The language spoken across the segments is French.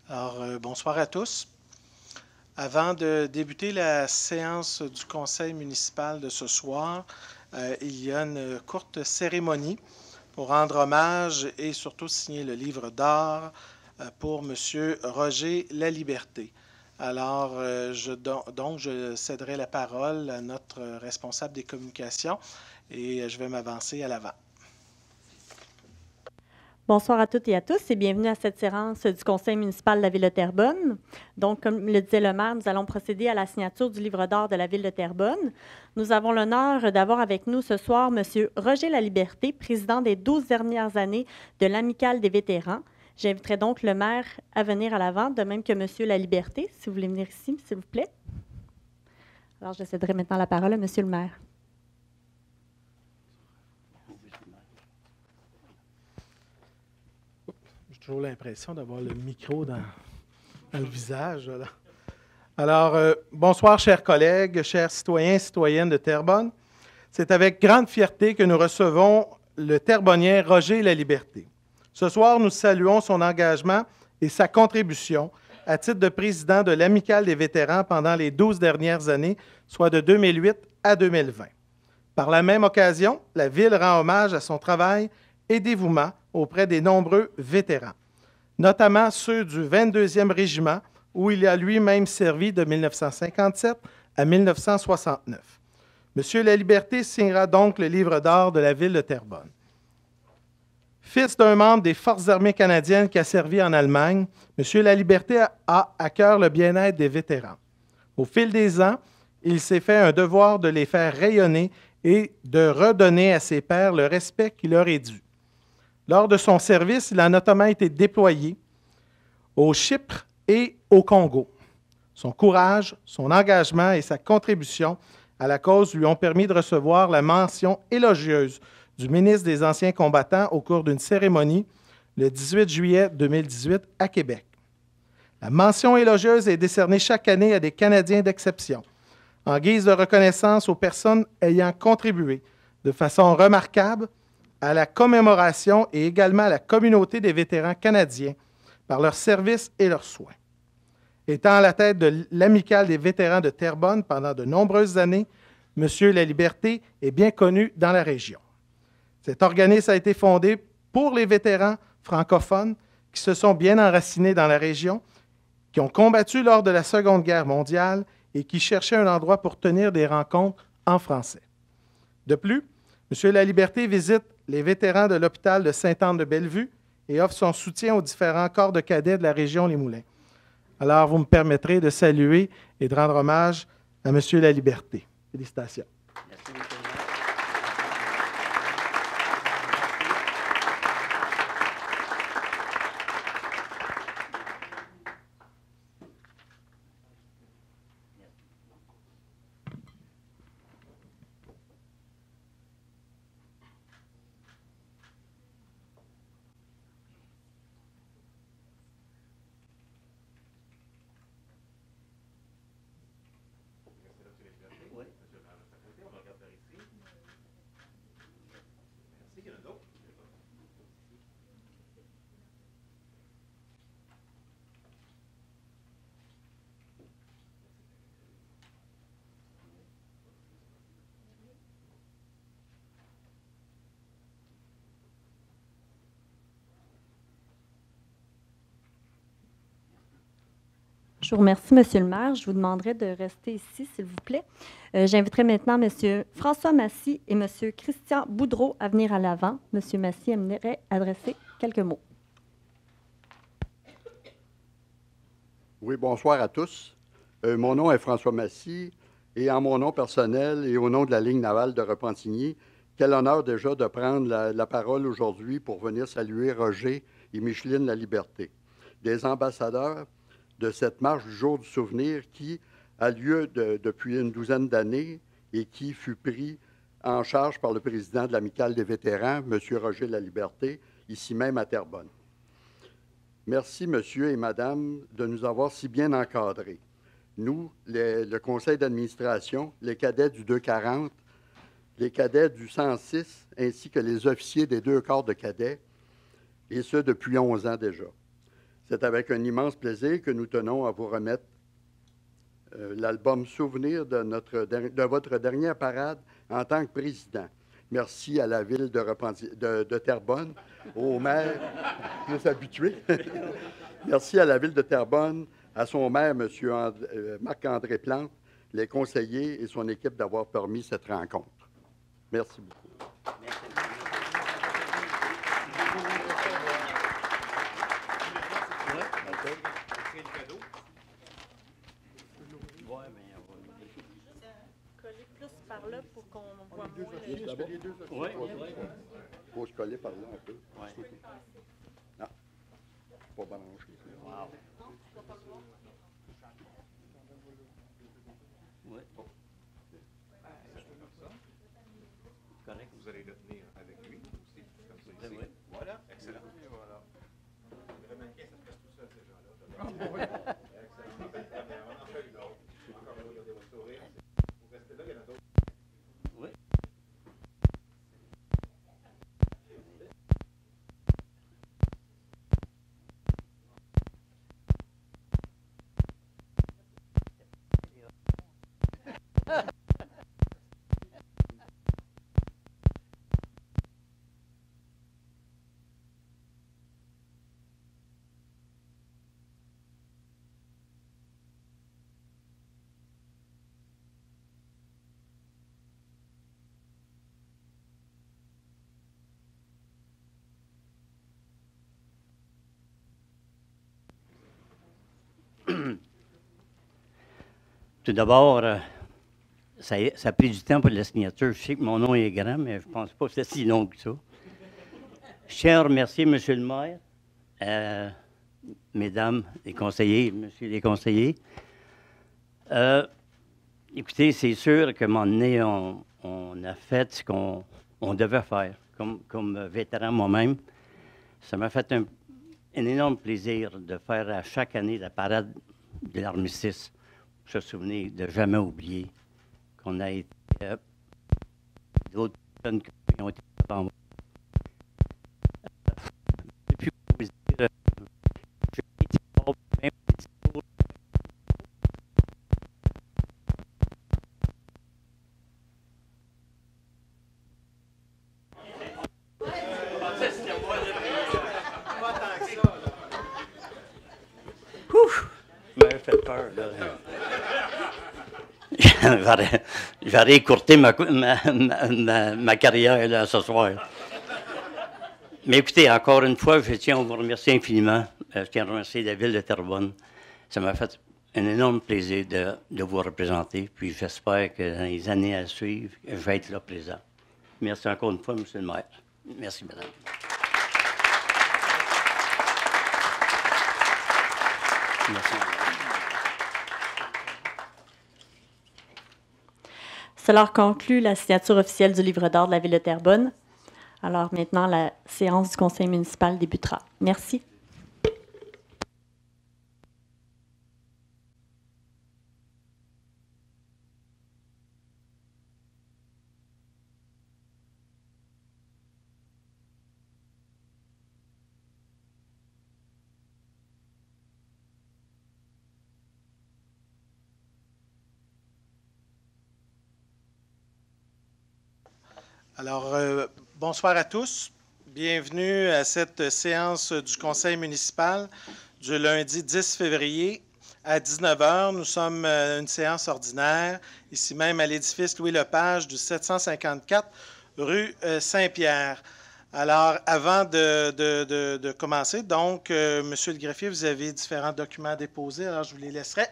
Bonsoir à tous. Avant de débuter la séance du conseil municipal de ce soir, il y a une courte cérémonie pour rendre hommage et surtout signer le livre d'or pour M. Roger Laliberté. Je céderai la parole à notre responsable des communications et je vais m'avancer à l'avant. Bonsoir à toutes et à tous et bienvenue à cette séance du Conseil municipal de la Ville de Terrebonne. Donc, comme le disait le maire, nous allons procéder à la signature du livre d'or de la Ville de Terrebonne. Nous avons l'honneur d'avoir avec nous ce soir M. Roger Laliberté, président des 12 dernières années de l'Amicale des vétérans. J'inviterai donc le maire à venir à l'avant, de même que M. Laliberté, si vous voulez venir ici, s'il vous plaît. Alors, je céderai maintenant la parole à M. le maire. J'ai toujours l'impression d'avoir le micro dans le visage. Alors, bonsoir, chers collègues, chers citoyens et citoyennes de Terrebonne. C'est avec grande fierté que nous recevons le Terrebonnien Roger Laliberté. Ce soir, nous saluons son engagement et sa contribution à titre de président de l'Amicale des vétérans pendant les 12 dernières années, soit de 2008 à 2020. Par la même occasion, la Ville rend hommage à son travail et dévouement auprès des nombreux vétérans, notamment ceux du 22e régiment, où il a lui-même servi de 1957 à 1969. M. Laliberté signera donc le livre d'or de la Ville de Terrebonne. Fils d'un membre des Forces armées canadiennes qui a servi en Allemagne, M. Laliberté a à cœur le bien-être des vétérans. Au fil des ans, il s'est fait un devoir de les faire rayonner et de redonner à ses pairs le respect qui leur est dû. Lors de son service, il a notamment été déployé au Chypre et au Congo. Son courage, son engagement et sa contribution à la cause lui ont permis de recevoir la mention élogieuse du ministre des Anciens combattants au cours d'une cérémonie le 18 juillet 2018 à Québec. La mention élogieuse est décernée chaque année à des Canadiens d'exception, en guise de reconnaissance aux personnes ayant contribué de façon remarquable à la commémoration et également à la communauté des vétérans canadiens par leurs services et leurs soins. Étant à la tête de l'Amicale des vétérans de Terrebonne pendant de nombreuses années, M. Laliberté est bien connu dans la région. Cet organisme a été fondé pour les vétérans francophones qui se sont bien enracinés dans la région, qui ont combattu lors de la Seconde Guerre mondiale et qui cherchaient un endroit pour tenir des rencontres en français. De plus, M. Laliberté visite les vétérans de l'hôpital de Sainte-Anne-de-Bellevue et offre son soutien aux différents corps de cadets de la région Les Moulins. Alors, vous me permettrez de saluer et de rendre hommage à M. Laliberté. Félicitations. Merci, M. le maire. Oui. On va regarder ici. Merci, il y en a d'autres. Je vous remercie, M. le maire. Je vous demanderai de rester ici, s'il vous plaît. J'inviterai maintenant M. François Massy et M. Christian Boudreau à venir à l'avant. M. Massy aimerait adresser quelques mots. Oui, bonsoir à tous. Mon nom est François Massy et en mon nom personnel et au nom de la Ligue navale de Repentigny, quel honneur déjà de prendre la parole aujourd'hui pour venir saluer Roger et Micheline Laliberté, des ambassadeurs de cette marche du jour du souvenir qui a lieu depuis une douzaine d'années et qui fut pris en charge par le président de l'Amicale des vétérans, M. Roger Laliberté, ici même à Terrebonne. Merci, monsieur et madame, de nous avoir si bien encadrés. Nous, le conseil d'administration, les cadets du 240, les cadets du 106, ainsi que les officiers des deux corps de cadets, et ce depuis 11 ans déjà. C'est avec un immense plaisir que nous tenons à vous remettre l'album souvenir de votre dernière parade en tant que président. Merci à la ville de Terrebonne, au maire, plus habitué. Merci à la ville de Terrebonne, à son maire, M. Marc-André Plante, les conseillers et son équipe d'avoir permis cette rencontre. Merci beaucoup. Merci. Coller plus par là pour qu'on voit moins les deux. Oui. Il faut se coller par là un peu. Oui. Non, pas branché. Wow. Oui. Correct. Vous allez le tenir avec lui aussi, comme ça ici. Oui. Voilà, excellent. Et voilà. Vous remarquez, ça fait tout seul, ces gens-là. Excellent. On en fait une autre. Encore là, regardez votre sourire. Vous restez là, il y en a d'autres. Oui. Tout d'abord, ça a pris du temps pour la signature. Je sais que mon nom est grand, mais je ne pense pas que c'est si long que ça. Je tiens à remercier M. le maire, mesdames les conseillers, messieurs les conseillers. Écoutez, c'est sûr qu'à un moment donné, on a fait ce qu'on devait faire. Comme vétéran moi-même, ça m'a fait un énorme plaisir de faire à chaque année la parade de l'armistice. Je me souviens de jamais oublier qu'on a été d'autres personnes qui ont été avant moi. Depuis que vous dire, j'ai été même discours. Ouf! Vous m'avez fait peur, là. Je vais réécourter ma carrière là, ce soir. Mais écoutez, encore une fois, je tiens à vous remercier infiniment. Je tiens à remercier la ville de Terrebonne. Ça m'a fait un énorme plaisir de vous représenter. Puis j'espère que dans les années à suivre, je vais être là présent. Merci encore une fois, M. le maire. Merci, madame. Merci. Cela conclut la signature officielle du livre d'or de la ville de Terrebonne. Alors maintenant, la séance du conseil municipal débutera. Merci. Alors, bonsoir à tous. Bienvenue à cette séance du conseil municipal du lundi 10 février à 19 h. Nous sommes une séance ordinaire, ici même à l'édifice Louis-Lepage du 754 rue Saint-Pierre. Alors, avant de commencer, donc, Monsieur le greffier, vous avez différents documents à déposer, alors je vous les laisserai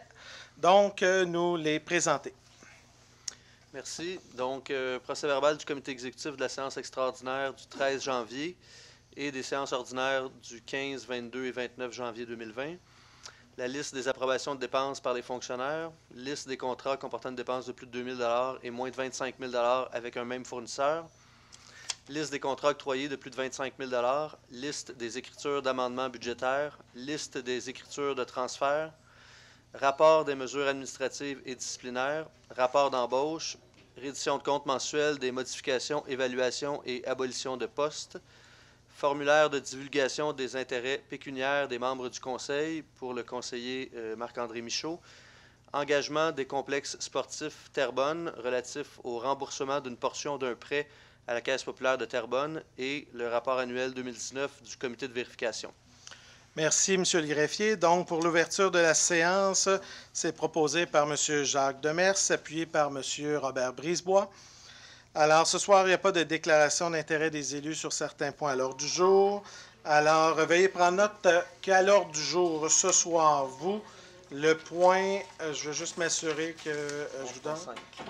donc nous les présenter. Merci. Donc, procès-verbal du comité exécutif de la séance extraordinaire du 13 janvier et des séances ordinaires du 15, 22 et 29 janvier 2020. La liste des approbations de dépenses par les fonctionnaires, liste des contrats comportant une dépense de plus de 2 000 $ et moins de 25 000 $ avec un même fournisseur, liste des contrats octroyés de plus de 25 000 $, liste des écritures d'amendements budgétaires, liste des écritures de transfert, rapport des mesures administratives et disciplinaires, rapport d'embauche, reddition de compte mensuel des modifications, évaluations et abolitions de postes, Formulaire de divulgation des intérêts pécuniaires des membres du Conseil pour le conseiller Marc-André Michaud. Engagement des complexes sportifs Terrebonne relatif au remboursement d'une portion d'un prêt à la Caisse populaire de Terrebonne et le rapport annuel 2019 du comité de vérification. Merci, M. le greffier. Donc, pour l'ouverture de la séance, c'est proposé par M. Jacques Demers, appuyé par M. Robert Brisebois. Alors, ce soir, il n'y a pas de déclaration d'intérêt des élus sur certains points à l'ordre du jour. Alors, veuillez prendre note qu'à l'ordre du jour, ce soir, le point, je veux juste m'assurer que je vous donne,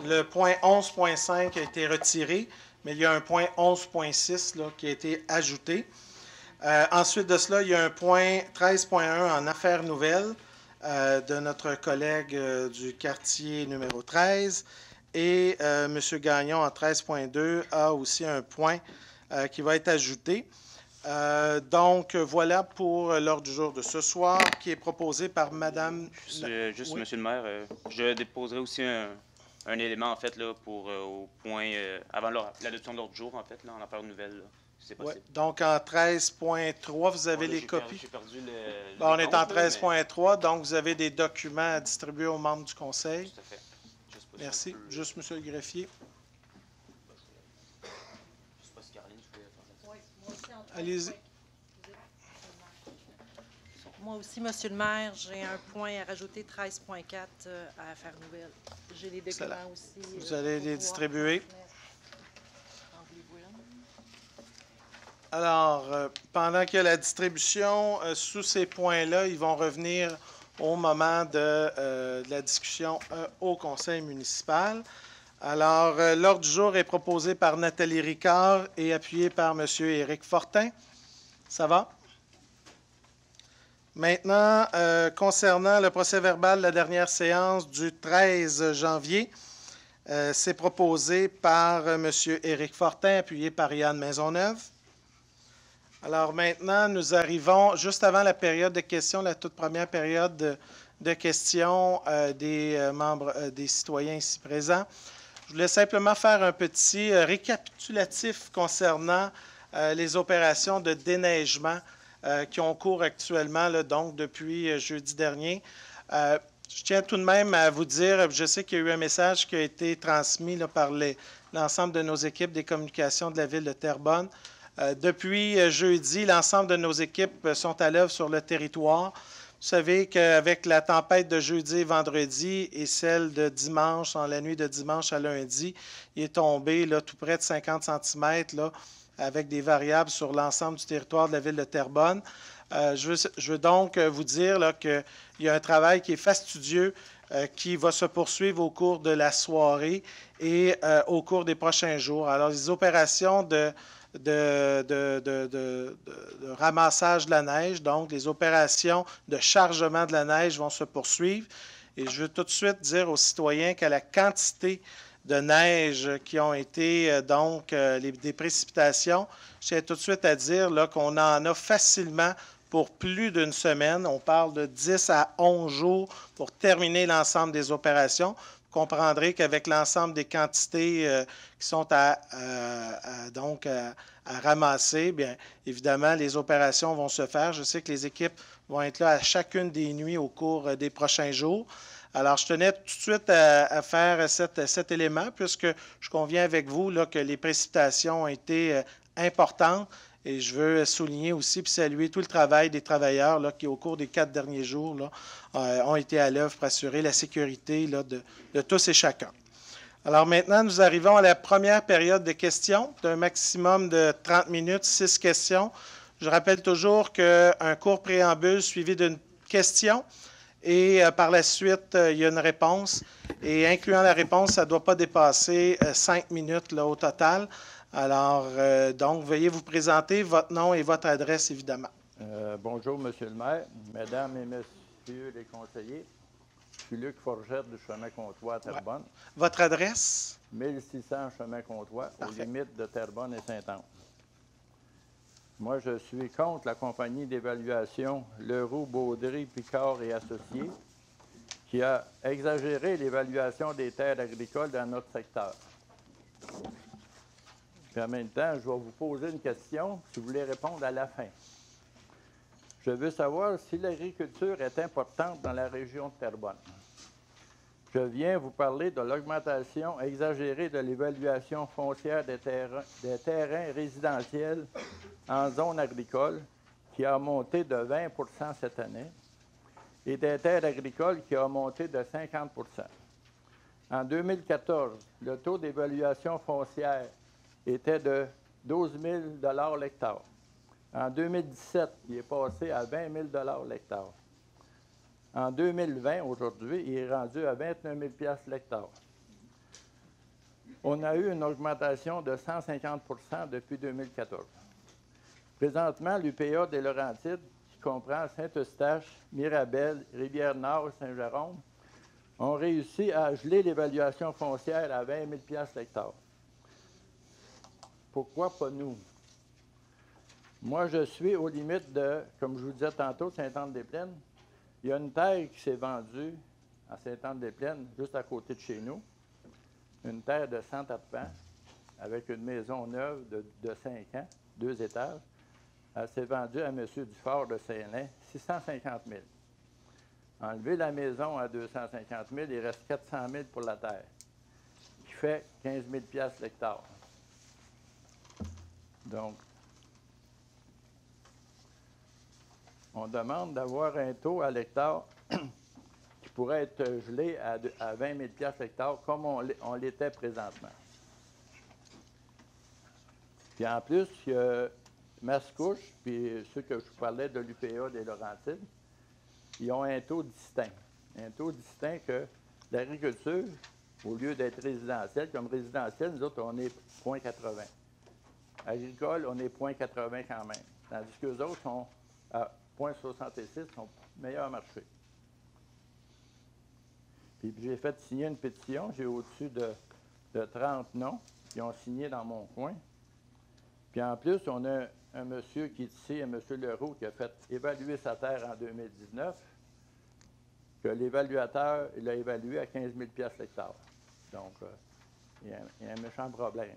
le point 11.5 a été retiré, mais il y a un point 11.6 qui a été ajouté. Ensuite de cela, il y a un point 13.1 en affaires nouvelles de notre collègue du quartier numéro 13. Et M. Gagnon, en 13.2, a aussi un point qui va être ajouté. Donc, voilà pour l'ordre du jour de ce soir, qui est proposé par Mme... Juste, oui. Monsieur le maire, je déposerai aussi un élément, en fait, là, pour au point, avant l'adoption de l'ordre du jour, en fait, là, en affaires nouvelles, si c'est possible. Ouais. Donc, en 13.3, vous avez les copies? J'ai perdu bon, on est en 13.3, donc vous avez des documents à distribuer aux membres du Conseil. Tout à fait. Merci. Juste, M. le greffier. Je ne sais pas si Caroline, tu peux faire ça. Allez-y. Moi aussi, M. le maire, j'ai un point à rajouter, 13.4 à Affaires nouvelles. J'ai les documents aussi. Vous allez les distribuer. Alors, pendant qu'il y a la distribution, sous ces points-là, ils vont revenir au moment de la discussion au conseil municipal. Alors, l'ordre du jour est proposé par Nathalie Ricard et appuyé par M. Éric Fortin. Ça va? Maintenant, concernant le procès-verbal de la dernière séance du 13 janvier, c'est proposé par M. Éric Fortin, appuyé par Yann Maisonneuve. Alors maintenant, nous arrivons juste avant la période de questions, la toute première période de questions des membres, des citoyens ici présents. Je voulais simplement faire un petit récapitulatif concernant les opérations de déneigement qui ont cours actuellement, là, donc depuis jeudi dernier. Je tiens tout de même à vous dire, je sais qu'il y a eu un message qui a été transmis là, par l'ensemble de nos équipes des communications de la ville de Terrebonne. Depuis jeudi, l'ensemble de nos équipes sont à l'œuvre sur le territoire. Vous savez qu'avec la tempête de jeudi et vendredi et celle de dimanche, en la nuit de dimanche à lundi, il est tombé là, tout près de 50 cm là, avec des variables sur l'ensemble du territoire de la ville de Terrebonne. Je veux donc vous dire qu'il y a un travail qui est fastidieux qui va se poursuivre au cours de la soirée et au cours des prochains jours. Alors, les opérations de ramassage de la neige, donc les opérations de chargement de la neige vont se poursuivre. Et je veux tout de suite dire aux citoyens qu'à la quantité de neige qui ont été, des précipitations, je tiens tout de suite à dire qu'on en a facilement pour plus d'une semaine. On parle de 10 à 11 jours pour terminer l'ensemble des opérations. Vous comprendrez qu'avec l'ensemble des quantités qui sont à ramasser, bien évidemment, les opérations vont se faire. Je sais que les équipes vont être là à chacune des nuits au cours des prochains jours. Alors, je tenais tout de suite à faire cet élément, puisque je conviens avec vous là, que les précipitations ont été importantes. Et je veux souligner aussi et saluer tout le travail des travailleurs là, qui, au cours des 4 derniers jours, là, ont été à l'œuvre pour assurer la sécurité là, de tous et chacun. Alors maintenant, nous arrivons à la première période de questions, d'un maximum de 30 minutes, 6 questions. Je rappelle toujours qu'un court préambule suivi d'une question et par la suite, il y a une réponse. Et incluant la réponse, ça ne doit pas dépasser 5 minutes là, au total. Alors, donc, veuillez vous présenter votre nom et votre adresse, évidemment. Bonjour, Monsieur le maire, Mesdames et Messieurs les conseillers. Je suis Luc Forgette du Chemin-Comtois à Terrebonne. Ouais. Votre adresse? 1600 Chemin-Comtois, aux limites de Terrebonne et Saint-Anne. Moi, je suis contre la compagnie d'évaluation Leroux, Baudry, Picard et Associés, qui a exagéré l'évaluation des terres agricoles dans notre secteur. Puis en même temps, je vais vous poser une question, si vous voulez répondre à la fin. Je veux savoir si l'agriculture est importante dans la région de Terrebonne. Je viens vous parler de l'augmentation exagérée de l'évaluation foncière des terrains résidentiels en zone agricole, qui a monté de 20 % cette année, et des terres agricoles qui a monté de 50 %. En 2014, le taux d'évaluation foncière était de 12 000 l'hectare. En 2017, il est passé à 20 000 l'hectare. En 2020, aujourd'hui, il est rendu à 29 000 l'hectare. On a eu une augmentation de 150 % depuis 2014. Présentement, l'UPA des Laurentides, qui comprend Saint-Eustache, Mirabel, Rivière-Nord et Saint-Jérôme, ont réussi à geler l'évaluation foncière à 20 000 l'hectare. Pourquoi pas nous? Moi, je suis aux limites de, comme je vous disais tantôt, Sainte-Anne-des-Plaines. Il y a une terre qui s'est vendue à Sainte-Anne-des-Plaines, juste à côté de chez nous. Une terre de 100 arpents, avec une maison neuve de 5 ans, 2 étages. Elle s'est vendue à M. Dufort de Saint-Lin, 650 000. Enlever la maison à 250 000, il reste 400 000 pour la terre, qui fait 15 000 l'hectare. Donc, on demande d'avoir un taux à l'hectare qui pourrait être gelé à 20 000 l'hectare, comme on l'était présentement. Puis en plus, il y a Mascouche, puis ceux que je vous parlais de l'UPA des Laurentides, ils ont un taux distinct. Un taux distinct que l'agriculture, au lieu d'être résidentielle, comme résidentielle, nous autres, on est 0,80. Agricole, on est 0,80 quand même. Tandis qu'eux autres sont à 0,66, sont meilleur marché. Puis j'ai fait signer une pétition. J'ai au-dessus de 30 noms qui ont signé dans mon coin. Puis en plus, on a un monsieur qui est ici, un monsieur Leroux, qui a fait évaluer sa terre en 2019, que l'évaluateur, il a évalué à 15 000 l'hectare. Donc, il y a un méchant problème.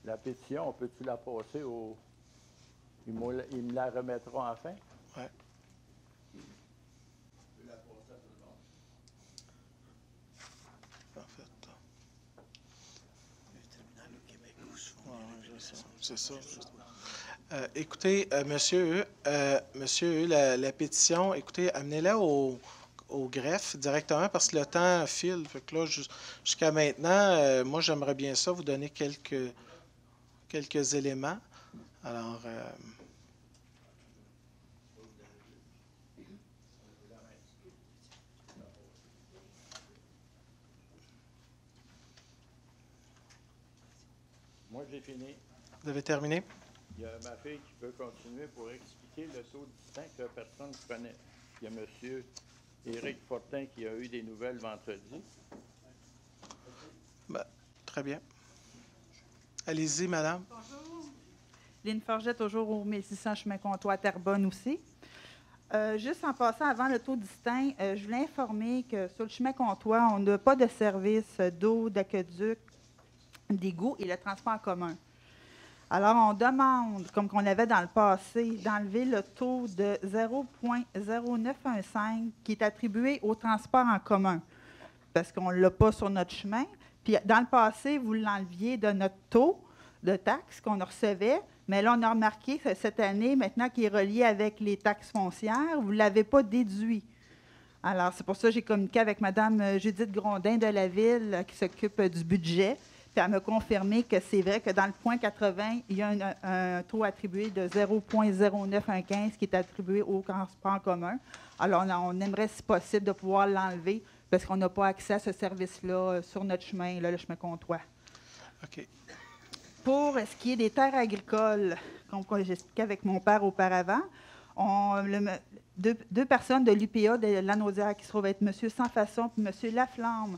La pétition, on peut-tu la passer au... Il me la remettra enfin? Oui. C'est ça. Écoutez, monsieur, la pétition, écoutez, amenez-la au greffe directement parce que le temps file. Fait que là, jusqu'à maintenant, moi, j'aimerais bien ça, vous donner quelques éléments. Alors, moi, j'ai fini. Vous avez terminé? Il y a ma fille qui peut continuer pour expliquer le taux distinct que personne ne connaît. Il y a M. Éric Fortin qui a eu des nouvelles vendredi. Ben, très bien. Allez-y, madame. Bonjour. Lynne Forget, toujours au 1600 chemin Comtois à Terrebonne aussi. Juste en passant avant le taux distinct, je voulais informer que sur le chemin Comtois, on n'a pas de service d'eau, d'aqueduc, d'égout et le transport en commun. Alors, on demande, comme on avait dans le passé, d'enlever le taux de 0,0915 qui est attribué au transport en commun, parce qu'on ne l'a pas sur notre chemin. Puis, dans le passé, vous l'enleviez de notre taux de taxes qu'on recevait, mais là, on a remarqué que cette année, maintenant qu'il est relié avec les taxes foncières, vous ne l'avez pas déduit. Alors, c'est pour ça que j'ai communiqué avec Mme Judith Grondin de la Ville, qui s'occupe du budget. Puis elle m'a confirmé que c'est vrai que dans le point 80, il y a un taux attribué de 0,0915 qui est attribué au transport en commun. Alors, on aimerait, si possible, de pouvoir l'enlever parce qu'on n'a pas accès à ce service-là sur notre chemin, là, le chemin Comtois. OK. Pour ce qui est des terres agricoles, comme j'expliquais avec mon père auparavant, deux personnes de l'UPA de Lanaudière qui se trouvent être M. Sans-Façon et M. Laflamme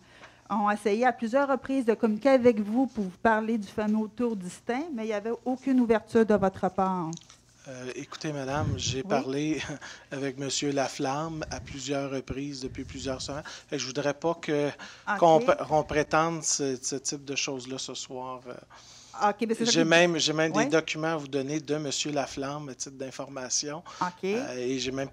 ont essayé à plusieurs reprises de communiquer avec vous pour vous parler du fameux taux distinct, mais il n'y avait aucune ouverture de votre part. Écoutez, madame, j'ai parlé avec M. Laflamme à plusieurs reprises depuis plusieurs semaines. Je ne voudrais pas qu'on prétende ce type de choses-là ce soir. OK, ben c'est ça J'ai que- même Ouais. des documents à vous donner de M. Laflamme à titre d'information. OK. Et j'ai même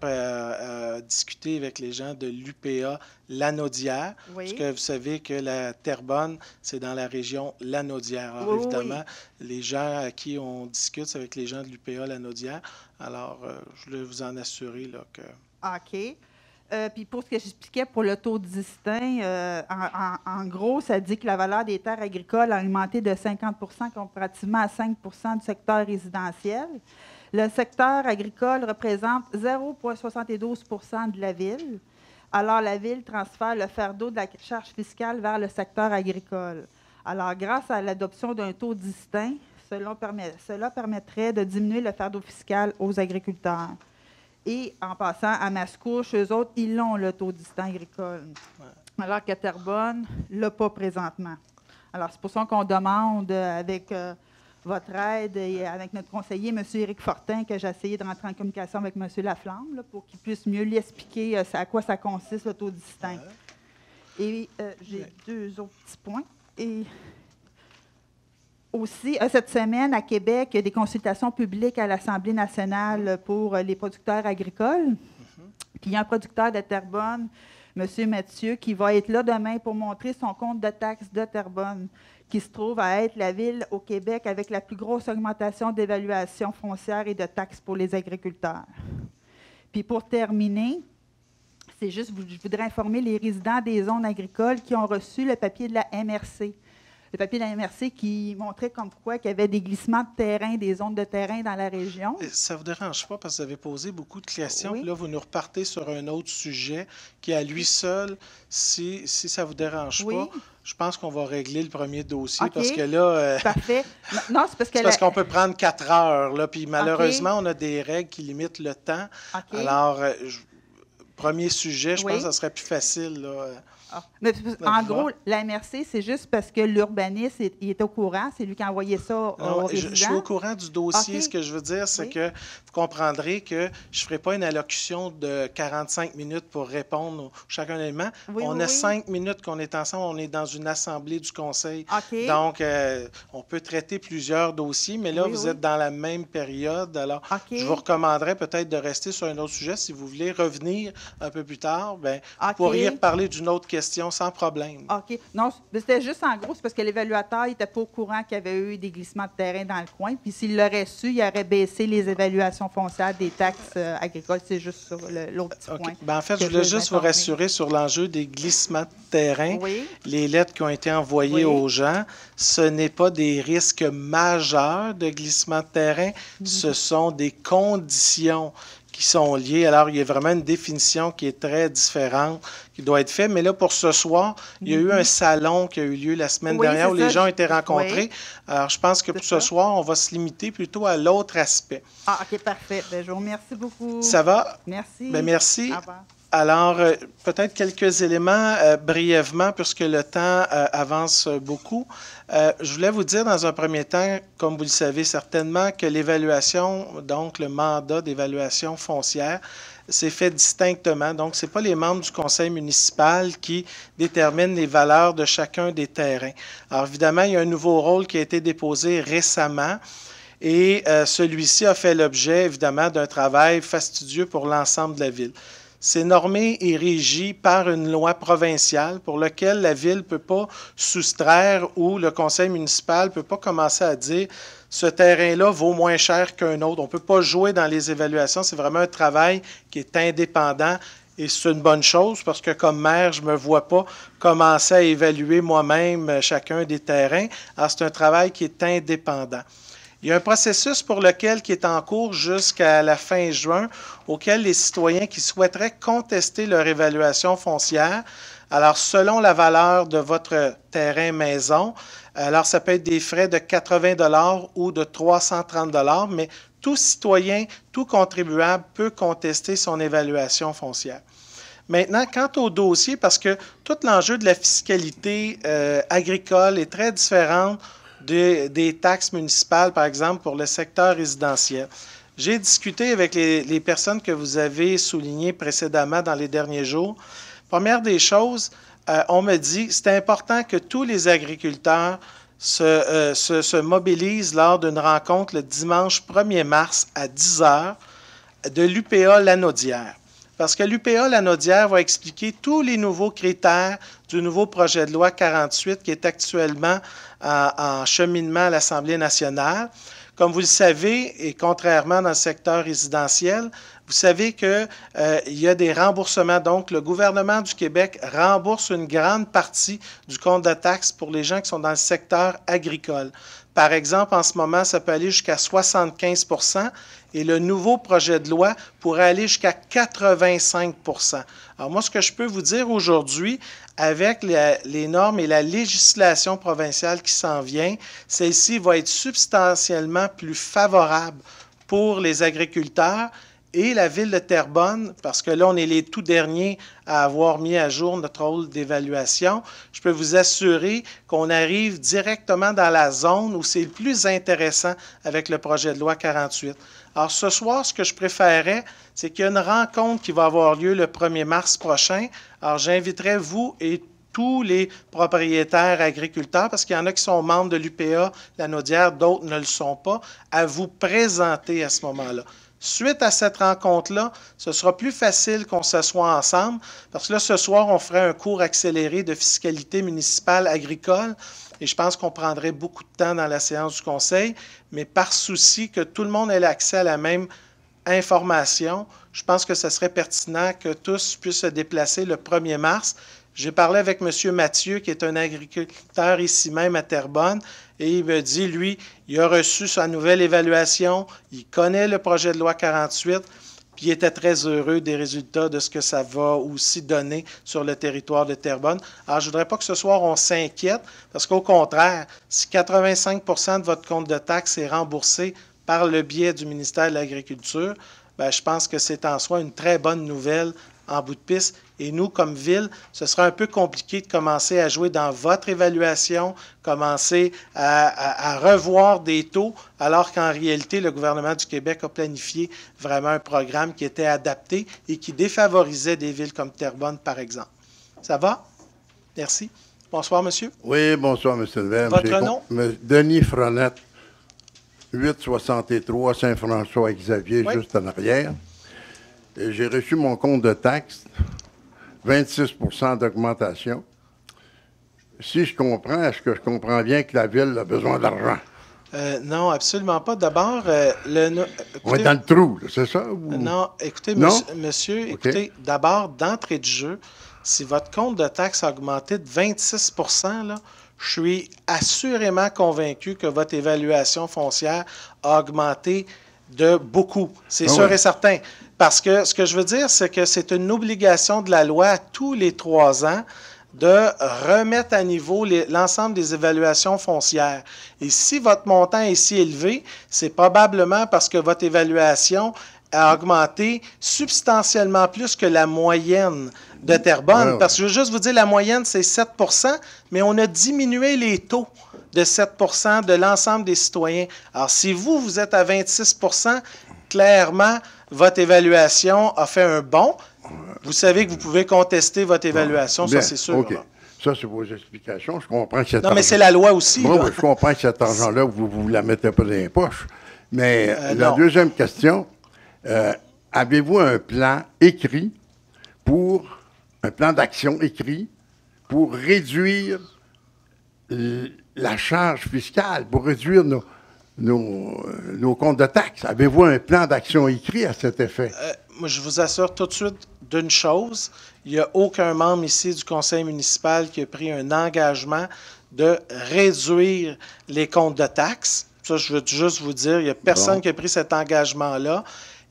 discuté avec les gens de l'UPA Lanaudière. Oui. Parce que vous savez que la Terrebonne, c'est dans la région Lanaudière. Alors, Oui, oui, évidemment, les gens à qui on discute, c'est avec les gens de l'UPA Lanaudière. Alors, je voulais vous en assurer là, que... OK. Puis pour ce que j'expliquais pour le taux distinct, en gros, ça dit que la valeur des terres agricoles a augmenté de 50 comparativement à 5 du secteur résidentiel. Le secteur agricole représente 0,72 de la ville. Alors, la ville transfère le fardeau de la charge fiscale vers le secteur agricole. Alors, grâce à l'adoption d'un taux distinct, cela permettrait de diminuer le fardeau fiscal aux agriculteurs. Et en passant à Mascouche, eux autres, ils l'ont, le taux distinct agricole. Alors que Terrebonne ne l'a pas présentement. Alors, c'est pour ça qu'on demande, avec votre aide et avec notre conseiller, M. Éric Fortin, que j'ai essayé de rentrer en communication avec M. Laflamme là, pour qu'il puisse mieux lui expliquer à quoi ça consiste, le taux distinct. Et j'ai deux autres petits points. Et aussi, cette semaine, à Québec, il y a des consultations publiques à l'Assemblée nationale pour les producteurs agricoles. Puis il y a un producteur de Terrebonne, M. Mathieu, qui va être là demain pour montrer son compte de taxes de Terrebonne, qui se trouve à être la ville au Québec avec la plus grosse augmentation d'évaluation foncière et de taxes pour les agriculteurs. Puis pour terminer, c'est juste, je voudrais informer les résidents des zones agricoles qui ont reçu le papier de la MRC. Le papier de la MRC qui montrait comme quoi qu'il y avait des glissements de terrain, des zones de terrain dans la région. Ça ne vous dérange pas parce que vous avez posé beaucoup de questions. Oui. Puis là, vous nous repartez sur un autre sujet qui, à lui seul, si ça ne vous dérange Oui. pas, je pense qu'on va régler le premier dossier OK. parce que là... Parfait. Non, c'est parce que... c'est parce qu'on peut prendre 4 heures. Là, puis malheureusement, on a des règles qui limitent le temps. OK. Alors, premier sujet, je Oui. pense que ça serait plus facile. Là. Mais, en vous gros, voir. la MRC, c'est juste parce que l'urbaniste, il est au courant. C'est lui qui a envoyé ça aux Non, résidents. je suis au courant du dossier. OK. Ce que je veux dire, c'est Oui. que vous comprendrez que je ne ferai pas une allocution de 45 minutes pour répondre à chacun élément. Oui, On oui, a oui. 5 minutes qu'on est ensemble. On est dans une assemblée du conseil. OK. Donc, on peut traiter plusieurs dossiers, mais là, Oui, vous oui. êtes dans la même période. Alors, OK. je vous recommanderais peut-être de rester sur un autre sujet. Si vous voulez revenir un peu plus tard, bien, vous OK. pourriez reparler d'une autre question sans problème. OK. Non, c'était juste en gros, c'est parce que l'évaluateur n'était pas au courant qu'il y avait eu des glissements de terrain dans le coin. Puis s'il l'aurait su, il aurait baissé les évaluations foncières des taxes agricoles. C'est juste ça, l'autre petit OK. point. Ben, en fait, que je voulais je veux juste vous informer. rassurer sur l'enjeu des glissements de terrain. Oui. Les lettres qui ont été envoyées Oui. aux gens, ce n'est pas des risques majeurs de glissement de terrain, ce sont des conditions qui sont liées. Alors, il y a vraiment une définition qui est très différente, qui doit être faite. Mais là, pour ce soir, il y a eu un salon qui a eu lieu la semaine Oui, dernière où c'est les ça. gens ont été rencontrés. Oui. Alors, je pense que pour ce ça. soir, on va se limiter plutôt à l'autre aspect. Ah, OK, parfait. Ben, je vous remercie beaucoup. Ça va? Merci. Ben, merci. Au revoir. Alors, peut-être quelques éléments brièvement, puisque le temps avance beaucoup. Je voulais vous dire dans un premier temps, comme vous le savez certainement, que l'évaluation, donc le mandat d'évaluation foncière, c'est fait distinctement. Donc, ce n'est pas les membres du conseil municipal qui déterminent les valeurs de chacun des terrains. Alors, évidemment, il y a un nouveau rôle qui a été déposé récemment. Et celui-ci a fait l'objet, évidemment, d'un travail fastidieux pour l'ensemble de la ville. C'est normé et régi par une loi provinciale pour laquelle la ville ne peut pas soustraire ou le conseil municipal ne peut pas commencer à dire ce terrain-là vaut moins cher qu'un autre. On ne peut pas jouer dans les évaluations. C'est vraiment un travail qui est indépendant. Et c'est une bonne chose parce que comme maire, je ne me vois pas commencer à évaluer moi-même chacun des terrains. Alors, c'est un travail qui est indépendant. Il y a un processus pour lequel qui est en cours jusqu'à la fin juin, auquel les citoyens qui souhaiteraient contester leur évaluation foncière, alors selon la valeur de votre terrain maison, alors ça peut être des frais de 80 $ ou de 330 $, mais tout citoyen, tout contribuable peut contester son évaluation foncière. Maintenant, quant au dossier, parce que tout l'enjeu de la fiscalité agricole est très différent des taxes municipales, par exemple, pour le secteur résidentiel. J'ai discuté avec les personnes que vous avez soulignées précédemment dans les derniers jours. Première des choses, on me dit c'est important que tous les agriculteurs se mobilise lors d'une rencontre le dimanche 1er mars à 10 h de l'UPA Lanaudière. Parce que l'UPA Lanaudière va expliquer tous les nouveaux critères du nouveau projet de loi 48 qui est actuellement en cheminement à l'Assemblée nationale. Comme vous le savez, et contrairement dans le secteur résidentiel, vous savez qu'il y a des remboursements. Donc, le gouvernement du Québec rembourse une grande partie du compte de taxes pour les gens qui sont dans le secteur agricole. Par exemple, en ce moment, ça peut aller jusqu'à 75 % et le nouveau projet de loi pourrait aller jusqu'à 85 %. Alors moi, ce que je peux vous dire aujourd'hui, avec les normes et la législation provinciale qui s'en vient, celle-ci va être substantiellement plus favorable pour les agriculteurs et la Ville de Terrebonne, parce que là, on est les tout derniers à avoir mis à jour notre rôle d'évaluation. Je peux vous assurer qu'on arrive directement dans la zone où c'est le plus intéressant avec le projet de loi 48. Alors, ce soir, ce que je préférerais, c'est qu'il y a une rencontre qui va avoir lieu le 1er mars prochain. Alors, j'inviterai vous et tous les propriétaires agriculteurs, parce qu'il y en a qui sont membres de l'UPA Lanaudière, d'autres ne le sont pas, à vous présenter à ce moment-là. Suite à cette rencontre-là, ce sera plus facile qu'on s'assoie ensemble, parce que là, ce soir, on ferait un cours accéléré de fiscalité municipale agricole, et je pense qu'on prendrait beaucoup de temps dans la séance du conseil, mais par souci que tout le monde ait accès à la même information, je pense que ce serait pertinent que tous puissent se déplacer le 1er mars. J'ai parlé avec M. Mathieu, qui est un agriculteur ici même à Terrebonne, et il me dit, lui, il a reçu sa nouvelle évaluation, il connaît le projet de loi 48, puis il était très heureux des résultats de ce que ça va aussi donner sur le territoire de Terrebonne. Alors, je ne voudrais pas que ce soir, on s'inquiète, parce qu'au contraire, si 85 % de votre compte de taxes est remboursé par le biais du ministère de l'Agriculture, bien, je pense que c'est en soi une très bonne nouvelle en bout de piste. Et nous, comme ville, ce sera un peu compliqué de commencer à jouer dans votre évaluation, commencer à revoir des taux, alors qu'en réalité, le gouvernement du Québec a planifié vraiment un programme qui était adapté et qui défavorisait des villes comme Terrebonne, par exemple. Ça va? Merci. Bonsoir, monsieur. Oui, bonsoir, M. Levesque. Votre nom? Denis Frenette, 863 Saint-François-Xavier, Oui. juste en arrière. J'ai reçu mon compte de taxes, 26 % d'augmentation. Si je comprends, est-ce que je comprends bien que la Ville a besoin d'argent? Non, absolument pas. D'abord, on est dans le trou, c'est ça? Ou... Non, écoutez, Non? monsieur, OK. écoutez, d'abord, d'entrée de jeu, si votre compte de taxes a augmenté de 26 % là, je suis assurément convaincu que votre évaluation foncière a augmenté de beaucoup. C'est sûr et certain. Parce que ce que je veux dire, c'est que c'est une obligation de la loi à tous les 3 ans de remettre à niveau l'ensemble des évaluations foncières. Et si votre montant est si élevé, c'est probablement parce que votre évaluation a augmenté substantiellement plus que la moyenne de Terrebonne. Parce que je veux juste vous dire, la moyenne, c'est 7 %, mais on a diminué les taux de 7 % de l'ensemble des citoyens. Alors, si vous êtes à 26 %, clairement, votre évaluation a fait un bond. Vous savez que vous pouvez contester votre évaluation, Bien, ça, c'est sûr. OK. Là. Ça, c'est vos explications. Je comprends que cet Non, mais c'est la loi aussi. Bon, là. oui, je comprends que cet argent-là, vous ne la mettez pas dans les poches. Mais la non. deuxième question, avez-vous un plan écrit un plan d'action écrit pour réduire la charge fiscale, pour réduire nos comptes de taxes? Avez-vous un plan d'action écrit à cet effet? Moi, je vous assure tout de suite d'une chose, il n'y a aucun membre ici du conseil municipal qui a pris un engagement de réduire les comptes de taxes. Ça, je veux juste vous dire, il n'y a personne qui a pris cet engagement-là.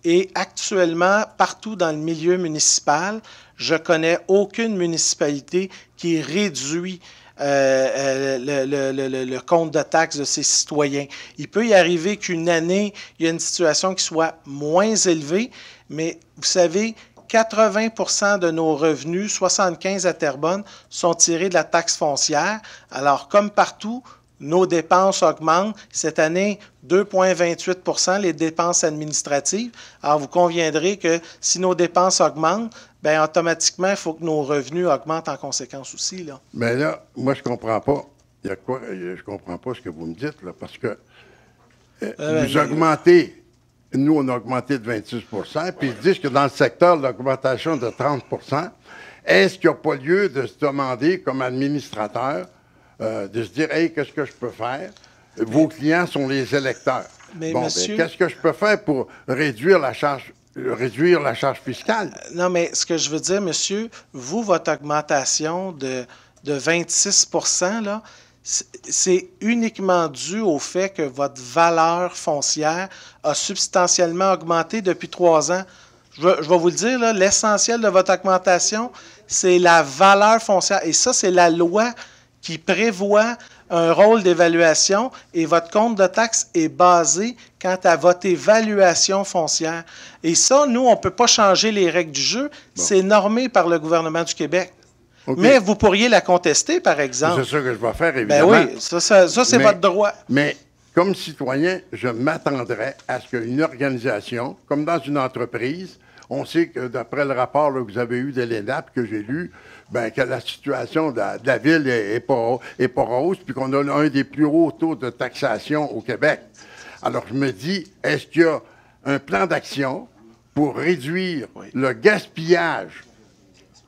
Et actuellement, partout dans le milieu municipal, je connais aucune municipalité qui réduit le compte de taxes de ses citoyens. Il peut y arriver qu'une année, il y a une situation qui soit moins élevée, mais vous savez, 80 % de nos revenus, 75 à Terrebonne, sont tirés de la taxe foncière. Alors, comme partout, nos dépenses augmentent. Cette année, 2,28 % les dépenses administratives. Alors, vous conviendrez que si nos dépenses augmentent, bien, automatiquement, il faut que nos revenus augmentent en conséquence aussi. Là. Mais là, moi, je ne comprends pas. il y a quoi? Je ne comprends pas ce que vous me dites, là, parce que vous augmentez, nous, on a augmenté de 26 puis ils disent que dans le secteur, l'augmentation de 30 est-ce qu'il n'y a pas lieu de se demander, comme administrateur, de se dire, hey, qu'est-ce que je peux faire? Vos clients sont les électeurs. Mais bon, monsieur... qu'est-ce que je peux faire pour réduire la charge fiscale? Non, mais ce que je veux dire, monsieur, vous, votre augmentation de 26 là, c'est uniquement dû au fait que votre valeur foncière a substantiellement augmenté depuis 3 ans. Je vais vous le dire, l'essentiel de votre augmentation, c'est la valeur foncière. Et ça, c'est la loi qui prévoit un rôle d'évaluation et votre compte de taxe est basé quant à votre évaluation foncière. Et ça, nous, on ne peut pas changer les règles du jeu. Bon. C'est normé par le gouvernement du Québec. Okay. Mais vous pourriez la contester, par exemple. C'est ça que je vais faire, évidemment. Ben oui, ça c'est votre droit. Mais comme citoyen, je m'attendrais à ce qu'une organisation, comme dans une entreprise, on sait que d'après le rapport là, que vous avez eu de l'ENAP que j'ai lu, ben, que la situation de la ville n'est pas rose, puis qu'on a un des plus hauts taux de taxation au Québec. Alors, je me dis, est-ce qu'il y a un plan d'action pour réduire le gaspillage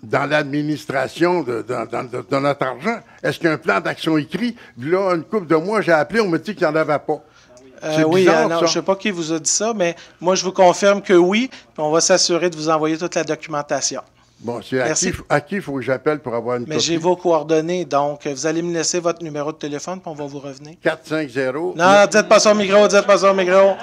dans l'administration de notre argent? Est-ce qu'il y a un plan d'action écrit? Là, une couple de mois, j'ai appelé, on me dit qu'il n'y en avait pas. Oui, non, je ne sais pas qui vous a dit ça, mais moi, je vous confirme que oui, on va s'assurer de vous envoyer toute la documentation. Bon, c'est à qui il faut que j'appelle pour avoir une copie? Mais j'ai vos coordonnées, donc vous allez me laisser votre numéro de téléphone, puis on va vous revenir. 450... Non, dites pas ça au micro, dites pas ça au micro.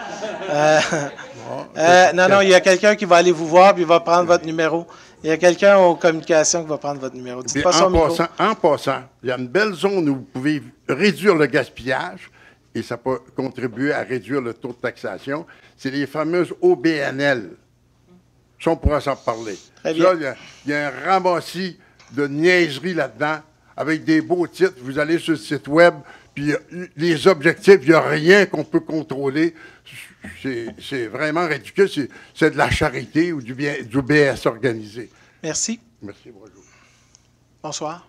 Non, il y a quelqu'un qui va aller vous voir, puis il va prendre votre numéro. Il y a quelqu'un aux communications qui va prendre votre numéro. Dites pas ça au micro. En passant, il y a une belle zone où vous pouvez réduire le gaspillage, et ça peut contribuer à réduire le taux de taxation. C'est les fameuses OBNL. Ça, on pourra s'en parler. Ça, il y a un ramassis de niaiseries là-dedans, avec des beaux titres. Vous allez sur le site web, puis les objectifs, il n'y a rien qu'on peut contrôler. C'est vraiment ridicule. C'est de la charité ou du BS organisé. Merci. Merci, bonjour. Bonsoir.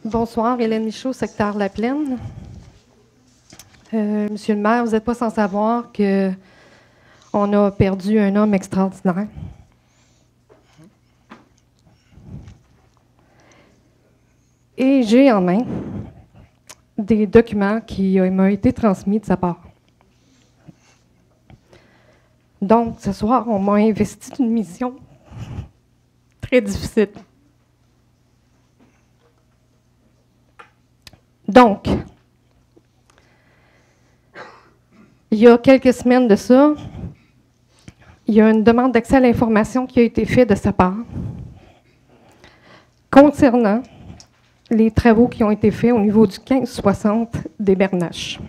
Bonsoir, Hélène Michaud, secteur La Plaine. Monsieur le maire, vous n'êtes pas sans savoir qu'on a perdu un homme extraordinaire. Et j'ai en main des documents qui m'ont été transmis de sa part. Donc, ce soir, on m'a investi d'une mission très difficile. Donc, il y a quelques semaines de ça, il y a une demande d'accès à l'information qui a été faite de sa part concernant les travaux qui ont été faits au niveau du 1560 des Bernaches.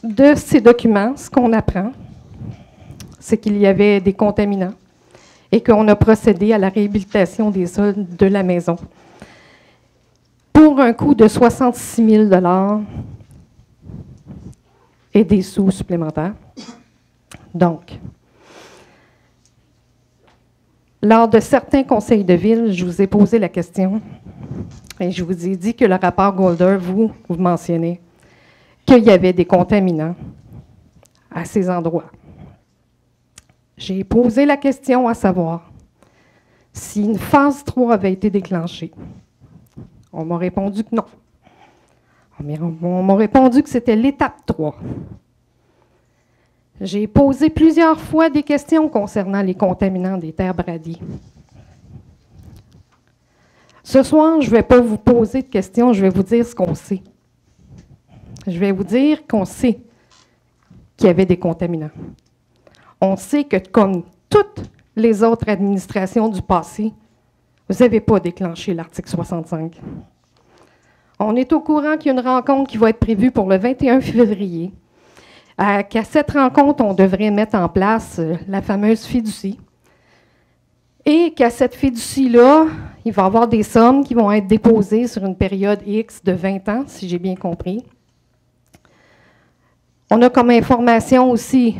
De ces documents, ce qu'on apprend, c'est qu'il y avait des contaminants et qu'on a procédé à la réhabilitation des sols de la maison pour un coût de 66 000 et des sous supplémentaires. Donc, lors de certains conseils de ville, je vous ai posé la question et je vous ai dit que le rapport Golder, vous mentionnez qu'il y avait des contaminants à ces endroits. J'ai posé la question à savoir si une phase 3 avait été déclenchée. On m'a répondu que non. On m'a répondu que c'était l'étape 3. J'ai posé plusieurs fois des questions concernant les contaminants des terres bradies. Ce soir, je ne vais pas vous poser de questions, je vais vous dire ce qu'on sait. Je vais vous dire qu'on sait qu'il y avait des contaminants. On sait que, comme toutes les autres administrations du passé, vous n'avez pas déclenché l'article 65. On est au courant qu'il y a une rencontre qui va être prévue pour le 21 février, qu'à cette rencontre, on devrait mettre en place la fameuse fiducie, et qu'à cette fiducie-là, il va y avoir des sommes qui vont être déposées sur une période X de 20 ans, si j'ai bien compris. On a comme information aussi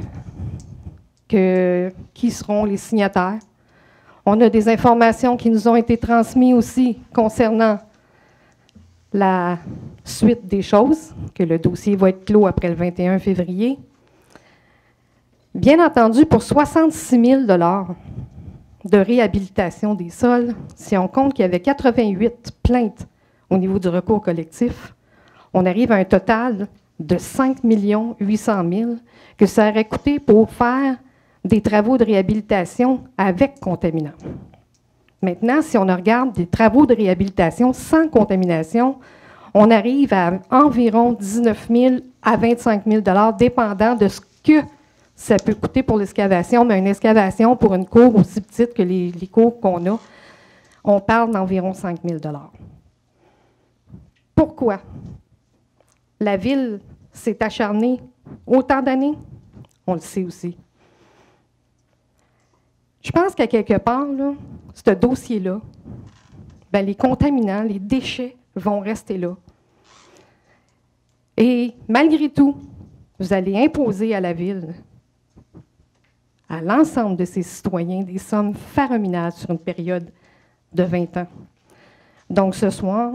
qui seront les signataires. On a des informations qui nous ont été transmises aussi concernant la suite des choses, que le dossier va être clos après le 21 février. Bien entendu, pour 66 000 de réhabilitation des sols, si on compte qu'il y avait 88 plaintes au niveau du recours collectif, on arrive à un total de 5 800 000 que ça aurait coûté pour faire des travaux de réhabilitation avec contaminants. Maintenant, si on regarde des travaux de réhabilitation sans contamination, on arrive à environ 19 000 à 25 000 dépendant de ce que ça peut coûter pour l'excavation. Mais une excavation pour une cour aussi petite que les cours qu'on a, on parle d'environ 5 000 Pourquoi la Ville s'est acharnée autant d'années? On le sait aussi. Je pense qu'à quelque part, là, ce dossier-là, ben, les contaminants, les déchets vont rester là. Et malgré tout, vous allez imposer à la Ville, à l'ensemble de ses citoyens, des sommes faramineuses sur une période de 20 ans. Donc ce soir,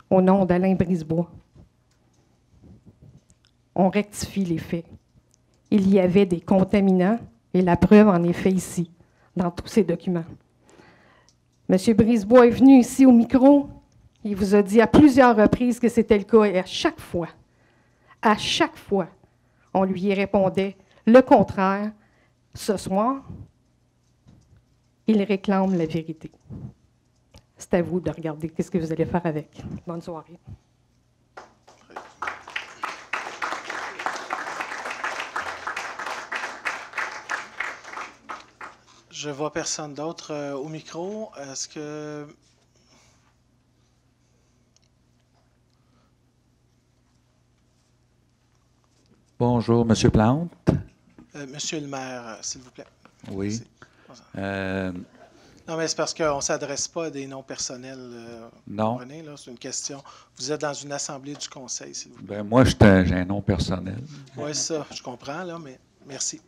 au nom d'Alain Brisebois, on rectifie les faits. Il y avait des contaminants, et la preuve en est faite ici, dans tous ces documents. M. Brisebois est venu ici au micro, il vous a dit à plusieurs reprises que c'était le cas, et à chaque fois, on lui répondait le contraire. Ce soir, il réclame la vérité. C'est à vous de regarder ce que vous allez faire avec. Bonne soirée. Je vois personne d'autre au micro. Est-ce que... Bonjour, M. Plante. Monsieur le maire, s'il vous plaît. Oui. Non, mais c'est parce qu'on ne s'adresse pas à des noms personnels. Non. C'est une question. Vous êtes dans une assemblée du conseil, s'il vous plaît. Ben, moi, j'ai un nom personnel. Oui, ça, je comprends, là, mais merci.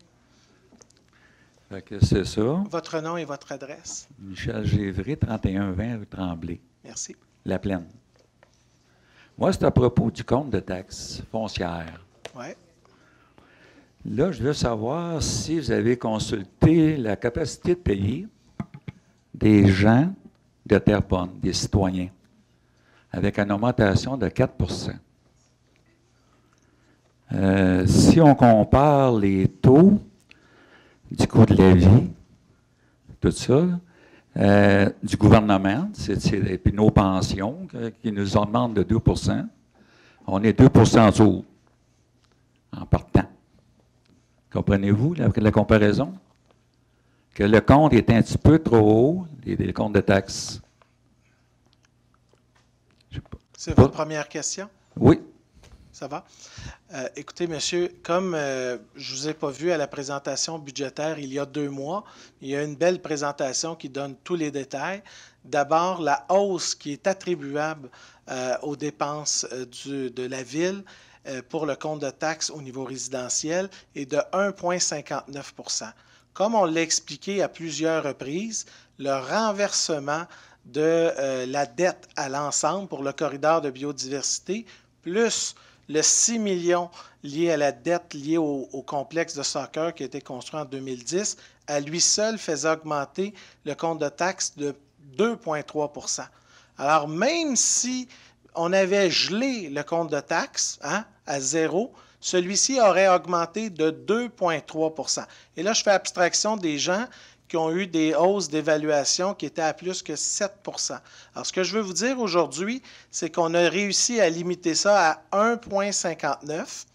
Fait que c'est ça. Votre nom et votre adresse? Michel Gévry, 3120 rue Tremblay. Merci. La Plaine. Moi, c'est à propos du compte de taxes foncières. Oui. Là, je veux savoir si vous avez consulté la capacité de payer des gens de Terrebonne, des citoyens, avec une augmentation de 4 Si on compare les taux du coût de la vie, tout ça, du gouvernement, et puis nos pensions qui nous augmentent de 2 on est 2 en dessous en partant. Comprenez-vous la comparaison? Que le compte est un petit peu trop haut, les comptes de taxes. C'est votre première question? Oui. Ça va? Écoutez, monsieur, comme je ne vous ai pas vu à la présentation budgétaire il y a 2 mois, il y a une belle présentation qui donne tous les détails. D'abord, la hausse qui est attribuable aux dépenses de la Ville pour le compte de taxes au niveau résidentiel est de 1,59 %. Comme on l'a expliqué à plusieurs reprises, le renversement de la dette à l'ensemble pour le corridor de biodiversité, plus le 6 millions liés à la dette liée au complexe de soccer qui a été construit en 2010, à lui seul faisait augmenter le compte de taxes de 2,3 %. Alors, même si on avait gelé le compte de taxes à 0, celui-ci aurait augmenté de 2,3 %. Et là, je fais abstraction des gens qui ont eu des hausses d'évaluation qui étaient à plus que 7 %. Alors, ce que je veux vous dire aujourd'hui, c'est qu'on a réussi à limiter ça à 1,59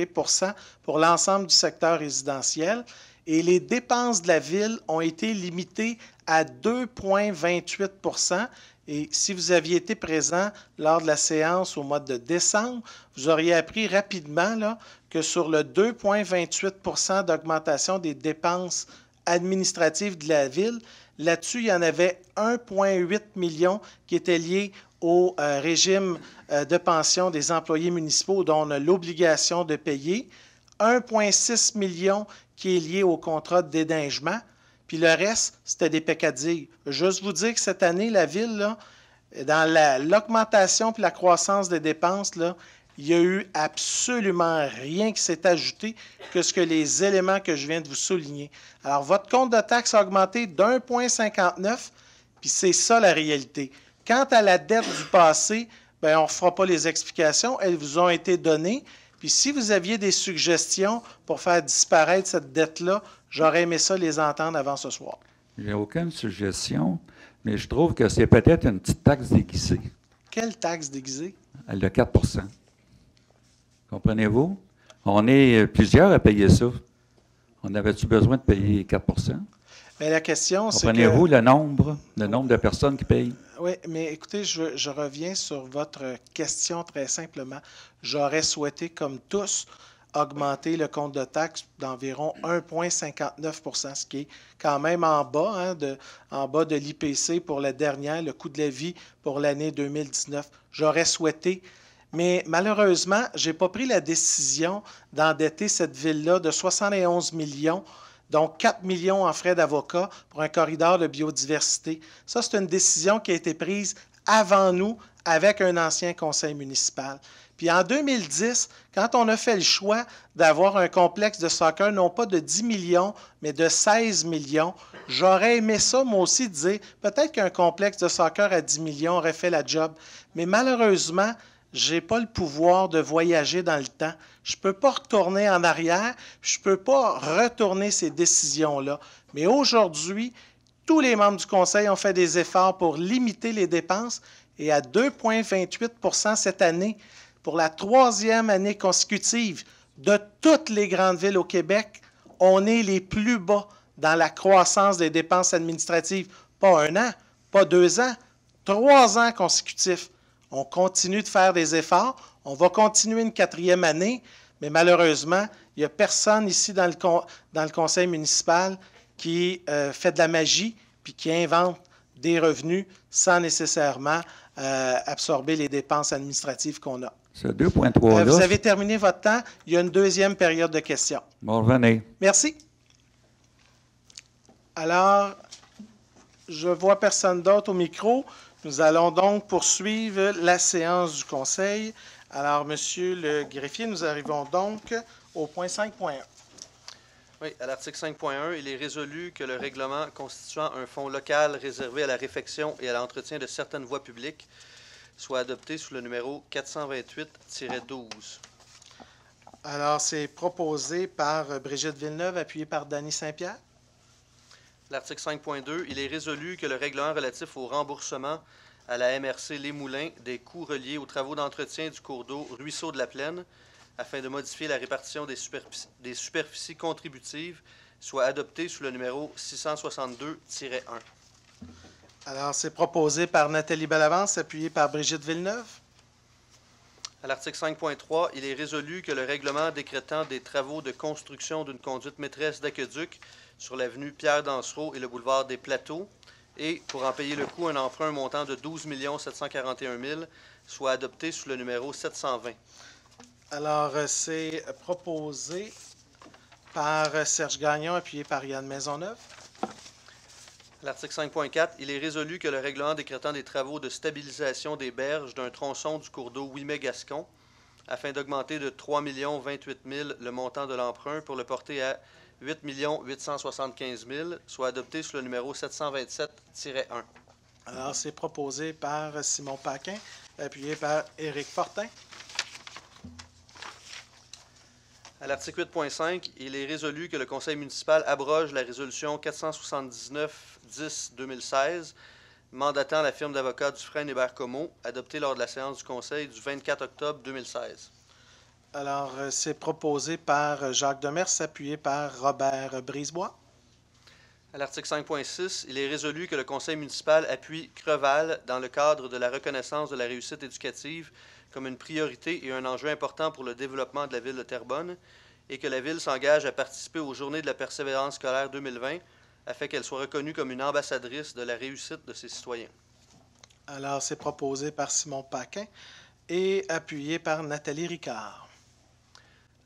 % pour l'ensemble du secteur résidentiel. Et les dépenses de la Ville ont été limitées à 2,28 %. Et si vous aviez été présent lors de la séance au mois de décembre, vous auriez appris rapidement là, que sur le 2,28 % d'augmentation des dépenses administratives de la Ville, là-dessus, il y en avait 1,8 million qui étaient liés au régime de pension des employés municipaux dont on a l'obligation de payer, 1,6 million qui est lié au contrat de déneigement. Puis le reste, c'était des peccadilles. Juste vous dire que cette année, la Ville, là, dans l'augmentation et la croissance des dépenses, là, il n'y a eu absolument rien qui s'est ajouté que ce que les éléments que je viens de vous souligner. Alors, votre compte de taxe a augmenté d'1,59, puis c'est ça la réalité. Quant à la dette du passé, bien, on ne fera pas les explications, elles vous ont été données. Puis si vous aviez des suggestions pour faire disparaître cette dette-là, j'aurais aimé ça les entendre avant ce soir. J'ai aucune suggestion, mais je trouve que c'est peut-être une petite taxe déguisée. Quelle taxe déguisée? Elle de 4 %. Comprenez-vous? On est plusieurs à payer ça. On avait-tu besoin de payer 4 %? Mais la question, c'est que... Comprenez-vous le nombre de personnes qui payent? Oui, mais écoutez, je reviens sur votre question très simplement. J'aurais souhaité, comme tous, augmenter le compte de taxe d'environ 1,59 %, ce qui est quand même en bas, en bas de l'IPC pour la dernière, le coût de la vie pour l'année 2019. J'aurais souhaité, mais malheureusement, je n'ai pas pris la décision d'endetter cette ville-là de 71 millions, donc 4 millions en frais d'avocat pour un corridor de biodiversité. Ça, c'est une décision qui a été prise avant nous avec un ancien conseil municipal. Puis en 2010, quand on a fait le choix d'avoir un complexe de soccer, non pas de 10 millions, mais de 16 millions, j'aurais aimé ça, moi aussi, dire peut-être qu'un complexe de soccer à 10 millions aurait fait la job. Mais malheureusement, je n'ai pas le pouvoir de voyager dans le temps. Je ne peux pas retourner en arrière, je ne peux pas retourner ces décisions-là. Mais aujourd'hui, tous les membres du Conseil ont fait des efforts pour limiter les dépenses et à 2,28 % cette année, pour la 3e année consécutive de toutes les grandes villes au Québec, on est les plus bas dans la croissance des dépenses administratives. Pas 1 an, pas 2 ans, 3 ans consécutifs. On continue de faire des efforts. On va continuer une 4e année, mais malheureusement, il n'y a personne ici dans le conseil municipal qui fait de la magie puis qui invente des revenus sans nécessairement absorber les dépenses administratives qu'on a. Ce 2,3 vous avez terminé votre temps. Il y a une 2e période de questions. Bon, revenez. Merci. Alors, je ne vois personne d'autre au micro. Nous allons donc poursuivre la séance du Conseil. Alors, Monsieur le greffier, nous arrivons donc au point 5.1. Oui, à l'article 5.1, il est résolu que le règlement constituant un fonds local réservé à la réfection et à l'entretien de certaines voies publiques soit adopté sous le numéro 428-12. Alors, c'est proposé par Brigitte Villeneuve, appuyé par Dany Saint-Pierre. L'article 5.2, il est résolu que le règlement relatif au remboursement à la MRC Les Moulins des coûts reliés aux travaux d'entretien du cours d'eau Ruisseau de la Plaine, afin de modifier la répartition des superficies contributives, soit adopté sous le numéro 662-1. Alors, c'est proposé par Nathalie Bellavance, appuyé par Brigitte Villeneuve. À l'article 5.3, il est résolu que le règlement décrétant des travaux de construction d'une conduite maîtresse d'aqueduc sur l'avenue Pierre-Dansereau et le boulevard des Plateaux, et, pour en payer le coût, un emprunt montant de 12 741 000 soit adopté sous le numéro 720. Alors, c'est proposé par Serge Gagnon, appuyé par Yann Maisonneuve. L'article 5.4, il est résolu que le règlement décrétant des travaux de stabilisation des berges d'un tronçon du cours d'eau Ouimet-Gascon, afin d'augmenter de 3 028 000 le montant de l'emprunt pour le porter à 8 875 000, soit adopté sous le numéro 727-1. Alors, c'est proposé par Simon Paquin, appuyé par Éric Fortin. À l'article 8.5, il est résolu que le conseil municipal abroge la résolution 479-10-2016, mandatant la firme d'avocats Dufresne Hébert Comeau, adoptée lors de la séance du conseil du 24 octobre 2016. Alors, c'est proposé par Jacques Demers, appuyé par Robert Brisebois. À l'article 5.6, il est résolu que le conseil municipal appuie Creval dans le cadre de la reconnaissance de la réussite éducative comme une priorité et un enjeu important pour le développement de la ville de Terrebonne, et que la ville s'engage à participer aux Journées de la persévérance scolaire 2020 afin qu'elle soit reconnue comme une ambassadrice de la réussite de ses citoyens. Alors, c'est proposé par Simon Paquin et appuyé par Nathalie Ricard.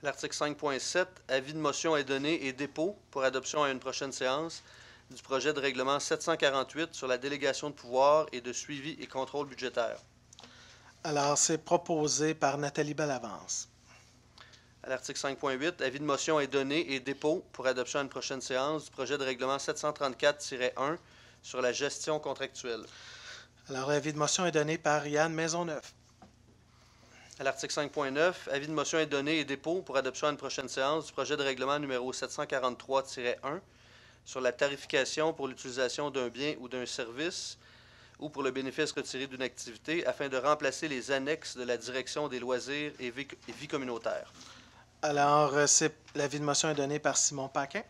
L'article 5.7, avis de motion est donné et dépôt pour adoption à une prochaine séance du projet de règlement 748 sur la délégation de pouvoir et de suivi et contrôle budgétaire. Alors, c'est proposé par Nathalie Bellavance. À l'article 5.8, avis de motion est donné et dépôt pour adoption à une prochaine séance du projet de règlement 734-1 sur la gestion contractuelle. Alors, l'avis de motion est donné par Yann Maisonneuve. À l'article 5.9, avis de motion est donné et dépôt pour adoption à une prochaine séance du projet de règlement numéro 743-1 sur la tarification pour l'utilisation d'un bien ou d'un service ou pour le bénéfice retiré d'une activité afin de remplacer les annexes de la direction des loisirs et vie communautaire. Alors, l'avis de motion est donné par Simon Paquin.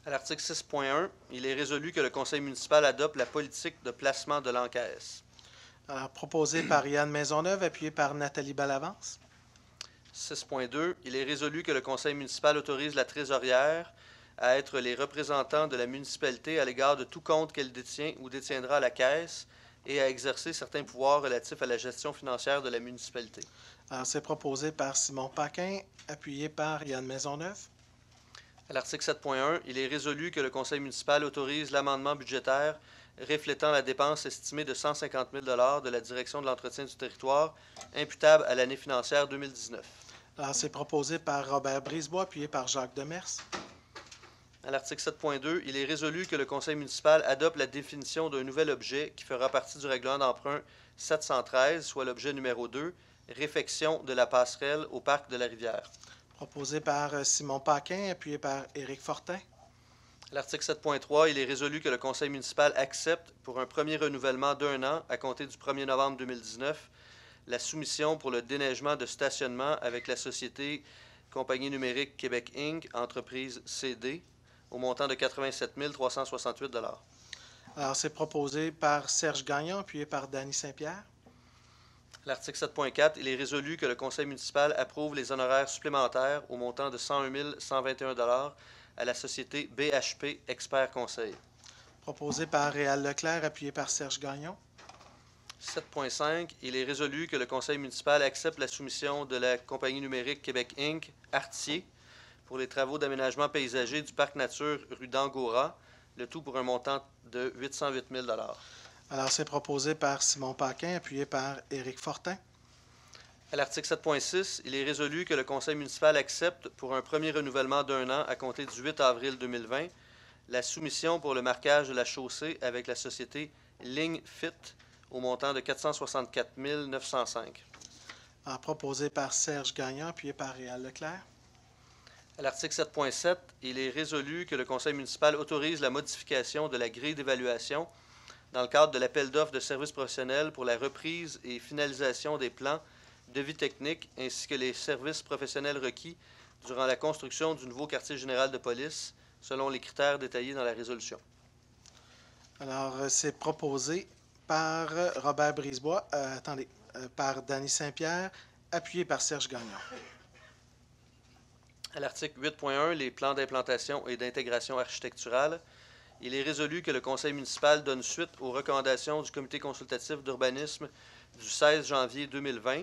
À l'article 6.1, il est résolu que le conseil municipal adopte la politique de placement de l'encaisse. Alors, proposé par Yann Maisonneuve, appuyé par Nathalie Bellavance. 6.2, il est résolu que le conseil municipal autorise la trésorière à être les représentants de la municipalité à l'égard de tout compte qu'elle détient ou détiendra à la caisse et à exercer certains pouvoirs relatifs à la gestion financière de la municipalité. Alors, c'est proposé par Simon Paquin, appuyé par Yann Maisonneuve. À l'article 7.1, il est résolu que le conseil municipal autorise l'amendement budgétaire reflétant la dépense estimée de 150 000 $ de la direction de l'entretien du territoire imputable à l'année financière 2019. Alors, c'est proposé par Robert Brisebois, appuyé par Jacques Demers. À l'article 7.2, il est résolu que le conseil municipal adopte la définition d'un nouvel objet qui fera partie du règlement d'emprunt 713, soit l'objet numéro 2, réfection de la passerelle au parc de la Rivière. Proposé par Simon Paquin, appuyé par Éric Fortin. À l'article 7.3, il est résolu que le conseil municipal accepte, pour un premier renouvellement d'1 an à compter du 1er novembre 2019, la soumission pour le déneigement de stationnement avec la société Compagnie numérique Québec Inc., entreprise CD, au montant de 87 368 $. Alors, c'est proposé par Serge Gagnon, appuyé par Dany Saint-Pierre. L'article 7.4, il est résolu que le conseil municipal approuve les honoraires supplémentaires au montant de 101 121 $ à la société BHP Expert Conseil. Proposé par Réal Leclerc, appuyé par Serge Gagnon. 7.5, il est résolu que le conseil municipal accepte la soumission de la Compagnie numérique Québec Inc., Artier, pour les travaux d'aménagement paysager du parc nature rue d'Angora, le tout pour un montant de 808 000 $. Alors, c'est proposé par Simon Paquin, appuyé par Éric Fortin. À l'article 7.6, il est résolu que le conseil municipal accepte, pour un premier renouvellement d'1 an à compter du 8 avril 2020, la soumission pour le marquage de la chaussée avec la société Ligne Fit au montant de 464 905. Alors, proposé par Serge Gagnon, appuyé par Réal Leclerc. À l'article 7.7, il est résolu que le conseil municipal autorise la modification de la grille d'évaluation dans le cadre de l'appel d'offres de services professionnels pour la reprise et finalisation des plans devis techniques ainsi que les services professionnels requis durant la construction du nouveau quartier général de police, selon les critères détaillés dans la résolution. Alors, c'est proposé par Robert Brisebois, par Dany Saint-Pierre, appuyé par Serge Gagnon. À l'article 8.1, les plans d'implantation et d'intégration architecturale, il est résolu que le conseil municipal donne suite aux recommandations du comité consultatif d'urbanisme du 16 janvier 2020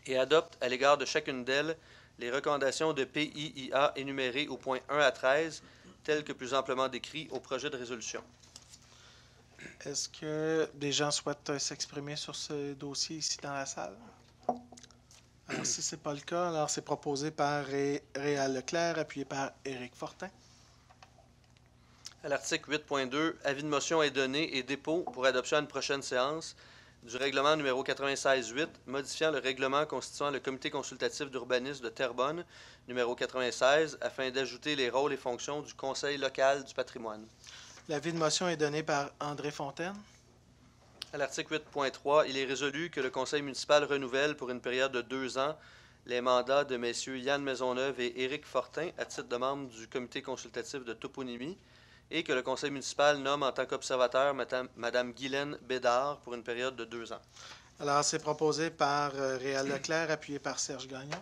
et adopte à l'égard de chacune d'elles les recommandations de PIIA énumérées au point 1 à 13, telles que plus amplement décrites au projet de résolution. Est-ce que des gens souhaitent s'exprimer sur ce dossier ici dans la salle? Alors, si ce n'est pas le cas, alors c'est proposé par Réal Leclerc, appuyé par Éric Fortin. À l'article 8.2, avis de motion est donné et dépôt pour adoption à une prochaine séance du règlement numéro 96-8, modifiant le règlement constituant le comité consultatif d'urbanisme de Terrebonne, numéro 96, afin d'ajouter les rôles et fonctions du Conseil local du patrimoine. L'avis de motion est donné par André Fontaine. À l'article 8.3, il est résolu que le conseil municipal renouvelle pour une période de 2 ans les mandats de messieurs Yann Maisonneuve et Éric Fortin à titre de membres du comité consultatif de toponymie et que le conseil municipal nomme en tant qu'observateur Mme Guylaine Bédard pour une période de 2 ans. Alors, c'est proposé par Réal Leclerc, appuyé par Serge Gagnon.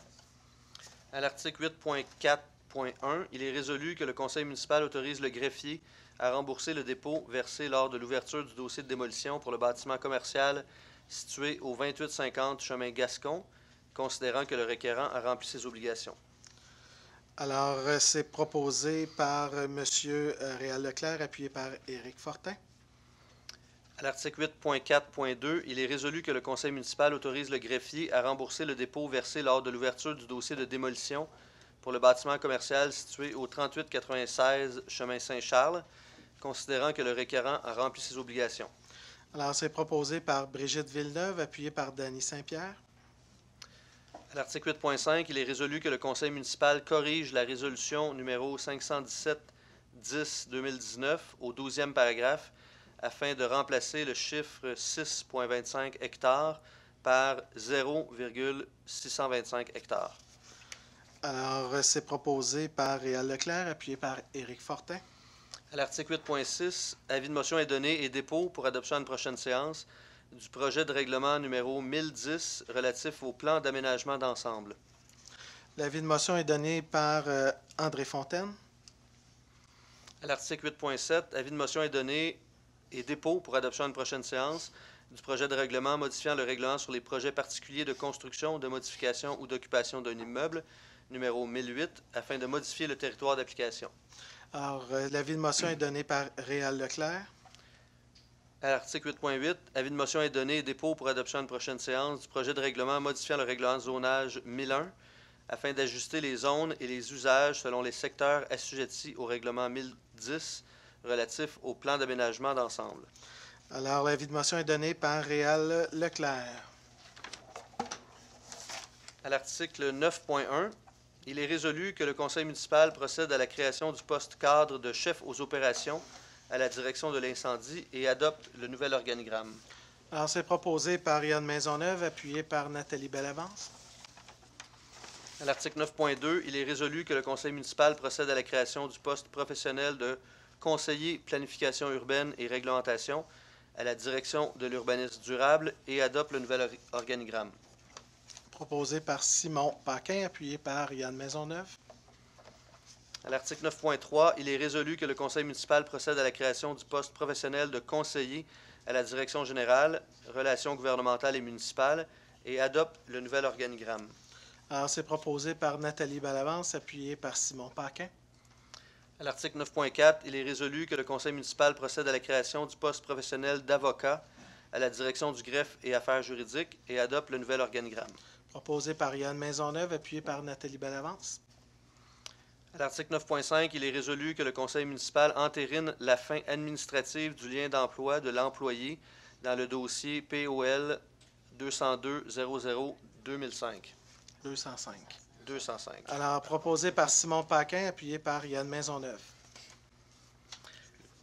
À l'article 8.4.1, il est résolu que le conseil municipal autorise le greffier à rembourser le dépôt versé lors de l'ouverture du dossier de démolition pour le bâtiment commercial situé au 2850 chemin Gascon, considérant que le requérant a rempli ses obligations. Alors, c'est proposé par M. Réal Leclerc, appuyé par Éric Fortin. À l'article 8.4.2, il est résolu que le conseil municipal autorise le greffier à rembourser le dépôt versé lors de l'ouverture du dossier de démolition pour le bâtiment commercial situé au 3896 chemin Saint-Charles, considérant que le requérant a rempli ses obligations. Alors, c'est proposé par Brigitte Villeneuve, appuyé par Dany Saint-Pierre. À l'article 8.5, il est résolu que le conseil municipal corrige la résolution numéro 517-10-2019 au 12e paragraphe afin de remplacer le chiffre 6,25 hectares par 0,625 hectares. Alors, c'est proposé par Réal Leclerc, appuyé par Éric Fortin. À l'article 8.6, avis de motion est donné et dépôt pour adoption à une prochaine séance du projet de règlement numéro 1010 relatif au plan d'aménagement d'ensemble. L'avis de motion est donné par André Fontaine. À l'article 8.7, avis de motion est donné et dépôt pour adoption à une prochaine séance du projet de règlement modifiant le règlement sur les projets particuliers de construction, de modification ou d'occupation d'un immeuble, numéro 1008, afin de modifier le territoire d'application. Alors, l'avis de motion est donné par Réal Leclerc. À l'article 8.8, avis de motion est donné et dépôt pour adoption à une prochaine séance du projet de règlement modifiant le règlement de zonage 1001 afin d'ajuster les zones et les usages selon les secteurs assujettis au règlement 1010 relatif au plan d'aménagement d'ensemble. Alors, l'avis de motion est donné par Réal Leclerc. À l'article 9.1, il est résolu que le conseil municipal procède à la création du poste cadre de chef aux opérations à la direction de l'incendie et adopte le nouvel organigramme. Alors, c'est proposé par Yann Maisonneuve, appuyé par Nathalie Bellavance. À l'article 9.2, il est résolu que le conseil municipal procède à la création du poste professionnel de conseiller planification urbaine et réglementation à la direction de l'urbanisme durable et adopte le nouvel organigramme. Proposé par Simon Paquin, appuyé par Yann Maisonneuve. À l'article 9.3, il est résolu que le conseil municipal procède à la création du poste professionnel de conseiller à la direction générale, relations gouvernementales et municipales, et adopte le nouvel organigramme. Alors, c'est proposé par Nathalie Bellavance, appuyé par Simon Paquin. À l'article 9.4, il est résolu que le conseil municipal procède à la création du poste professionnel d'avocat à la direction du greffe et affaires juridiques et adopte le nouvel organigramme. Proposé par Yann Maisonneuve, appuyé par Nathalie Bellavance. À l'article 9.5, il est résolu que le conseil municipal entérine la fin administrative du lien d'emploi de l'employé dans le dossier POL 202-00-2005. 205. 205. Alors, proposé par Simon Paquin, appuyé par Yann Maisonneuve.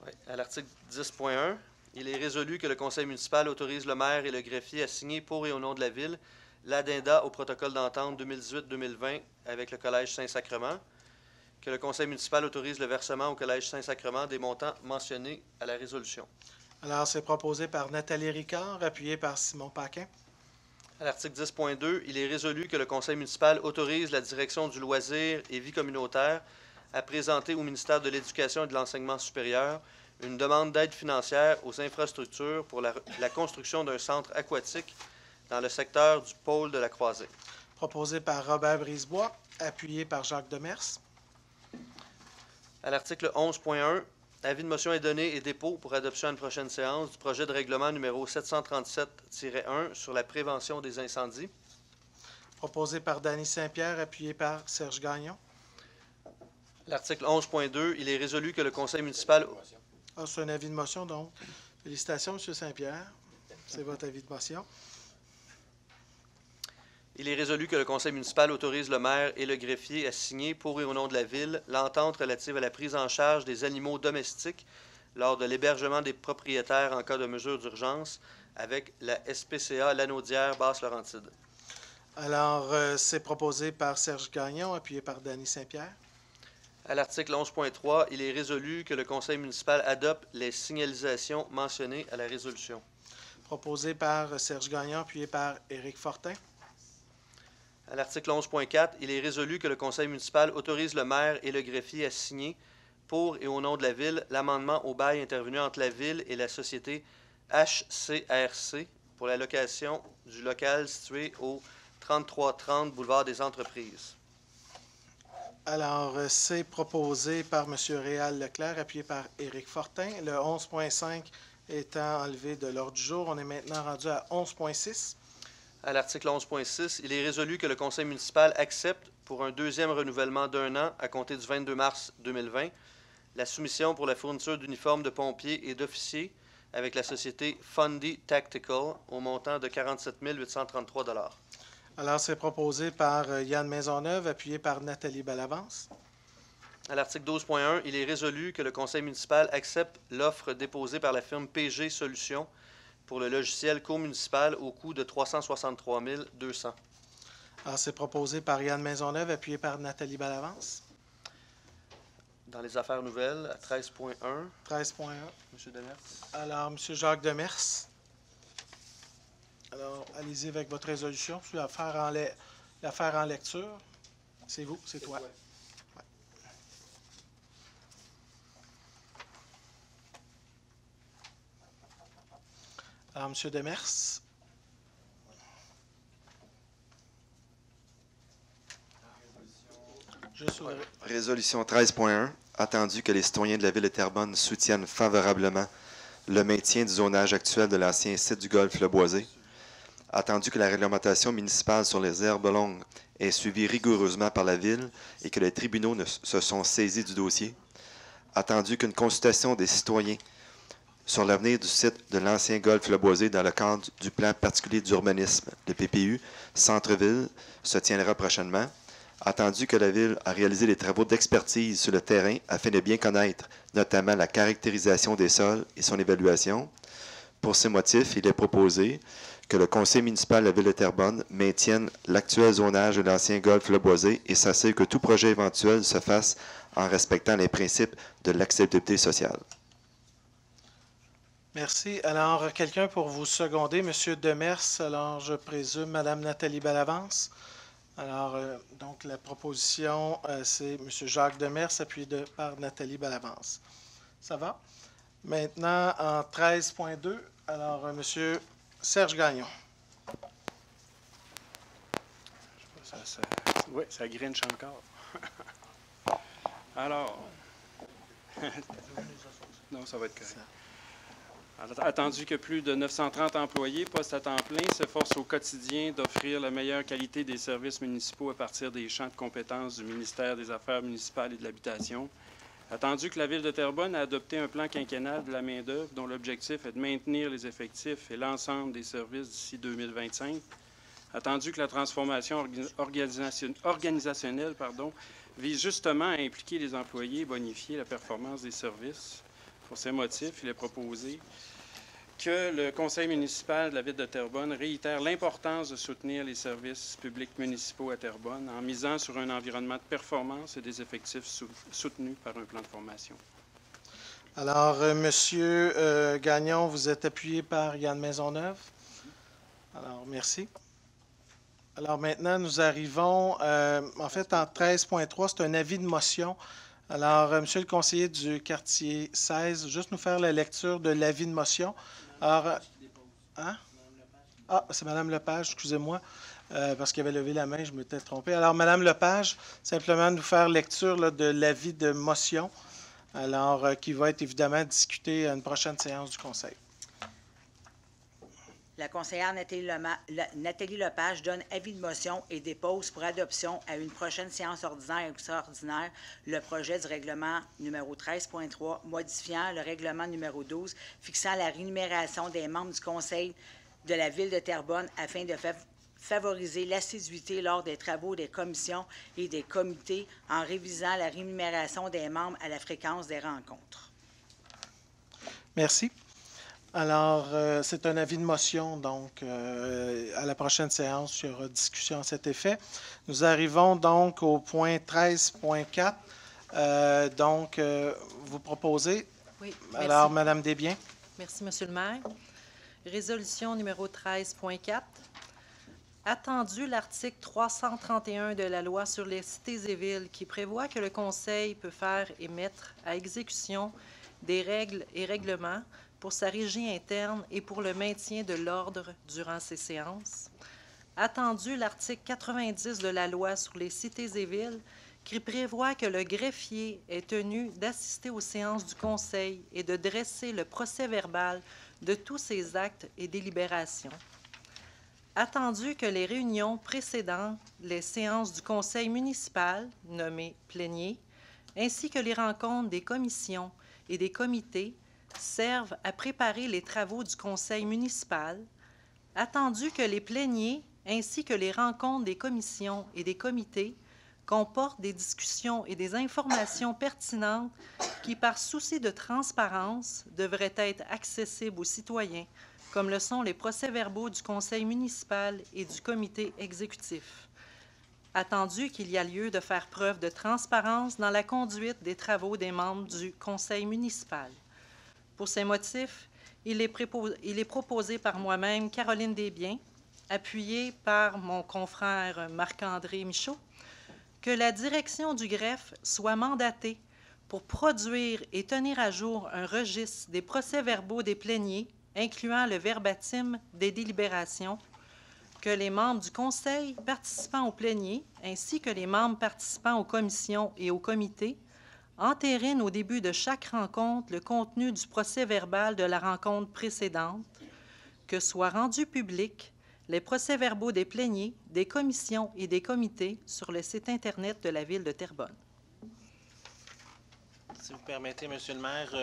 Ouais. À l'article 10.1, il est résolu que le conseil municipal autorise le maire et le greffier à signer pour et au nom de la ville l'addenda au protocole d'entente 2018-2020 avec le Collège Saint-Sacrement, que le conseil municipal autorise le versement au Collège Saint-Sacrement des montants mentionnés à la résolution. Alors, c'est proposé par Nathalie Ricard, appuyé par Simon Paquin. À l'article 10.2, il est résolu que le conseil municipal autorise la direction du loisir et vie communautaire à présenter au ministère de l'Éducation et de l'Enseignement supérieur une demande d'aide financière aux infrastructures pour la construction d'un centre aquatique dans le secteur du pôle de la Croisée. Proposé par Robert Brisebois, appuyé par Jacques Demers. À l'article 11.1, avis de motion est donné et dépôt pour adoption à une prochaine séance du projet de règlement numéro 737-1 sur la prévention des incendies. Proposé par Dany Saint-Pierre, appuyé par Serge Gagnon. L'article 11.2, il est résolu que le conseil municipal... Ah, c'est un avis de motion, donc. Félicitations, M. Saint-Pierre. C'est votre avis de motion. Il est résolu que le conseil municipal autorise le maire et le greffier à signer pour et au nom de la ville l'entente relative à la prise en charge des animaux domestiques lors de l'hébergement des propriétaires en cas de mesure d'urgence avec la SPCA Lanaudière Basse-Laurentide. Alors, c'est proposé par Serge Gagnon, appuyé par Dany Saint-Pierre. À l'article 11.3, il est résolu que le conseil municipal adopte les signalisations mentionnées à la résolution. Proposé par Serge Gagnon, appuyé par Éric Fortin. À l'article 11.4, il est résolu que le conseil municipal autorise le maire et le greffier à signer, pour et au nom de la ville, l'amendement au bail intervenu entre la ville et la société HCRC pour la location du local situé au 3330 boulevard des Entreprises. Alors, c'est proposé par M. Réal Leclerc, appuyé par Éric Fortin. Le 11.5 étant enlevé de l'ordre du jour, on est maintenant rendu à 11.6. À l'article 11.6, il est résolu que le conseil municipal accepte, pour un deuxième renouvellement d'1 an à compter du 22 mars 2020, la soumission pour la fourniture d'uniformes de pompiers et d'officiers avec la société Fundy Tactical au montant de 47 833 $. Alors, c'est proposé par Yann Maisonneuve, appuyé par Nathalie Bellavance. À l'article 12.1, il est résolu que le conseil municipal accepte l'offre déposée par la firme PG Solutions pour le logiciel co-municipal au coût de 363 200 $. Alors, c'est proposé par Yann Maisonneuve, appuyé par Nathalie Bellavance. Dans les affaires nouvelles, à 13.1. 13.1. M. Demers. Alors, M. Jacques Demers. Alors, allez-y avec votre résolution. Puis l'affaire en lecture. C'est vous, c'est toi. Ouais. Alors, M. Demers. Résolution 13.1. Attendu que les citoyens de la ville de Terrebonne soutiennent favorablement le maintien du zonage actuel de l'ancien site du golfe Le Boisé. Attendu que la réglementation municipale sur les herbes longues est suivie rigoureusement par la ville et que les tribunaux se sont saisis du dossier. Attendu qu'une consultation des citoyens sur l'avenir du site de l'ancien golfe Le Boisé dans le cadre du plan particulier d'urbanisme, le PPU, Centre-Ville, se tiendra prochainement. Attendu que la Ville a réalisé des travaux d'expertise sur le terrain afin de bien connaître notamment la caractérisation des sols et son évaluation. Pour ces motifs, il est proposé que le conseil municipal de la Ville de Terrebonne maintienne l'actuel zonage de l'ancien golfe Le Boisé et s'assure que tout projet éventuel se fasse en respectant les principes de l'acceptabilité sociale. Merci. Alors, quelqu'un pour vous seconder, M. Demers. Alors, je présume Mme Nathalie Bellavance. Alors, donc, la proposition, c'est M. Jacques Demers, appuyé par Nathalie Bellavance. Ça va? Maintenant, en 13.2, alors, M. Serge Gagnon. Oui, ça grinche encore. Alors, non, ça va être correct. Attendu que plus de 930 employés, postes à temps plein, s'efforcent au quotidien d'offrir la meilleure qualité des services municipaux à partir des champs de compétences du ministère des Affaires municipales et de l'Habitation. Attendu que la Ville de Terrebonne a adopté un plan quinquennal de la main-d'œuvre dont l'objectif est de maintenir les effectifs et l'ensemble des services d'ici 2025. Attendu que la transformation organisationnelle vise justement à impliquer les employés et bonifier la performance des services. Pour ces motifs, il est proposé que le conseil municipal de la Ville de Terrebonne réitère l'importance de soutenir les services publics municipaux à Terrebonne en misant sur un environnement de performance et des effectifs soutenus par un plan de formation. Alors, M. Gagnon, vous êtes appuyé par Yann Maisonneuve. Alors, merci. Alors, maintenant, nous arrivons, en fait, en 13.3, c'est un avis de motion. Alors, Monsieur le conseiller du quartier 16, juste nous faire la lecture de l'avis de motion. Alors, hein? Ah, c'est Mme Lepage, excusez-moi, parce qu'il avait levé la main, je m'étais trompé. Alors, Mme Lepage, simplement nous faire lecture là, de l'avis de motion, alors qui va être évidemment discuté à une prochaine séance du Conseil. La conseillère Nathalie Lepage donne avis de motion et dépose pour adoption à une prochaine séance ordinaire et extraordinaire le projet du règlement numéro 13.3 modifiant le règlement numéro 12 fixant la rémunération des membres du Conseil de la Ville de Terrebonne afin de favoriser l'assiduité lors des travaux des commissions et des comités en révisant la rémunération des membres à la fréquence des rencontres. Merci. Alors, c'est un avis de motion, donc à la prochaine séance, il y aura discussion à cet effet. Nous arrivons donc au point 13.4. Donc, vous proposez? Oui, merci. Alors, Mme Desbiens. Merci, M. le maire. Résolution numéro 13.4. Attendu l'article 331 de la loi sur les cités et villes qui prévoit que le Conseil peut faire et mettre à exécution des règles et règlements pour sa régie interne et pour le maintien de l'ordre durant ces séances. Attendu l'article 90 de la loi sur les cités et villes, qui prévoit que le greffier est tenu d'assister aux séances du Conseil et de dresser le procès-verbal de tous ses actes et délibérations. Attendu que les réunions précédant les séances du Conseil municipal, nommé plénier, ainsi que les rencontres des commissions et des comités servent à préparer les travaux du Conseil municipal, attendu que les pléniers ainsi que les rencontres des commissions et des comités comportent des discussions et des informations pertinentes qui, par souci de transparence, devraient être accessibles aux citoyens, comme le sont les procès-verbaux du Conseil municipal et du comité exécutif. Attendu qu'il y a lieu de faire preuve de transparence dans la conduite des travaux des membres du Conseil municipal. Pour ces motifs, il est proposé par moi-même, Caroline Desbiens, appuyée par mon confrère Marc-André Michaud, que la direction du greffe soit mandatée pour produire et tenir à jour un registre des procès-verbaux des pléniers, incluant le verbatim des délibérations, que les membres du Conseil participant aux pléniers, ainsi que les membres participant aux commissions et aux comités, entérinent au début de chaque rencontre le contenu du procès-verbal de la rencontre précédente, que soient rendus publics les procès-verbaux des pléniers, des commissions et des comités sur le site Internet de la Ville de Terrebonne. Si vous permettez, Monsieur le maire,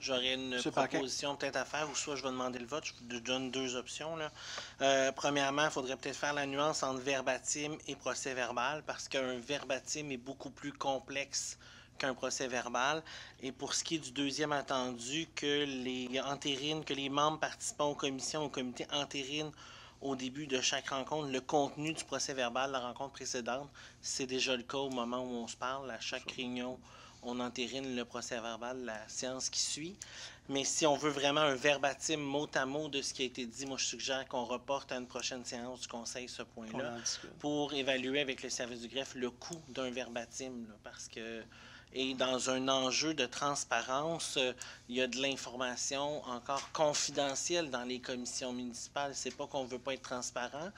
j'aurais une proposition peut-être à faire, ou soit je vais demander le vote. Je vous donne deux options, là. Premièrement, il faudrait peut-être faire la nuance entre verbatim et procès-verbal, parce qu'un verbatim est beaucoup plus complexe qu'un procès-verbal. Et pour ce qui est du deuxième attendu, que les membres participants aux commissions, aux comités entérinent au début de chaque rencontre le contenu du procès-verbal de la rencontre précédente. C'est déjà le cas au moment où on se parle. À chaque réunion, on entérine le procès-verbal de la séance qui suit. Mais si on veut vraiment un verbatim mot à mot de ce qui a été dit, moi je suggère qu'on reporte à une prochaine séance du Conseil ce point-là pour évaluer avec le service du greffe le coût d'un verbatim, là, parce que et dans un enjeu de transparence, il y a de l'information encore confidentielle dans les commissions municipales. C'est pas qu'on ne veut pas être transparent.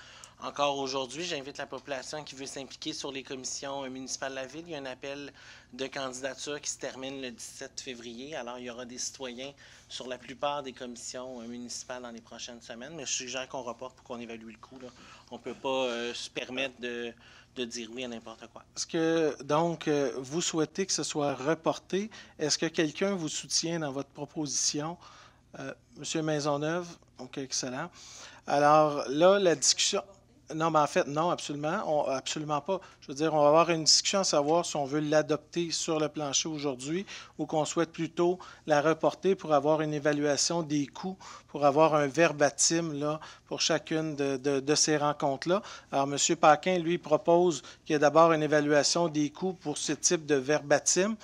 Encore aujourd'hui, j'invite la population qui veut s'impliquer sur les commissions municipales de la Ville. Il y a un appel de candidature qui se termine le 17 février. Alors, il y aura des citoyens sur la plupart des commissions municipales dans les prochaines semaines. Mais je suggère qu'on reporte pour qu'on évalue le coût, là. On ne peut pas se permettre de dire oui à n'importe quoi. Est-ce que, donc, vous souhaitez que ce soit reporté? Est-ce que quelqu'un vous soutient dans votre proposition? Monsieur Maisonneuve? OK, excellent. Alors, là, la discussion... Non, mais en fait, non, absolument. Absolument pas. Je veux dire, on va avoir une discussion à savoir si on veut l'adopter sur le plancher aujourd'hui ou qu'on souhaite plutôt la reporter pour avoir une évaluation des coûts, pour avoir un verbatim là, pour chacune de ces rencontres-là. Alors, M. Paquin, lui, propose qu'il y ait d'abord une évaluation des coûts pour ce type de verbatim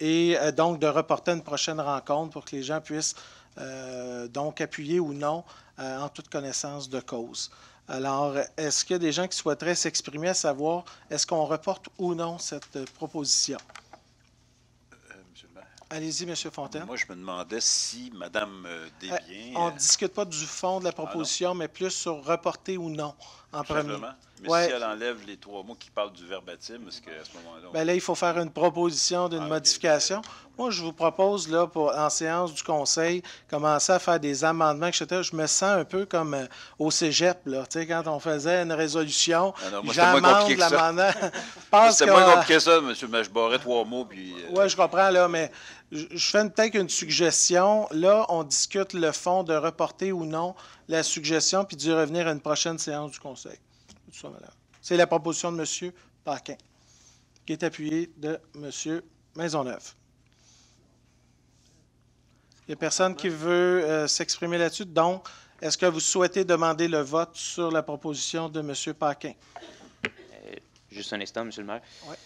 et donc de reporter une prochaine rencontre pour que les gens puissent donc appuyer ou non en toute connaissance de cause. Alors, est-ce qu'il y a des gens qui souhaiteraient s'exprimer à savoir est-ce qu'on reporte ou non cette proposition? Monsieur le maire. Allez-y, M. Fontaine. Moi, je me demandais si Mme Desbiens... on ne discute pas du fond de la proposition, mais plus sur reporter ou non en premier. Mais ouais. Si elle enlève les 3 mots qui parlent du verbatim, est-ce qu'à ce moment-là... Bien là, il faut faire une proposition d'une modification. Moi, je vous propose, là, en séance du Conseil, commencer à faire des amendements, etc. Je me sens un peu comme au cégep, là. Tu sais, quand on faisait une résolution, j'amende l'amendement. C'est moins compliqué que ça, M. Je barrais 3 mots, puis... Oui, je comprends, là, mais je fais peut-être une suggestion. Là, on discute le fond de reporter ou non la suggestion, puis d'y revenir à une prochaine séance du Conseil. C'est la proposition de M. Paquin, qui est appuyée de M. Maisonneuve. Il n'y a personne qui veut s'exprimer là-dessus. Donc, est-ce que vous souhaitez demander le vote sur la proposition de M. Paquin? Juste un instant, M. le maire. Oui.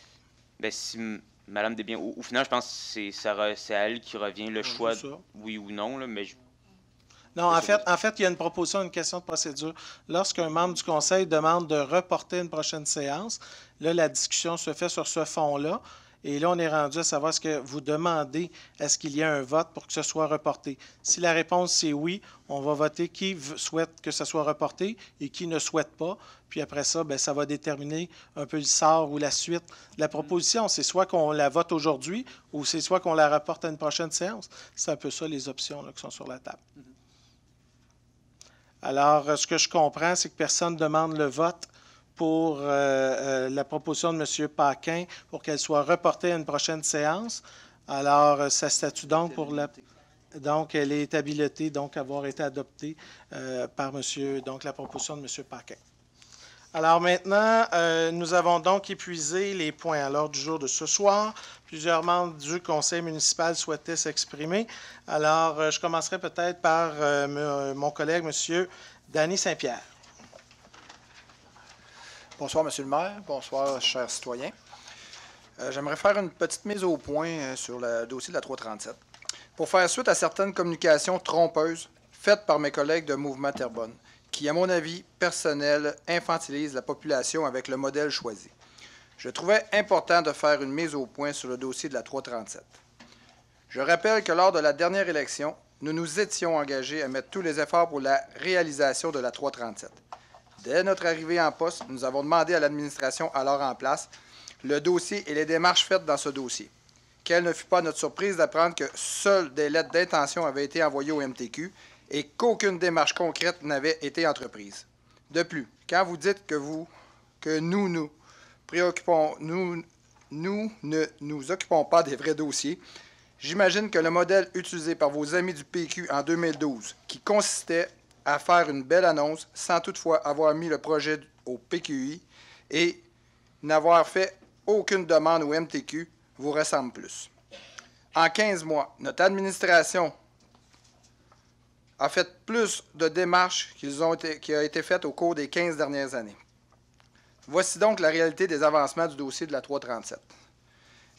Bien, si Mme Desbiens, au final, je pense que c'est à elle qui revient le choix, oui ou non, là, mais... Non, en fait, il y a une proposition, une question de procédure. Lorsqu'un membre du Conseil demande de reporter une prochaine séance, là, la discussion se fait sur ce fond-là. Et là, on est rendu à savoir ce que vous demandez, est-ce qu'il y a un vote pour que ce soit reporté. Si la réponse c'est oui, on va voter qui souhaite que ce soit reporté et qui ne souhaite pas. Puis après ça, bien, ça va déterminer un peu le sort ou la suite. La proposition, c'est soit qu'on la vote aujourd'hui ou c'est soit qu'on la reporte à une prochaine séance. C'est un peu ça les options là, qui sont sur la table. Alors, ce que je comprends, c'est que personne ne demande le vote pour la proposition de M. Paquin pour qu'elle soit reportée à une prochaine séance. Alors, ça statue donc pour la... Donc, elle est habilitée, donc, à avoir été adoptée par donc, la proposition de M. Paquin. Alors maintenant, nous avons donc épuisé les points à l'ordre du jour de ce soir. Plusieurs membres du conseil municipal souhaitaient s'exprimer. Alors, je commencerai peut-être par mon collègue, M. Danny Saint-Pierre. Bonsoir, M. le maire. Bonsoir, chers citoyens. J'aimerais faire une petite mise au point sur le dossier de la 337. Pour faire suite à certaines communications trompeuses faites par mes collègues de Mouvement Terrebonne, qui, à mon avis personnel, infantilise la population avec le modèle choisi. Je trouvais important de faire une mise au point sur le dossier de la 337. Je rappelle que lors de la dernière élection, nous nous étions engagés à mettre tous les efforts pour la réalisation de la 337. Dès notre arrivée en poste, nous avons demandé à l'administration alors en place le dossier et les démarches faites dans ce dossier. Quelle ne fut pas notre surprise d'apprendre que seules des lettres d'intention avaient été envoyées au MTQ et qu'aucune démarche concrète n'avait été entreprise. De plus, quand vous dites que nous ne nous occupons pas des vrais dossiers, j'imagine que le modèle utilisé par vos amis du PQ en 2012, qui consistait à faire une belle annonce sans toutefois avoir mis le projet au PQI et n'avoir fait aucune demande au MTQ, vous ressemble plus. En 15 mois, notre administration a fait plus de démarches qui a été faites au cours des 15 dernières années. Voici donc la réalité des avancements du dossier de la 337.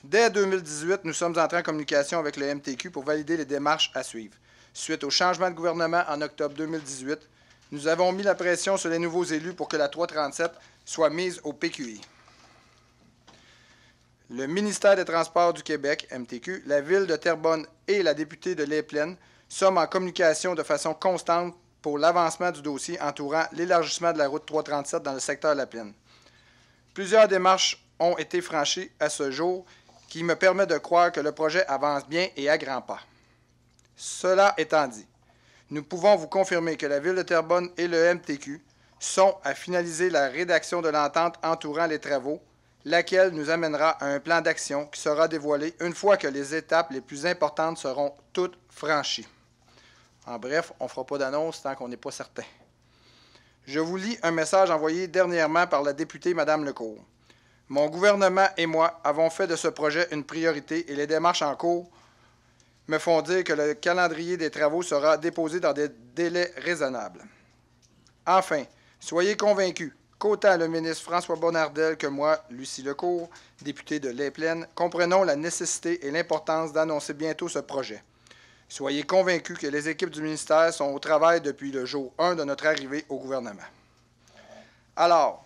Dès 2018, nous sommes entrés en communication avec le MTQ pour valider les démarches à suivre. Suite au changement de gouvernement en octobre 2018, nous avons mis la pression sur les nouveaux élus pour que la 337 soit mise au PQI. Le ministère des Transports du Québec, MTQ, la Ville de Terrebonne et la députée de Les-Plaines sommes en communication de façon constante pour l'avancement du dossier entourant l'élargissement de la route 337 dans le secteur de la Plaine. Plusieurs démarches ont été franchies à ce jour qui me permet de croire que le projet avance bien et à grands pas. Cela étant dit, nous pouvons vous confirmer que la Ville de Terrebonne et le MTQ sont à finaliser la rédaction de l'entente entourant les travaux, laquelle nous amènera à un plan d'action qui sera dévoilé une fois que les étapes les plus importantes seront toutes franchies. En bref, on ne fera pas d'annonce tant qu'on n'est pas certain. Je vous lis un message envoyé dernièrement par la députée Mme Lecourt. Mon gouvernement et moi avons fait de ce projet une priorité et les démarches en cours me font dire que le calendrier des travaux sera déposé dans des délais raisonnables. Enfin, soyez convaincus qu'autant le ministre François Bonnardel que moi, Lucie Lecourt, députée de Les-Plaines, comprenons la nécessité et l'importance d'annoncer bientôt ce projet. Soyez convaincus que les équipes du ministère sont au travail depuis le jour 1 de notre arrivée au gouvernement. Alors,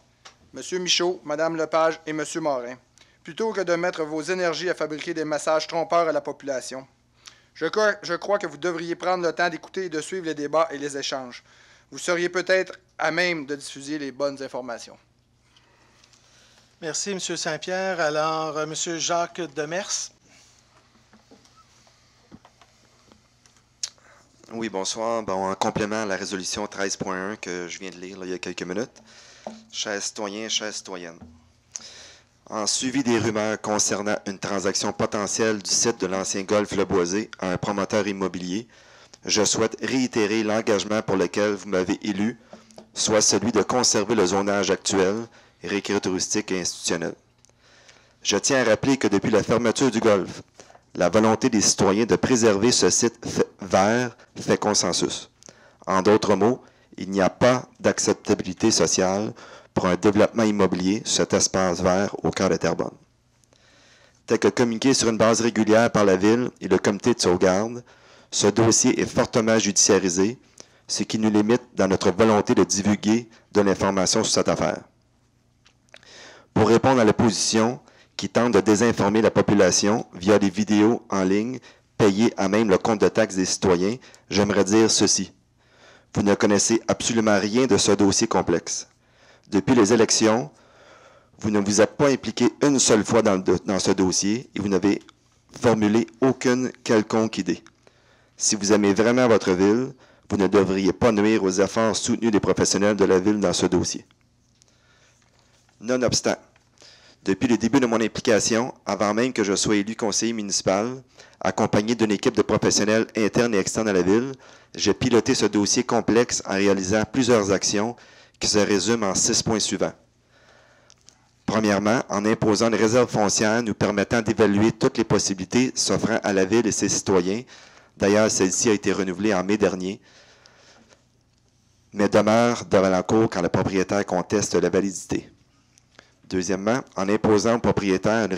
M. Michaud, Mme Lepage et M. Morin, plutôt que de mettre vos énergies à fabriquer des messages trompeurs à la population, je crois que vous devriez prendre le temps d'écouter et de suivre les débats et les échanges. Vous seriez peut-être à même de diffuser les bonnes informations. Merci, M. Saint-Pierre. Alors, M. Jacques Demers. Oui, bonsoir. Bon, en complément à la résolution 13.1 que je viens de lire là, il y a quelques minutes, chers citoyens, chères citoyennes, en suivi des rumeurs concernant une transaction potentielle du site de l'ancien golf Le Boisé à un promoteur immobilier, je souhaite réitérer l'engagement pour lequel vous m'avez élu, soit celui de conserver le zonage actuel, récré touristique et institutionnel. Je tiens à rappeler que depuis la fermeture du golf, la volonté des citoyens de préserver ce site vert fait consensus. En d'autres mots, il n'y a pas d'acceptabilité sociale pour un développement immobilier sur cet espace vert au cœur de Terrebonne. Tel que communiqué sur une base régulière par la Ville et le comité de sauvegarde, ce dossier est fortement judiciarisé, ce qui nous limite dans notre volonté de divulguer de l'information sur cette affaire. Pour répondre à l'opposition qui tentent de désinformer la population via des vidéos en ligne payées à même le compte de taxes des citoyens, j'aimerais dire ceci. Vous ne connaissez absolument rien de ce dossier complexe. Depuis les élections, vous ne vous êtes pas impliqué une seule fois dans ce dossier et vous n'avez formulé aucune quelconque idée. Si vous aimez vraiment votre ville, vous ne devriez pas nuire aux efforts soutenus des professionnels de la ville dans ce dossier. Nonobstant, depuis le début de mon implication, avant même que je sois élu conseiller municipal, accompagné d'une équipe de professionnels internes et externes à la ville, j'ai piloté ce dossier complexe en réalisant plusieurs actions qui se résument en 6 points suivants. Premièrement, en imposant une réserve foncière nous permettant d'évaluer toutes les possibilités s'offrant à la ville et ses citoyens. D'ailleurs, celle-ci a été renouvelée en mai dernier, mais demeure devant la cour quand le propriétaire conteste la validité. Deuxièmement, en imposant au propriétaire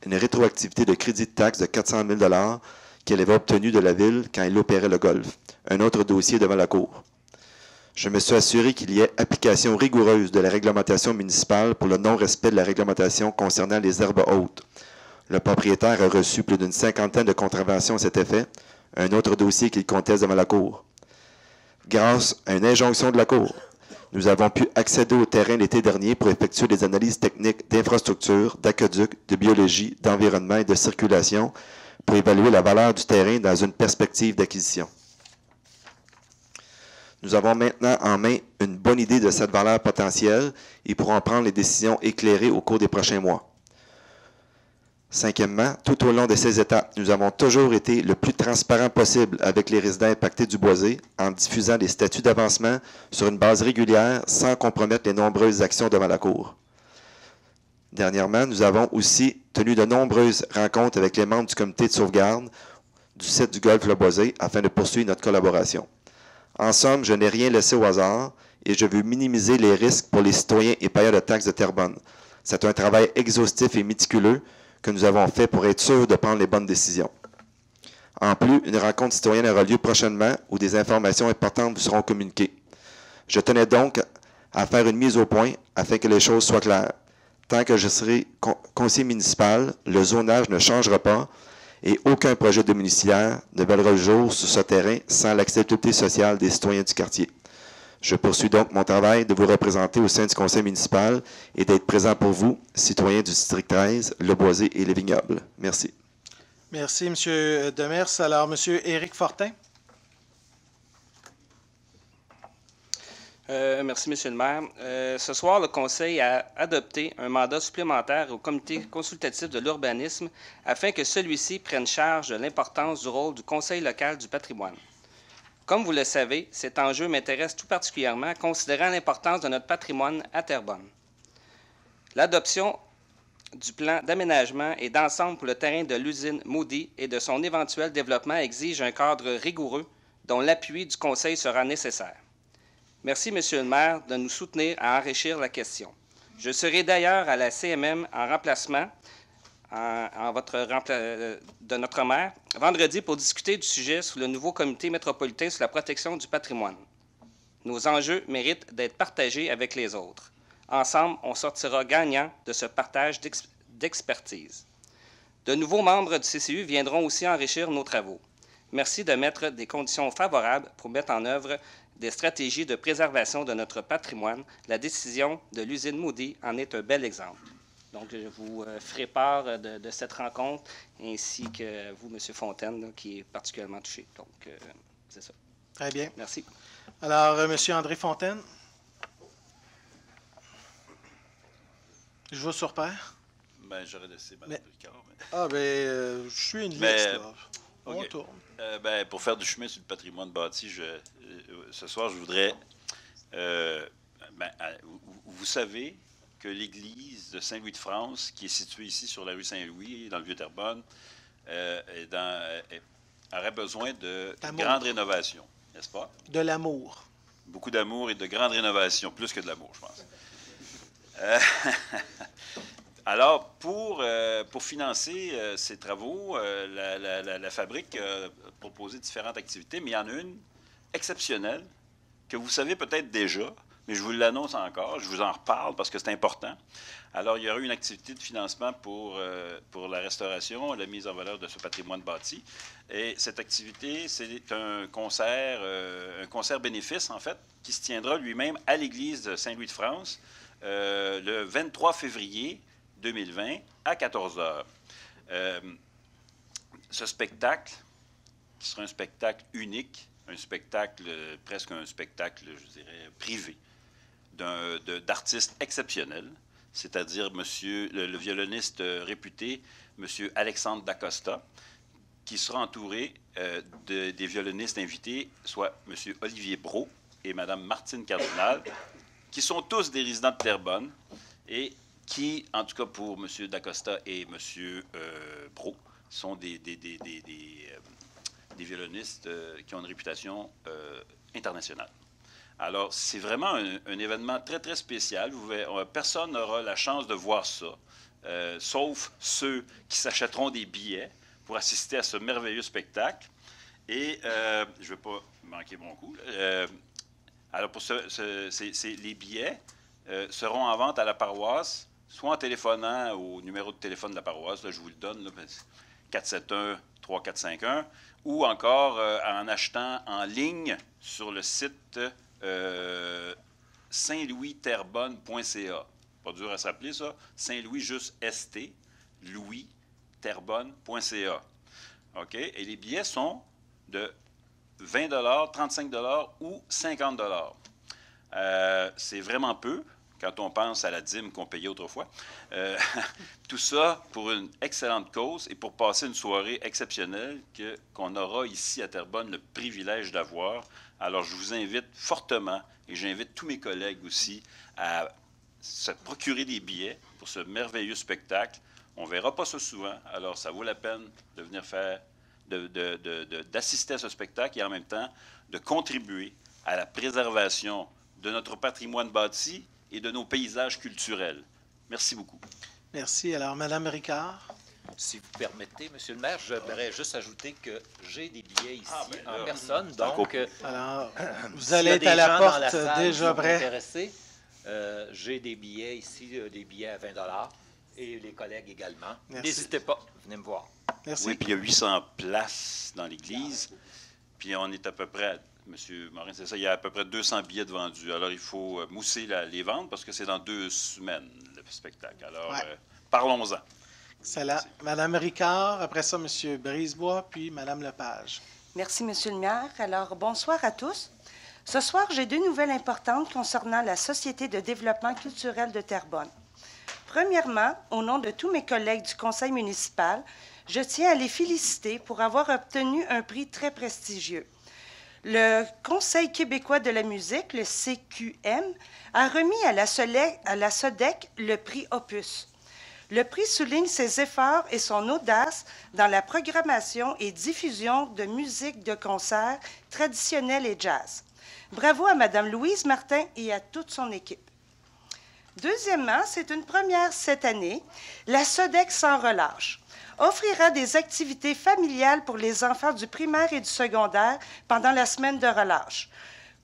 une rétroactivité de crédit de taxe de 400 000 qu'elle avait obtenu de la ville quand il opérait le golf. Un autre dossier devant la cour. Je me suis assuré qu'il y ait application rigoureuse de la réglementation municipale pour le non-respect de la réglementation concernant les herbes hautes. Le propriétaire a reçu plus d'une 50aine de contraventions à cet effet, un autre dossier qu'il conteste devant la cour. Grâce à une injonction de la cour, nous avons pu accéder au terrain l'été dernier pour effectuer des analyses techniques d'infrastructure, d'aqueduc, de biologie, d'environnement et de circulation pour évaluer la valeur du terrain dans une perspective d'acquisition. Nous avons maintenant en main une bonne idée de cette valeur potentielle et pourrons prendre les décisions éclairées au cours des prochains mois. Cinquièmement, tout au long de ces étapes, nous avons toujours été le plus transparent possible avec les résidents impactés du boisé en diffusant des statuts d'avancement sur une base régulière sans compromettre les nombreuses actions devant la Cour. Dernièrement, nous avons aussi tenu de nombreuses rencontres avec les membres du comité de sauvegarde du site du golfe Le Boisé afin de poursuivre notre collaboration. En somme, je n'ai rien laissé au hasard et je veux minimiser les risques pour les citoyens et payeurs de taxes de Terrebonne. C'est un travail exhaustif et méticuleux que nous avons fait pour être sûrs de prendre les bonnes décisions. En plus, une rencontre citoyenne aura lieu prochainement où des informations importantes vous seront communiquées. Je tenais donc à faire une mise au point afin que les choses soient claires. Tant que je serai conseiller municipal, le zonage ne changera pas et aucun projet de bénéficiaire ne verra le jour sur ce terrain sans l'acceptabilité sociale des citoyens du quartier. Je poursuis donc mon travail de vous représenter au sein du conseil municipal et d'être présent pour vous, citoyens du district 13, Le Boisé et les Vignobles. Merci. Merci, M. Demers. Alors, M. Éric Fortin. Merci, M. le maire. Ce soir, le Conseil a adopté un mandat supplémentaire au Comité consultatif de l'urbanisme afin que celui-ci prenne charge de l'importance du rôle du Conseil local du patrimoine. Comme vous le savez, cet enjeu m'intéresse tout particulièrement, considérant l'importance de notre patrimoine à Terrebonne. L'adoption du plan d'aménagement et d'ensemble pour le terrain de l'usine Moody et de son éventuel développement exige un cadre rigoureux dont l'appui du Conseil sera nécessaire. Merci, Monsieur le maire, de nous soutenir à enrichir la question. Je serai d'ailleurs à la CMM en remplacement de notre maire vendredi pour discuter du sujet sous le nouveau comité métropolitain sur la protection du patrimoine. Nos enjeux méritent d'être partagés avec les autres. Ensemble, on sortira gagnant de ce partage d'expertise. De nouveaux membres du CCU viendront aussi enrichir nos travaux. Merci de mettre des conditions favorables pour mettre en œuvre des stratégies de préservation de notre patrimoine. La décision de l'usine Moody en est un bel exemple. Donc, je vous ferai part de cette rencontre, ainsi que vous, M. Fontaine, là, qui est particulièrement touché. Donc, c'est ça. Très bien. Merci. Alors, M. André Fontaine. Je vous surperds. Bien, j'aurais laissé Mme Ricard. Mais... Ah, bien, je suis une liste, là. On Okay. tourne. Ben, pour faire du chemin sur le patrimoine bâti, ce soir, je voudrais... vous savez que l'église de Saint-Louis-de-France, qui est située ici sur la rue Saint-Louis, dans le Vieux-Terrebonne, aurait besoin de grande rénovation, n'est-ce pas? De l'amour. Beaucoup d'amour et de grande rénovation, plus que de l'amour, je pense. Alors, pour financer ces travaux, la fabrique a proposé différentes activités, mais il y en a une exceptionnelle que vous savez peut-être déjà, mais je vous l'annonce encore, je vous en reparle parce que c'est important. Alors, il y aura une activité de financement pour la restauration et la mise en valeur de ce patrimoine bâti. Et cette activité, c'est un concert bénéfice, en fait, qui se tiendra lui-même à l'église de Saint-Louis de France le 23 février 2020 à 14 h. Ce spectacle, qui sera un spectacle unique, presque un spectacle, je dirais, privé, d'artistes exceptionnels, c'est-à-dire le violoniste réputé, M. Alexandre Dacosta, qui sera entouré des violonistes invités, soit M. Olivier Brault et Mme Martine Cardinal, qui sont tous des résidents de Terrebonne et qui, en tout cas pour M. Dacosta et M. Brault, sont des violonistes qui ont une réputation internationale. Alors, c'est vraiment un événement très, très spécial. Personne n'aura la chance de voir ça, sauf ceux qui s'achèteront des billets pour assister à ce merveilleux spectacle. Et je ne vais pas manquer mon coup. Alors, pour les billets seront en vente à la paroisse, soit en téléphonant au numéro de téléphone de la paroisse, là, je vous le donne, là, 471-3451, ou encore en achetant en ligne sur le site saintlouisterbonne.ca. Pas dur à se rappeler, ça. Saint-Louis, juste ST, louisterbonne.ca. OK? Et les billets sont de 20 $, 35 $ ou 50 $. C'est vraiment peu quand on pense à la dîme qu'on payait autrefois. Tout ça pour une excellente cause et pour passer une soirée exceptionnelle qu'on aura ici à Terrebonne le privilège d'avoir. Alors, je vous invite fortement, et j'invite tous mes collègues aussi, à se procurer des billets pour ce merveilleux spectacle. On ne verra pas ça souvent, alors ça vaut la peine de venir d'assister à ce spectacle et en même temps de contribuer à la préservation de notre patrimoine bâti et de nos paysages culturels. Merci beaucoup. Merci. Alors, Mme Ricard. Si vous permettez, M. le maire, j'aimerais juste ajouter que j'ai des billets ici en personne. Donc, alors, vous allez être à la porte déjà prêt. J'ai des billets ici, des billets à 20 $, et les collègues également. Merci. N'hésitez pas, venez me voir. Merci. Oui, puis il y a 800 places dans l'église. Puis on est à peu près, M. Morin, c'est ça, il y a à peu près 200 billets de vendus. Alors il faut mousser les ventes parce que c'est dans 2 semaines, le spectacle. Alors, parlons-en. Excellent. Mme Ricard, après ça, M. Brisebois, puis Mme Lepage. Merci, M. le maire. Alors, bonsoir à tous. Ce soir, j'ai 2 nouvelles importantes concernant la Société de développement culturel de Terrebonne. Premièrement, au nom de tous mes collègues du conseil municipal, je tiens à les féliciter pour avoir obtenu un prix très prestigieux. Le Conseil québécois de la musique, le CQM, a remis à la SODEC le prix Opus. Le prix souligne ses efforts et son audace dans la programmation et diffusion de musique de concert traditionnelle et jazz. Bravo à Mme Louise Martin et à toute son équipe. Deuxièmement, c'est une première cette année, la SODEC sans relâche offrira des activités familiales pour les enfants du primaire et du secondaire pendant la semaine de relâche.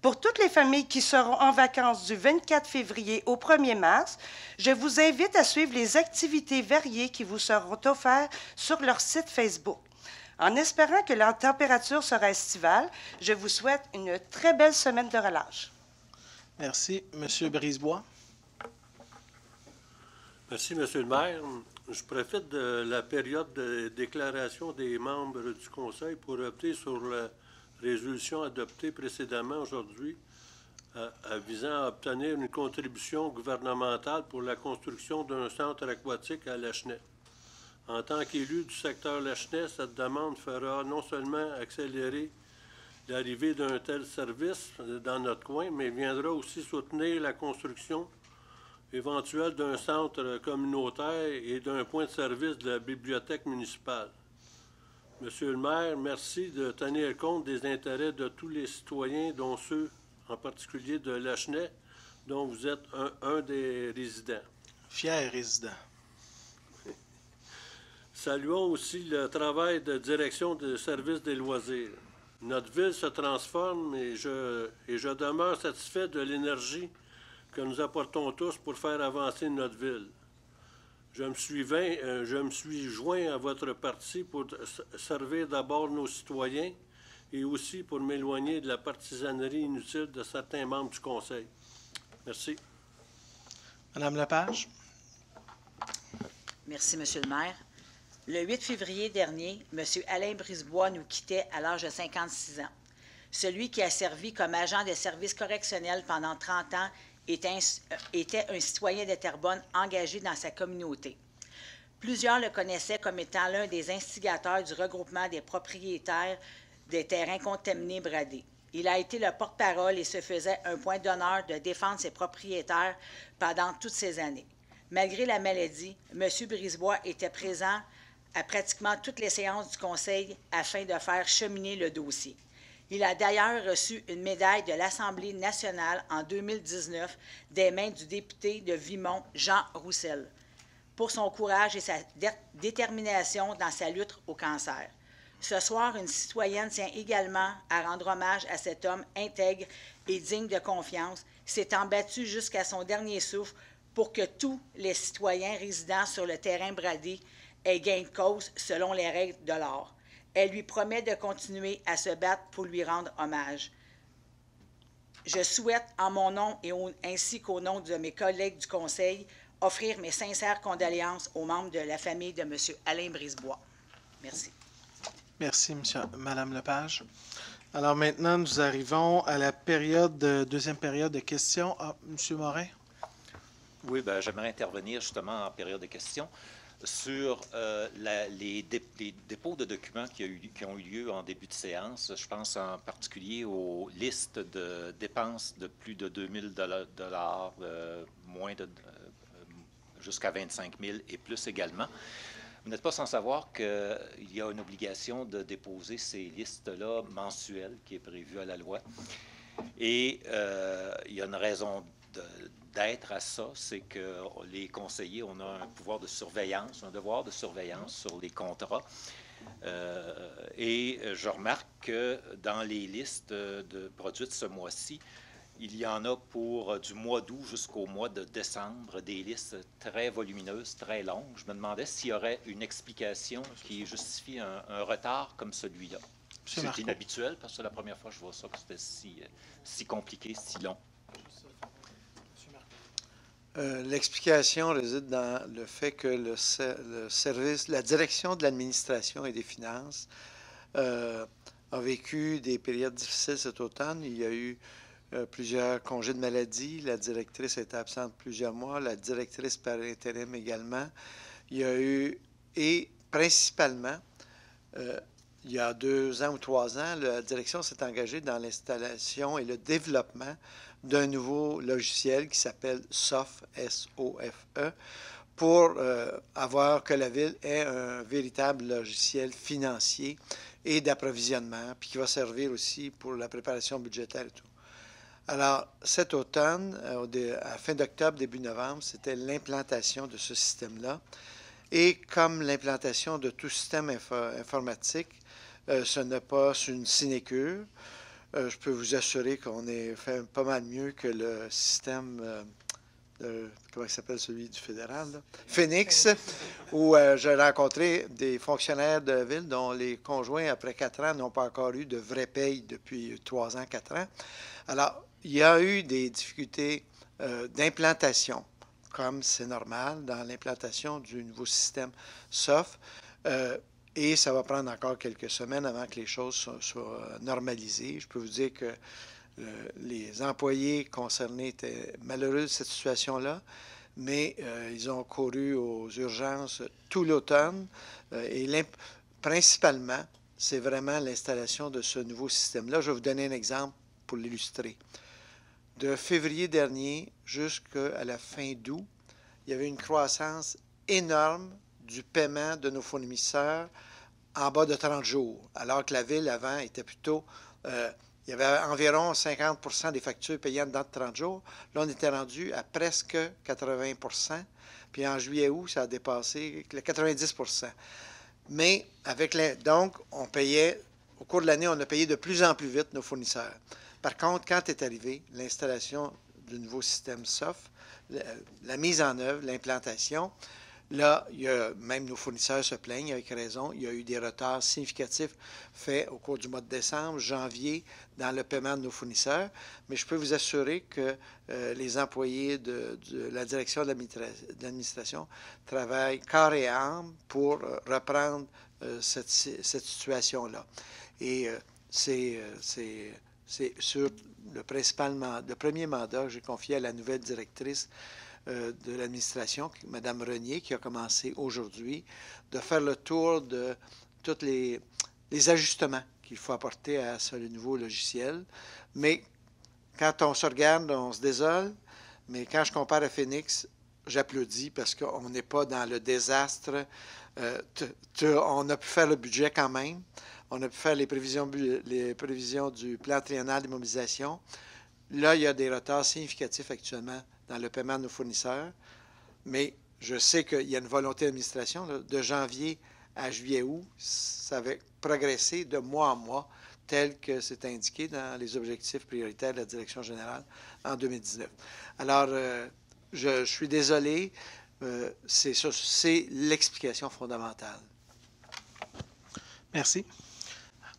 Pour toutes les familles qui seront en vacances du 24 février au 1er mars, je vous invite à suivre les activités variées qui vous seront offertes sur leur site Facebook. En espérant que la température sera estivale, je vous souhaite une très belle semaine de relâche. Merci. M. Brisebois. Merci, M. le maire. Je profite de la période de déclaration des membres du Conseil pour opter sur la résolution adoptée précédemment aujourd'hui visant à obtenir une contribution gouvernementale pour la construction d'un centre aquatique à Lachenay. En tant qu'élu du secteur Lachenay, cette demande fera non seulement accélérer l'arrivée d'un tel service dans notre coin, mais viendra aussi soutenir la construction éventuelle d'un centre communautaire et d'un point de service de la bibliothèque municipale. Monsieur le maire, merci de tenir compte des intérêts de tous les citoyens, dont ceux en particulier de Lachenay, dont vous êtes un des résidents. Fier résident. Saluons aussi le travail de direction des services des loisirs. Notre ville se transforme et je demeure satisfait de l'énergie que nous apportons tous pour faire avancer notre ville. Je me suis joint à votre parti pour servir d'abord nos citoyens et aussi pour m'éloigner de la partisanerie inutile de certains membres du Conseil. Merci. Madame Lepage. Merci, Monsieur le maire. Le 8 février dernier, M. Alain Brisebois nous quittait à l'âge de 56 ans. Celui qui a servi comme agent de service correctionnel pendant 30 ans était un citoyen de Terrebonne engagé dans sa communauté. Plusieurs le connaissaient comme étant l'un des instigateurs du regroupement des propriétaires des terrains contaminés bradés. Il a été le porte-parole et se faisait un point d'honneur de défendre ses propriétaires pendant toutes ces années. Malgré la maladie, M. Brisebois était présent à pratiquement toutes les séances du Conseil afin de faire cheminer le dossier. Il a d'ailleurs reçu une médaille de l'Assemblée nationale en 2019 des mains du député de Vimont, Jean Roussel, pour son courage et sa détermination dans sa lutte au cancer. Ce soir, une citoyenne tient également à rendre hommage à cet homme intègre et digne de confiance, s'étant battu jusqu'à son dernier souffle pour que tous les citoyens résidant sur le terrain bradé aient gain de cause selon les règles de l'art. Elle lui promet de continuer à se battre pour lui rendre hommage. Je souhaite, en mon nom et ainsi qu'au nom de mes collègues du Conseil, offrir mes sincères condoléances aux membres de la famille de M. Alain Brisebois. Merci. Merci, Madame Lepage. Alors maintenant, nous arrivons à la deuxième période de questions. Ah, M. Morin. Oui, bien, j'aimerais intervenir justement en période de questions sur les dépôts de documents qui ont eu lieu en début de séance. Je pense en particulier aux listes de dépenses de plus de 2 000 moins de jusqu'à 25 000 et plus également. Vous n'êtes pas sans savoir qu'il y a une obligation de déposer ces listes-là mensuelles qui est prévue à la loi. Et il y a une raison d'être à ça, c'est que les conseillers, on a un pouvoir de surveillance, un devoir de surveillance sur les contrats. Et je remarque que dans les listes produites ce mois-ci, il y en a pour du mois d'août jusqu'au mois de décembre, des listes très volumineuses, très longues. Je me demandais s'il y aurait une explication qui justifie un retard comme celui-là. C'est inhabituel parce que c'est la première fois que je vois ça, que c'était si compliqué, si long. L'explication réside dans le fait que le service, la direction de l'administration et des finances a vécu des périodes difficiles cet automne. Il y a eu plusieurs congés de maladie. La directrice était absente plusieurs mois. La directrice par intérim également. Il y a eu, et principalement, il y a 2 ans ou 3 ans, la direction s'est engagée dans l'installation et le développement d'un nouveau logiciel qui s'appelle SOFE, S-O-F-E, pour avoir que la Ville ait un véritable logiciel financier et d'approvisionnement, puis qui va servir aussi pour la préparation budgétaire et tout. Alors, cet automne, à fin d'octobre, début novembre, c'était l'implantation de ce système-là. Et comme l'implantation de tout système informatique, ce n'est pas une sinécure. Je peux vous assurer qu'on est fait pas mal mieux que le système, comment il s'appelle celui du fédéral, là? Phoenix, où j'ai rencontré des fonctionnaires de ville dont les conjoints, après 4 ans, n'ont pas encore eu de vraie paye depuis 3 ans, 4 ans. Alors, il y a eu des difficultés d'implantation, comme c'est normal dans l'implantation du nouveau système SOFE. Et ça va prendre encore quelques semaines avant que les choses soient normalisées. Je peux vous dire que les employés concernés étaient malheureux de cette situation-là, mais ils ont couru aux urgences tout l'automne. Et principalement, c'est vraiment l'installation de ce nouveau système-là. Je vais vous donner un exemple pour l'illustrer. De février dernier jusqu'à la fin d'août, il y avait une croissance énorme du paiement de nos fournisseurs en bas de 30 jours, alors que la Ville, avant, était plutôt... il y avait environ 50 des factures payées dedans de 30 jours. Là, on était rendu à presque 80 %. Puis en juillet-août, ça a dépassé le 90 %. Mais donc, on payait... Au cours de l'année, on a payé de plus en plus vite nos fournisseurs. Par contre, quand est arrivée l'installation du nouveau système SOF, la mise en œuvre, l'implantation. Là, même nos fournisseurs se plaignent avec raison. Il y a eu des retards significatifs faits au cours du mois de décembre, janvier, dans le paiement de nos fournisseurs. Mais je peux vous assurer que les employés de la direction de l'administration travaillent corps et âme pour reprendre cette situation-là. Et c'est sur le premier mandat que j'ai confié à la nouvelle directrice de l'administration, Mme Renier, qui a commencé aujourd'hui, de faire le tour de tous les ajustements qu'il faut apporter à ce nouveau logiciel. Mais quand on se regarde, on se désole. Mais quand je compare à Phoenix, j'applaudis parce qu'on n'est pas dans le désastre. On a pu faire le budget quand même. On a pu faire les prévisions du plan triennal d'immobilisation. Là, il y a des retards significatifs actuellement dans le paiement de nos fournisseurs, mais je sais qu'il y a une volonté d'administration. De janvier à juillet-août, ça va progresser de mois en mois, tel que c'est indiqué dans les objectifs prioritaires de la Direction générale en 2019. Alors, je suis désolé, c'est l'explication fondamentale. Merci.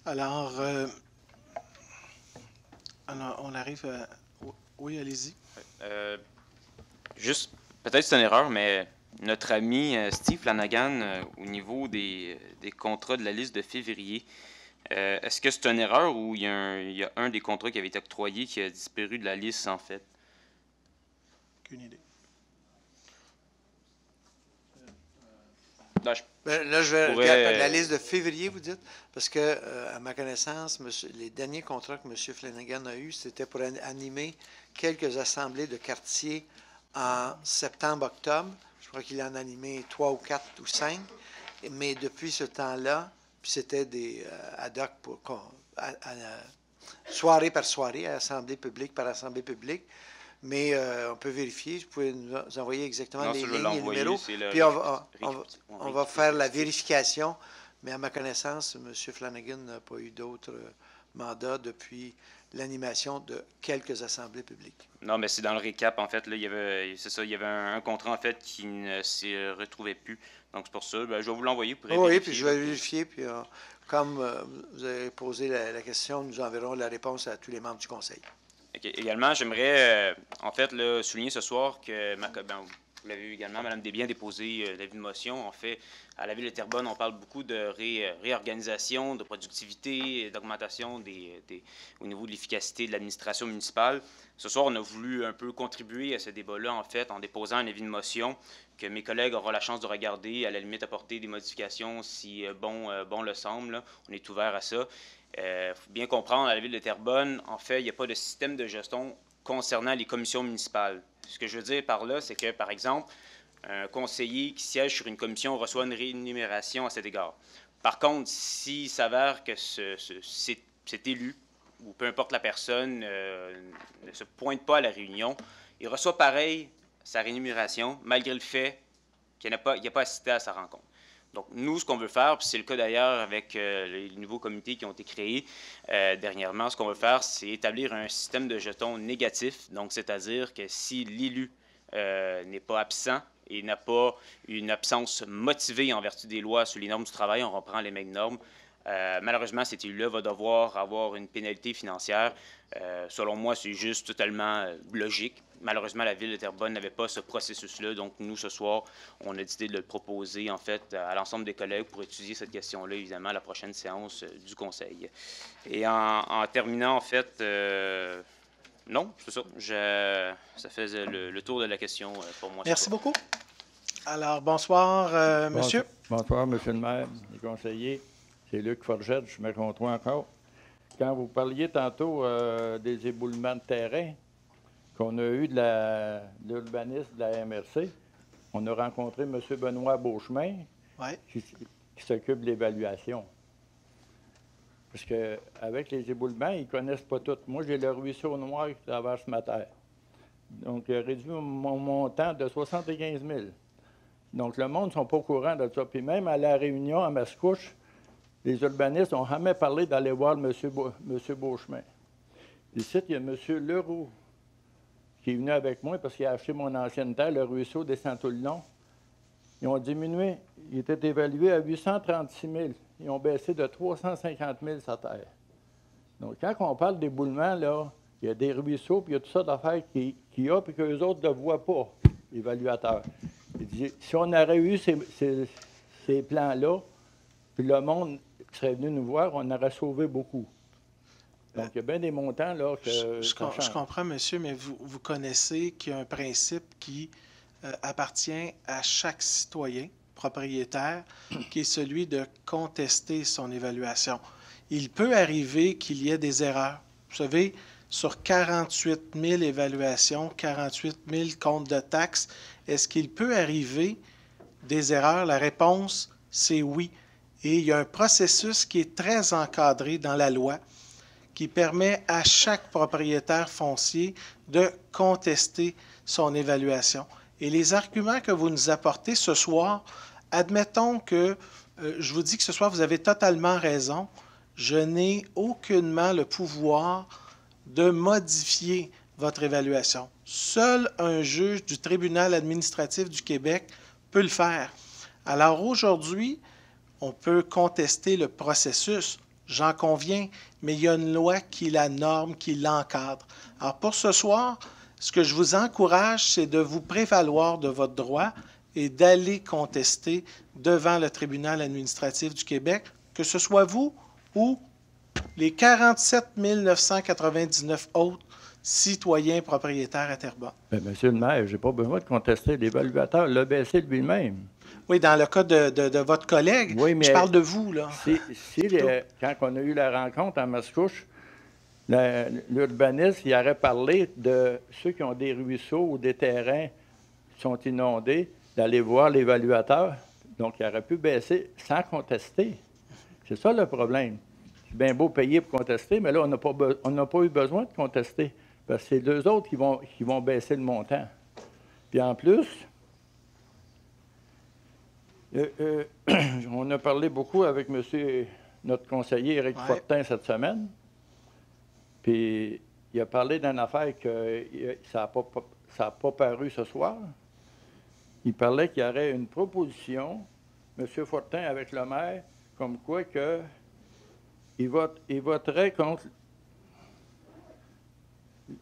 Alors, on arrive à... Oui, allez-y. Juste, peut-être c'est une erreur, mais notre ami Steve Flanagan, au niveau des contrats de la liste de février, est-ce que c'est une erreur ou il y a un des contrats qui avait été octroyé qui a disparu de la liste, en fait? Aucune idée. Là, je vais regarder la liste de février, vous dites, parce que, à ma connaissance, les derniers contrats que M. Flanagan a eus, c'était pour animer quelques assemblées de quartier en septembre-octobre. Je crois qu'il en a animé 3 ou 4 ou 5. Mais depuis ce temps-là, puis c'était des ad hoc soirée par soirée, assemblée publique par assemblée publique. Mais on peut vérifier. Vous pouvez nous envoyer exactement les lignes et les numéros. Puis on va faire la vérification. Mais à ma connaissance, M. Flanagan n'a pas eu d'autres mandats depuis l'animation de quelques assemblées publiques. Non, mais c'est dans le récap, en fait. Là, il y avait un contrat, en fait, qui ne s'y retrouvait plus. Donc, c'est pour ça. Je vais vous l'envoyer pour vérifier. Oui, puis je vais vérifier. Puis comme vous avez posé la question, nous enverrons la réponse à tous les membres du Conseil. Okay. Également, j'aimerais, en fait, là, souligner ce soir que, vous l'avez vu également, Mme Desbiens a déposé l'avis de motion. En fait, à la Ville de Terrebonne, on parle beaucoup de réorganisation, de productivité, d'augmentation au niveau de l'efficacité de l'administration municipale. Ce soir, on a voulu un peu contribuer à ce débat-là, en fait, en déposant un avis de motion que mes collègues auront la chance de regarder, à la limite apporter des modifications si bon le semble. Là. On est ouvert à ça. Il faut bien comprendre, à la Ville de Terrebonne, en fait, il n'y a pas de système de gestion concernant les commissions municipales. Ce que je veux dire par là, c'est que, par exemple, un conseiller qui siège sur une commission reçoit une rémunération à cet égard. Par contre, s'il s'avère que cet élu, ou peu importe la personne, ne se pointe pas à la réunion, il reçoit pareil sa rémunération, malgré le fait qu'il n'a pas assisté à sa rencontre. Donc, nous, ce qu'on veut faire, puis c'est le cas d'ailleurs avec les nouveaux comités qui ont été créés dernièrement, ce qu'on veut faire, c'est établir un système de jetons négatif. Donc, c'est-à-dire que si l'élu n'est pas absent et n'a pas une absence motivée en vertu des lois sur les normes du travail, on reprend les mêmes normes, malheureusement, cet élu-là va devoir avoir une pénalité financière. Selon moi, c'est juste totalement logique. Malheureusement, la Ville de Terrebonne n'avait pas ce processus-là. Donc, nous, ce soir, on a décidé de le proposer, en fait, à l'ensemble des collègues pour étudier cette question-là, évidemment, à la prochaine séance du Conseil. Et en terminant, en fait, non, c'est ça. Ça faisait le tour de la question pour moi. Merci beaucoup. Alors, bonsoir, monsieur. Bonsoir, monsieur le maire, les conseillers. C'est Luc Forgette, je me compte encore. Quand vous parliez tantôt des éboulements de terrain qu'on a eu de l'urbanisme de la MRC, on a rencontré M. Benoît Beauchemin, qui s'occupe de l'évaluation. Parce qu'avec les éboulements, ils ne connaissent pas tout. Moi, j'ai le ruisseau noir qui traverse ma terre. Donc, il a réduit mon montant de 75 000. Donc, le monde ne sont pas au courant de ça. Puis même à la réunion à Mascouche, les urbanistes n'ont jamais parlé d'aller voir M. Beauchemin. Ici, il y a M. Leroux qui est venu avec moi parce qu'il a acheté mon ancienne terre, le ruisseau descend tout le long. Ils ont diminué. Il était évalué à 836 000. Ils ont baissé de 350 000 sa terre. Donc, quand on parle d'éboulement, là, il y a des ruisseaux, puis il y a tout ça d'affaires qu'il y a, puis qu'eux autres ne le voient pas, l'évaluateur. Il dit, si on aurait eu ces plans-là, puis le monde serait venu nous voir, on aurait sauvé beaucoup. Donc, il y a bien des montants là que je comprends, monsieur, mais vous connaissez qu'il y a un principe qui appartient à chaque citoyen propriétaire, qui est celui de contester son évaluation. Il peut arriver qu'il y ait des erreurs. Vous savez, sur 48 000 évaluations, 48 000 comptes de taxes, est-ce qu'il peut arriver des erreurs? La réponse, c'est oui. Et il y a un processus qui est très encadré dans la loi qui permet à chaque propriétaire foncier de contester son évaluation. Et les arguments que vous nous apportez ce soir, admettons que je vous dis que ce soir, vous avez totalement raison. Je n'ai aucunement le pouvoir de modifier votre évaluation. Seul un juge du tribunal administratif du Québec peut le faire. Alors aujourd'hui, on peut contester le processus, j'en conviens, mais il y a une loi qui la norme, qui l'encadre. Alors pour ce soir, ce que je vous encourage, c'est de vous prévaloir de votre droit et d'aller contester devant le tribunal administratif du Québec, que ce soit vous ou les 47 999 autres citoyens propriétaires à Terrebonne. Bien, monsieur le maire, je n'ai pas besoin de contester. L'évaluateur l'a baissé lui-même. Oui, dans le cas de votre collègue, oui, mais je parle de vous, là. Quand on a eu la rencontre à Mascouche, l'urbaniste, il aurait parlé de ceux qui ont des ruisseaux ou des terrains qui sont inondés, d'aller voir l'évaluateur. Donc, il aurait pu baisser sans contester. C'est ça le problème. C'est bien beau payer pour contester, mais là, on n'a pas eu besoin de contester. Parce que c'est deux autres qui vont baisser le montant. Puis en plus, on a parlé beaucoup avec notre conseiller Éric Fortin cette semaine. Puis il a parlé d'une affaire que ça n'a pas paru ce soir. Il parlait qu'il y aurait une proposition, M. Fortin avec le maire, comme quoi que il voterait contre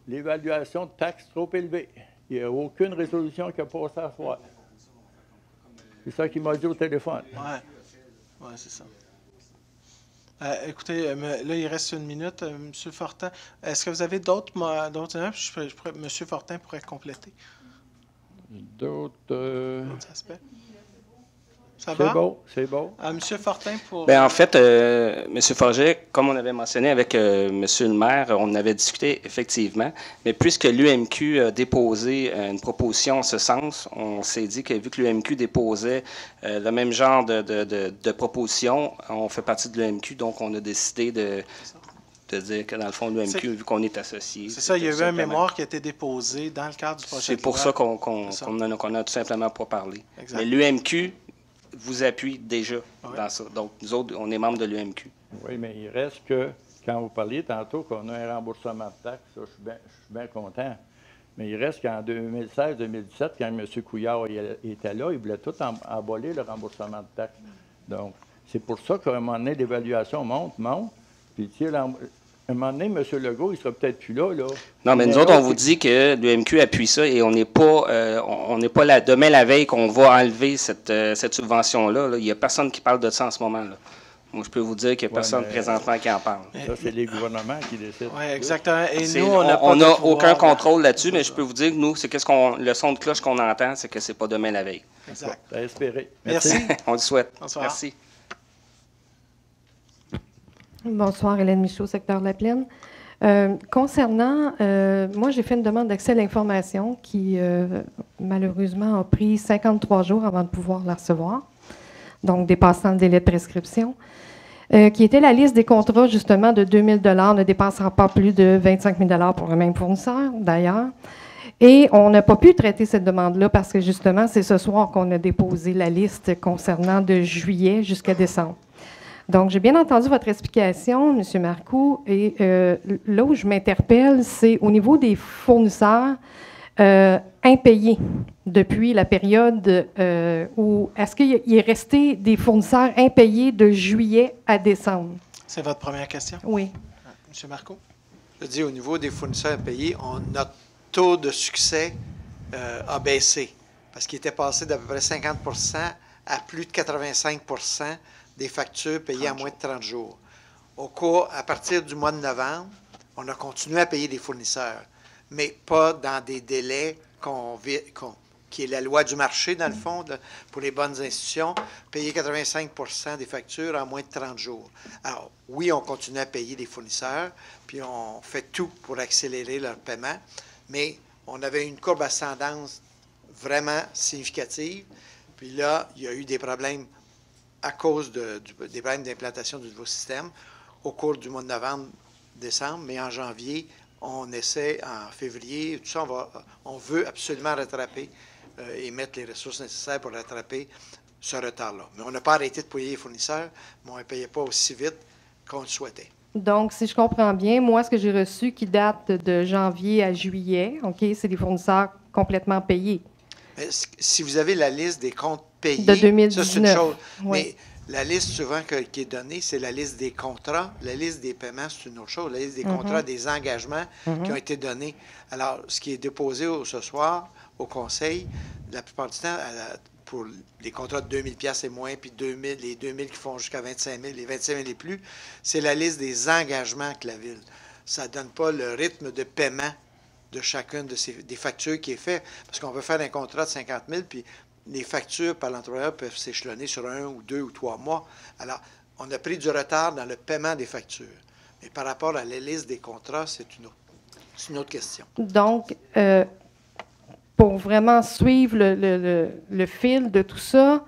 l'évaluation de taxes trop élevées. Il n'y a aucune résolution qui a passé à soir. C'est ça qu'il m'a dit au téléphone. Oui, c'est ça. Écoutez, là, il reste une minute. M. Fortin, est-ce que vous avez d'autres M. Fortin pourrait compléter. D'autres aspects? Ça va? C'est beau. M. Fortin, pour... Bien, en fait, M. Forget, comme on avait mentionné avec M. le maire, on avait discuté effectivement, mais puisque l'UMQ a déposé une proposition en ce sens, on s'est dit que vu que l'UMQ déposait le même genre de proposition, on fait partie de l'UMQ, donc on a décidé de dire que dans le fond, l'UMQ, vu qu'on est associé. C'est ça, il y a eu un mémoire qui a été déposé dans le cadre du projet. C'est pour ça qu'on n'a tout simplement pas parlé. Exact. Mais l'UMQ vous appuie déjà dans ça. Donc, nous autres, on est membres de l'UMQ. Oui, mais il reste que, quand vous parliez tantôt qu'on a un remboursement de taxes, ça, je suis bien content. Mais il reste qu'en 2016-2017, quand M. Couillard était là, il voulait tout emballer le remboursement de taxes. Donc, c'est pour ça qu'à un moment donné, l'évaluation monte. Puis, à un moment donné, M. Legault, il ne sera peut-être plus là. Non, mais nous autres, on vous dit que l'UMQ appuie ça et on n'est pas, demain la veille qu'on va enlever cette subvention-là. Là. Il n'y a personne qui parle de ça en ce moment. Là. Moi, je peux vous dire qu'il n'y a personne présentement qui en parle. Ça, c'est les gouvernements qui décident. Oui, exactement. Et nous, on n'a aucun contrôle là-dessus, mais je peux vous dire que nous, c'est le son de cloche qu'on entend, c'est que ce n'est pas demain la veille. Exact. À espérer. Merci. On le souhaite. Bonsoir. Merci. Bonsoir, Hélène Michaud, secteur de la Plaine. Concernant, moi, j'ai fait une demande d'accès à l'information qui, malheureusement, a pris 53 jours avant de pouvoir la recevoir, donc dépassant le délai de prescription, qui était la liste des contrats, justement, de 2 000 $ ne dépassant pas plus de 25 000 $ pour le même fournisseur, d'ailleurs. Et on n'a pas pu traiter cette demande-là parce que, justement, c'est ce soir qu'on a déposé la liste concernant de juillet jusqu'à décembre. Donc, j'ai bien entendu votre explication, M. Marcoux, et là où je m'interpelle, c'est au niveau des fournisseurs. impayés depuis la période où... Est-ce qu'il est resté des fournisseurs impayés de juillet à décembre? C'est votre première question? Oui. M. Marco? Je dis, au niveau des fournisseurs impayés, notre taux de succès a baissé parce qu'il était passé d'à peu près 50 à plus de 85 des factures payées à moins de 30 jours. À partir du mois de novembre, on a continué à payer des fournisseurs, mais pas dans des délais qui est la loi du marché, dans le fond, pour les bonnes institutions, payer 85 des factures en moins de 30 jours. Alors, oui, on continue à payer des fournisseurs, puis on fait tout pour accélérer leur paiement, mais on avait une courbe ascendante vraiment significative, puis là, il y a eu des problèmes à cause des problèmes d'implantation du nouveau système au cours du mois de novembre, décembre, mais en janvier, on essaie, en février, tout ça, on veut absolument rattraper et mettre les ressources nécessaires pour rattraper ce retard-là. Mais on n'a pas arrêté de payer les fournisseurs, mais on ne payait pas aussi vite qu'on le souhaitait. Donc, si je comprends bien, moi, ce que j'ai reçu qui date de janvier à juillet, OK, c'est des fournisseurs complètement payés. Mais si vous avez la liste des comptes payés, de 2019, ça, c'est une chose. Oui. Mais la liste souvent qui est donnée, c'est la liste des contrats. La liste des paiements, c'est une autre chose. La liste des contrats, des engagements qui ont été donnés. Alors, ce qui est déposé ce soir au Conseil, la plupart du temps, pour les contrats de 2000 $ et moins, puis les 2000 qui font jusqu'à 25 000, les 25 000 et plus, c'est la liste des engagements que la Ville. Ça ne donne pas le rythme de paiement de chacune des factures qui est fait, parce qu'on peut faire un contrat de 50 000, puis les factures par l'employeur peuvent s'échelonner sur 1 ou 2 ou 3 mois. Alors, on a pris du retard dans le paiement des factures. Mais par rapport à la liste des contrats, c'est une autre question. Donc, pour vraiment suivre le fil de tout ça,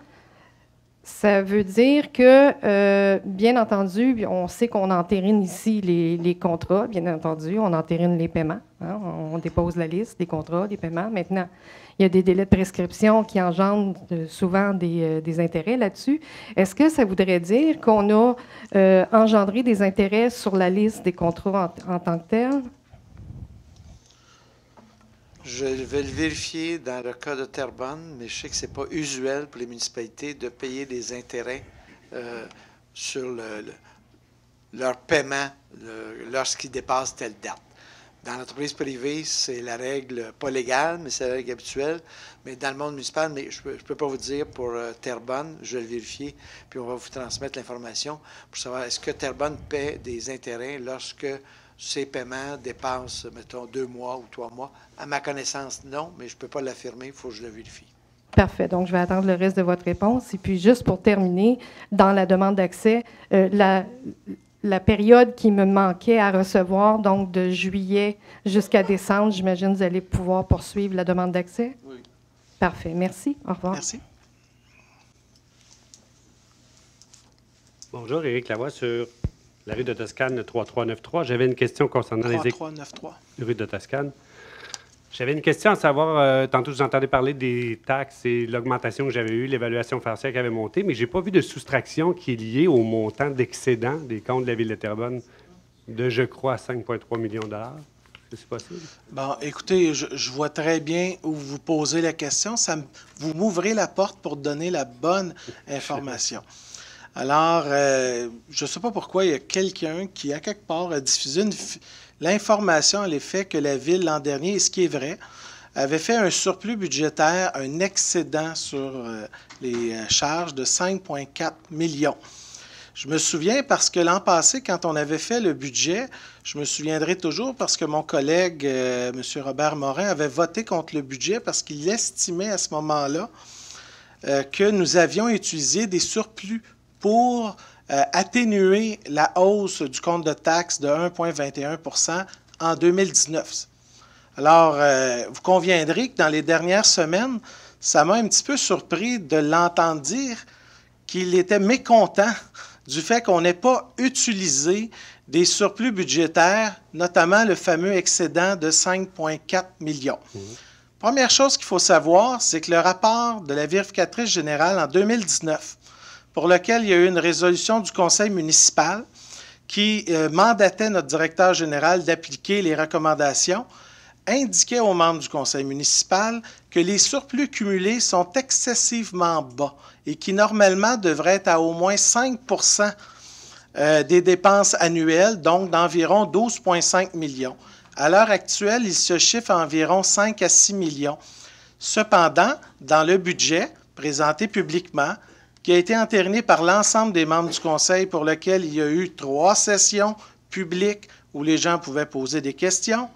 ça veut dire que, bien entendu, on sait qu'on entérine ici les contrats, bien entendu, on entérine les paiements. Hein, on dépose la liste des contrats, des paiements. Maintenant, il y a des délais de prescription qui engendrent souvent des intérêts là-dessus. Est-ce que ça voudrait dire qu'on a engendré des intérêts sur la liste des contrats en tant que tel? Je vais le vérifier dans le cas de Terrebonne, mais je sais que ce n'est pas usuel pour les municipalités de payer des intérêts sur leur paiement lorsqu'ils dépassent telle date. Dans l'entreprise privée, c'est la règle pas légale, mais c'est la règle habituelle. Mais dans le monde municipal, mais je ne peux pas vous dire pour Terrebonne, je vais le vérifier, puis on va vous transmettre l'information pour savoir est-ce que Terrebonne paie des intérêts lorsque ces paiements dépassent, mettons, 2 mois ou 3 mois. À ma connaissance, non, mais je ne peux pas l'affirmer, il faut que je le vérifie. Parfait. Donc, je vais attendre le reste de votre réponse. Et puis, juste pour terminer, dans la demande d'accès, la période qui me manquait à recevoir, donc de juillet jusqu'à décembre, j'imagine que vous allez pouvoir poursuivre la demande d'accès? Oui. Parfait. Merci. Au revoir. Merci. Bonjour, Éric Lavoie sur la rue de Toscane, 3393. J'avais une question concernant les... 3393. Rue de Toscane. J'avais une question à savoir, tantôt vous entendez parler des taxes et l'augmentation que j'avais eue, l'évaluation foncière qui avait monté, mais je n'ai pas vu de soustraction qui est liée au montant d'excédent des comptes de la Ville de Terrebonne de, je crois, 5,3 millions de dollars. Est-ce que c'est possible? Bon, écoutez, je vois très bien où vous posez la question. Vous m'ouvrez la porte pour donner la bonne information. Alors, je ne sais pas pourquoi il y a quelqu'un qui, à quelque part, a diffusé l'information à l'effet que la Ville, l'an dernier, et ce qui est vrai, avait fait un surplus budgétaire, un excédent sur les charges de 5,4 millions. Je me souviens parce que l'an passé, quand on avait fait le budget, je me souviendrai toujours parce que mon collègue, M. Robert Morin, avait voté contre le budget parce qu'il estimait à ce moment-là que nous avions utilisé des surplus pour atténuer la hausse du compte de taxes de 1,21 % en 2019. Alors, vous conviendrez que dans les dernières semaines, ça m'a un petit peu surpris de l'entendre dire qu'il était mécontent du fait qu'on n'ait pas utilisé des surplus budgétaires, notamment le fameux excédent de 5,4 millions. Première chose qu'il faut savoir, c'est que le rapport de la vérificatrice générale en 2019, pour lequel il y a eu une résolution du conseil municipal qui mandatait notre directeur général d'appliquer les recommandations, indiquait aux membres du conseil municipal que les surplus cumulés sont excessivement bas et qui, normalement, devraient être à au moins 5 des dépenses annuelles, donc d'environ 12,5 millions. À l'heure actuelle, il se chiffre à environ 5 à 6 millions. Cependant, dans le budget présenté publiquement, qui a été entériné par l'ensemble des membres du conseil, pour lequel il y a eu 3 sessions publiques où les gens pouvaient poser des questions,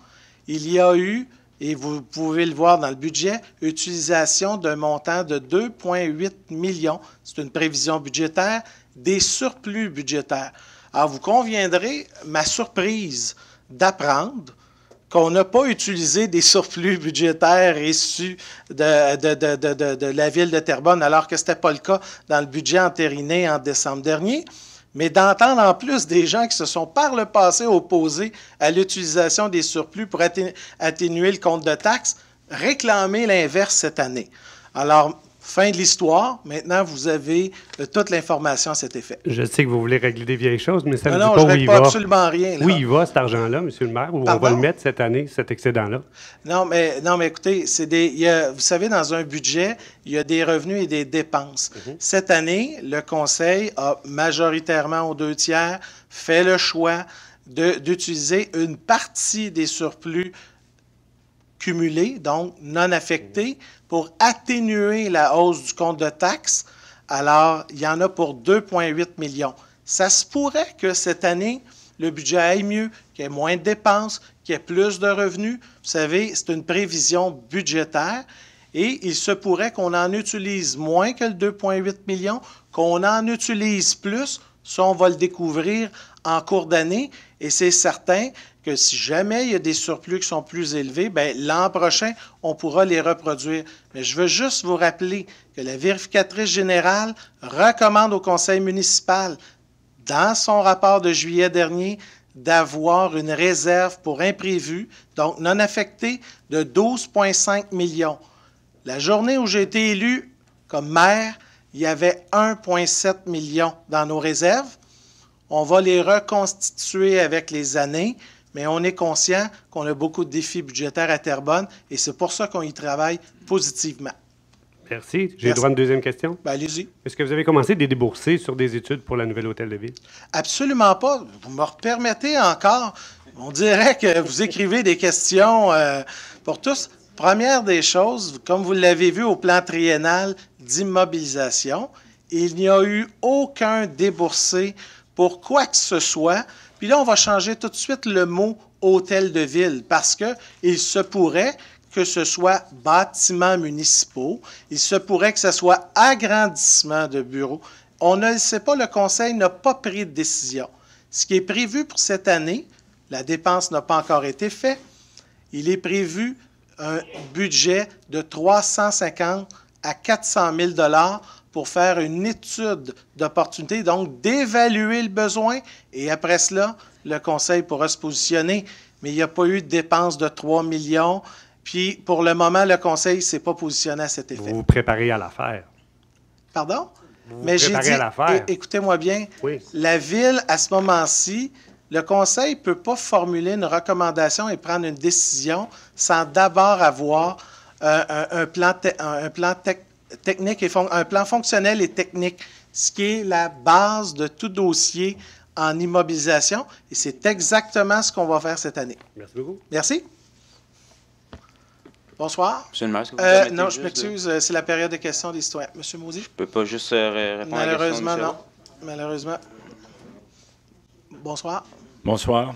il y a eu, et vous pouvez le voir dans le budget, utilisation d'un montant de 2,8 millions, c'est une prévision budgétaire, des surplus budgétaires. Alors, vous conviendrez, ma surprise d'apprendre qu'on n'a pas utilisé des surplus budgétaires issus de la Ville de Terrebonne, alors que ce n'était pas le cas dans le budget entériné en décembre dernier, mais d'entendre en plus des gens qui se sont par le passé opposés à l'utilisation des surplus pour atténuer le compte de taxes, réclamer l'inverse cette année. Alors, fin de l'histoire. Maintenant, vous avez toute l'information à cet effet. Je sais que vous voulez régler des vieilles choses, mais ça ne me dit non, pas je où ne il règle pas va. absolument rien. Là. Où il va, cet argent-là, M. le maire? Où on va le mettre cette année, cet excédent-là? Non, mais écoutez, vous savez, dans un budget, il y a des revenus et des dépenses. Cette année, le Conseil a majoritairement aux 2 tiers fait le choix d'utiliser une partie des surplus cumulés, donc non affectés, pour atténuer la hausse du compte de taxes. Alors, il y en a pour 2,8 millions. Ça se pourrait que cette année, le budget aille mieux, qu'il y ait moins de dépenses, qu'il y ait plus de revenus. Vous savez, c'est une prévision budgétaire et il se pourrait qu'on en utilise moins que le 2,8 millions, qu'on en utilise plus. Ça, on va le découvrir en cours d'année et c'est certain que si jamais il y a des surplus qui sont plus élevés, bien, l'an prochain, on pourra les reproduire. Mais je veux juste vous rappeler que la vérificatrice générale recommande au conseil municipal, dans son rapport de juillet dernier, d'avoir une réserve pour imprévus, donc non affectée, de 12,5 millions. La journée où j'ai été élu comme maire, il y avait 1,7 million dans nos réserves. On va les reconstituer avec les années, mais on est conscient qu'on a beaucoup de défis budgétaires à Terrebonne et c'est pour ça qu'on y travaille positivement. Merci. J'ai le droit à une deuxième question? Bien, allez-y. Est-ce que vous avez commencé des déboursés sur des études pour la nouvelle hôtel de ville? Absolument pas. Vous me permettez encore. On dirait que vous écrivez des questions pour tous. Première des choses, comme vous l'avez vu au plan triennal d'immobilisation, il n'y a eu aucun déboursé pour quoi que ce soit. Puis là, on va changer tout de suite le mot « hôtel de ville » parce qu'il se pourrait que ce soit bâtiments municipaux, il se pourrait que ce soit agrandissement de bureaux. On ne le sait pas, le Conseil n'a pas pris de décision. Ce qui est prévu pour cette année, la dépense n'a pas encore été faite, il est prévu un budget de 350 à 400 000 $ pour faire une étude d'opportunité, donc d'évaluer le besoin, et après cela, le Conseil pourra se positionner. Mais il n'y a pas eu de dépense de 3 millions, puis pour le moment, le Conseil ne s'est pas positionné à cet effet. Vous vous préparez à l'affaire. Pardon? Vous Mais j'ai préparez dit, à l'affaire. écoutez-moi bien, oui. La Ville, à ce moment-ci, le Conseil ne peut pas formuler une recommandation et prendre une décision sans d'abord avoir un plan technique et un plan fonctionnel et technique, ce qui est la base de tout dossier en immobilisation. Et c'est exactement ce qu'on va faire cette année. Merci beaucoup. Merci. Bonsoir. Monsieur le maire, est-ce que vous permettez non, je juste m'excuse, c'est la période de questions des citoyens. Monsieur Maudy? Je ne peux pas juste répondre à la question. Malheureusement, non. Malheureusement. Bonsoir. Bonsoir.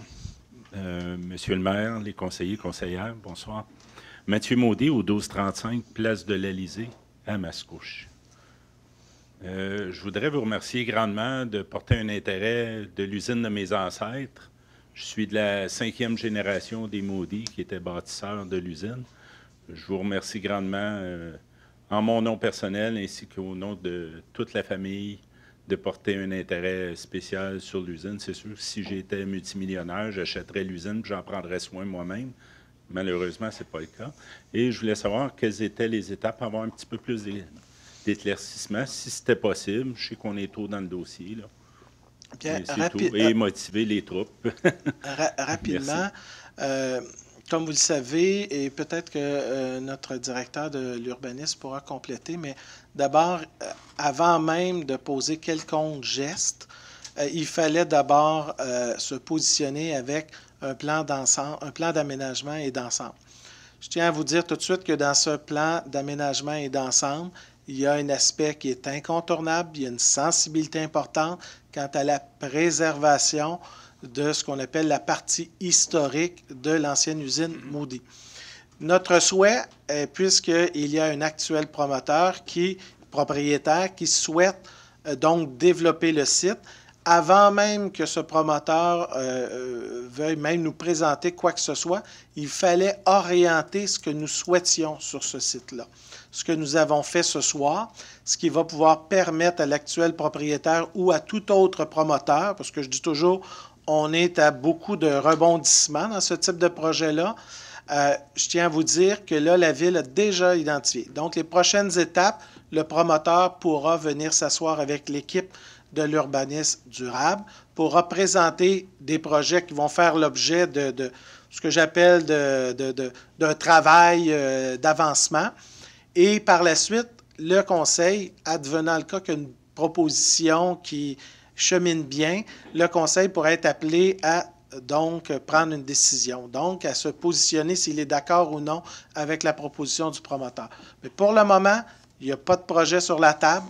Monsieur le maire, les conseillers, conseillères, bonsoir. Mathieu Maudy, au 1235, place de l'Élysée, à Mascouche. Je voudrais vous remercier grandement de porter un intérêt de l'usine de mes ancêtres. Je suis de la 5e génération des Maudy qui étaient bâtisseurs de l'usine. Je vous remercie grandement en mon nom personnel ainsi qu'au nom de toute la famille de porter un intérêt spécial sur l'usine. C'est sûr que si j'étais multimillionnaire, j'achèterais l'usine et j'en prendrais soin moi-même. Malheureusement, ce n'est pas le cas. Et je voulais savoir quelles étaient les étapes pour avoir un petit peu plus d'éclaircissement, si c'était possible. Je sais qu'on est tôt dans le dossier, là. Bien, et motiver les troupes. Rapidement, comme vous le savez, et peut-être que notre directeur de l'urbanisme pourra compléter, mais d'abord, avant même de poser quelconque geste, il fallait d'abord se positionner avec un plan d'ensemble, un plan d'aménagement et d'ensemble. Je tiens à vous dire tout de suite que dans ce plan d'aménagement et d'ensemble, il y a un aspect qui est incontournable, il y a une sensibilité importante quant à la préservation de ce qu'on appelle la partie historique de l'ancienne usine Moody. Notre souhait, puisqu'il y a un actuel propriétaire qui souhaite donc développer le site, avant même que ce promoteur veuille même nous présenter quoi que ce soit, il fallait orienter ce que nous souhaitions sur ce site-là. Ce que nous avons fait ce soir, ce qui va pouvoir permettre à l'actuel propriétaire ou à tout autre promoteur, parce que je dis toujours, on est à beaucoup de rebondissements dans ce type de projet-là. Je tiens à vous dire que là, la Ville a déjà identifié. Donc, les prochaines étapes, le promoteur pourra venir s'asseoir avec l'équipe de l'urbanisme durable pour représenter des projets qui vont faire l'objet de ce que j'appelle d'un travail d'avancement. Et par la suite, le Conseil, advenant le cas qu'une proposition qui chemine bien, le Conseil pourrait être appelé à donc prendre une décision, donc à se positionner s'il est d'accord ou non avec la proposition du promoteur. Mais pour le moment, il n'y a pas de projet sur la table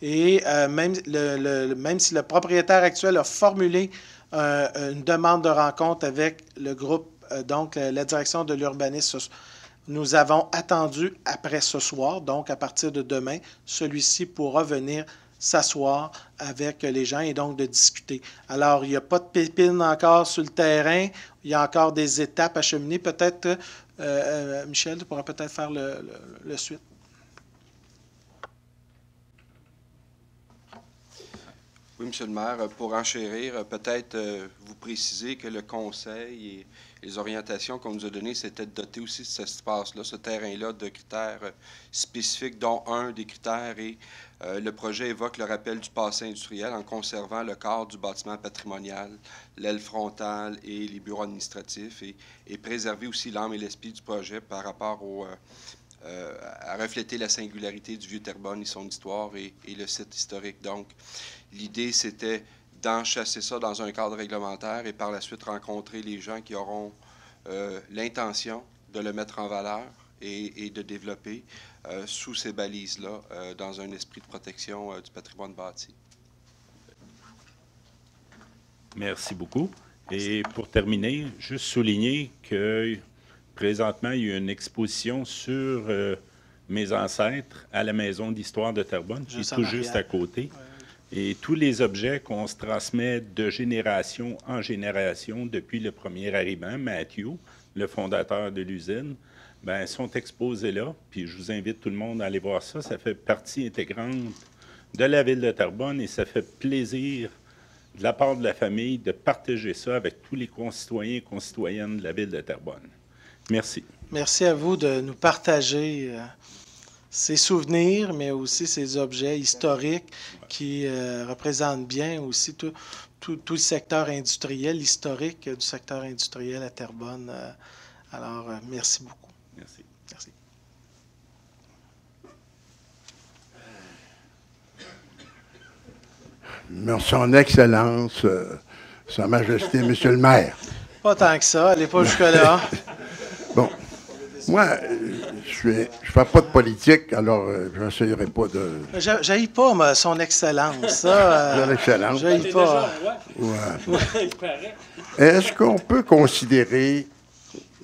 et même si le propriétaire actuel a formulé une demande de rencontre avec le groupe, donc la direction de l'urbanisme, nous avons attendu après ce soir, donc à partir de demain, celui-ci pourra venir s'asseoir avec les gens et donc de discuter. Alors, il n'y a pas de pépines encore sur le terrain, il y a encore des étapes à cheminer. Peut-être, Michel, tu pourras peut-être faire le suite. Oui, M. le maire, pour enchérir, peut-être vous préciser que le conseil et les orientations qu'on nous a données, c'était de doter aussi de cet espace-là, ce terrain-là, de critères spécifiques, dont un des critères est le projet évoque le rappel du passé industriel en conservant le corps du bâtiment patrimonial, l'aile frontale et les bureaux administratifs, et préserver aussi l'âme et l'esprit du projet par rapport à refléter la singularité du Vieux-Terrebonne et son histoire et le site historique. Donc, l'idée, c'était d'enchasser ça dans un cadre réglementaire et par la suite rencontrer les gens qui auront l'intention de le mettre en valeur et de développer sous ces balises-là dans un esprit de protection du patrimoine bâti. Merci beaucoup. Et pour terminer, juste souligner que présentement, il y a une exposition sur mes ancêtres à la Maison d'histoire de Terrebonne, qui est tout juste à côté. Et tous les objets qu'on se transmet de génération en génération depuis le premier arrivant, Mathieu, le fondateur de l'usine, ben, sont exposés là. Puis je vous invite tout le monde à aller voir ça. Ça fait partie intégrante de la Ville de Terrebonne et ça fait plaisir de la part de la famille de partager ça avec tous les concitoyens et concitoyennes de la Ville de Terrebonne. Merci. Merci à vous de nous partager ces souvenirs, mais aussi ces objets historiques qui représentent bien aussi tout le secteur industriel, historique du secteur industriel à Terrebonne. Alors, merci beaucoup. Merci. Merci. Son Excellence, Sa Majesté, Monsieur le maire. Pas tant que ça, allez pas jusque-là. Bon, moi, je fais pas de politique, alors je n'essayerai pas de... J'haïs pas, Son Excellence, ça. Son Excellence. J'haïs pas. Ouais. Est-ce qu'on peut considérer,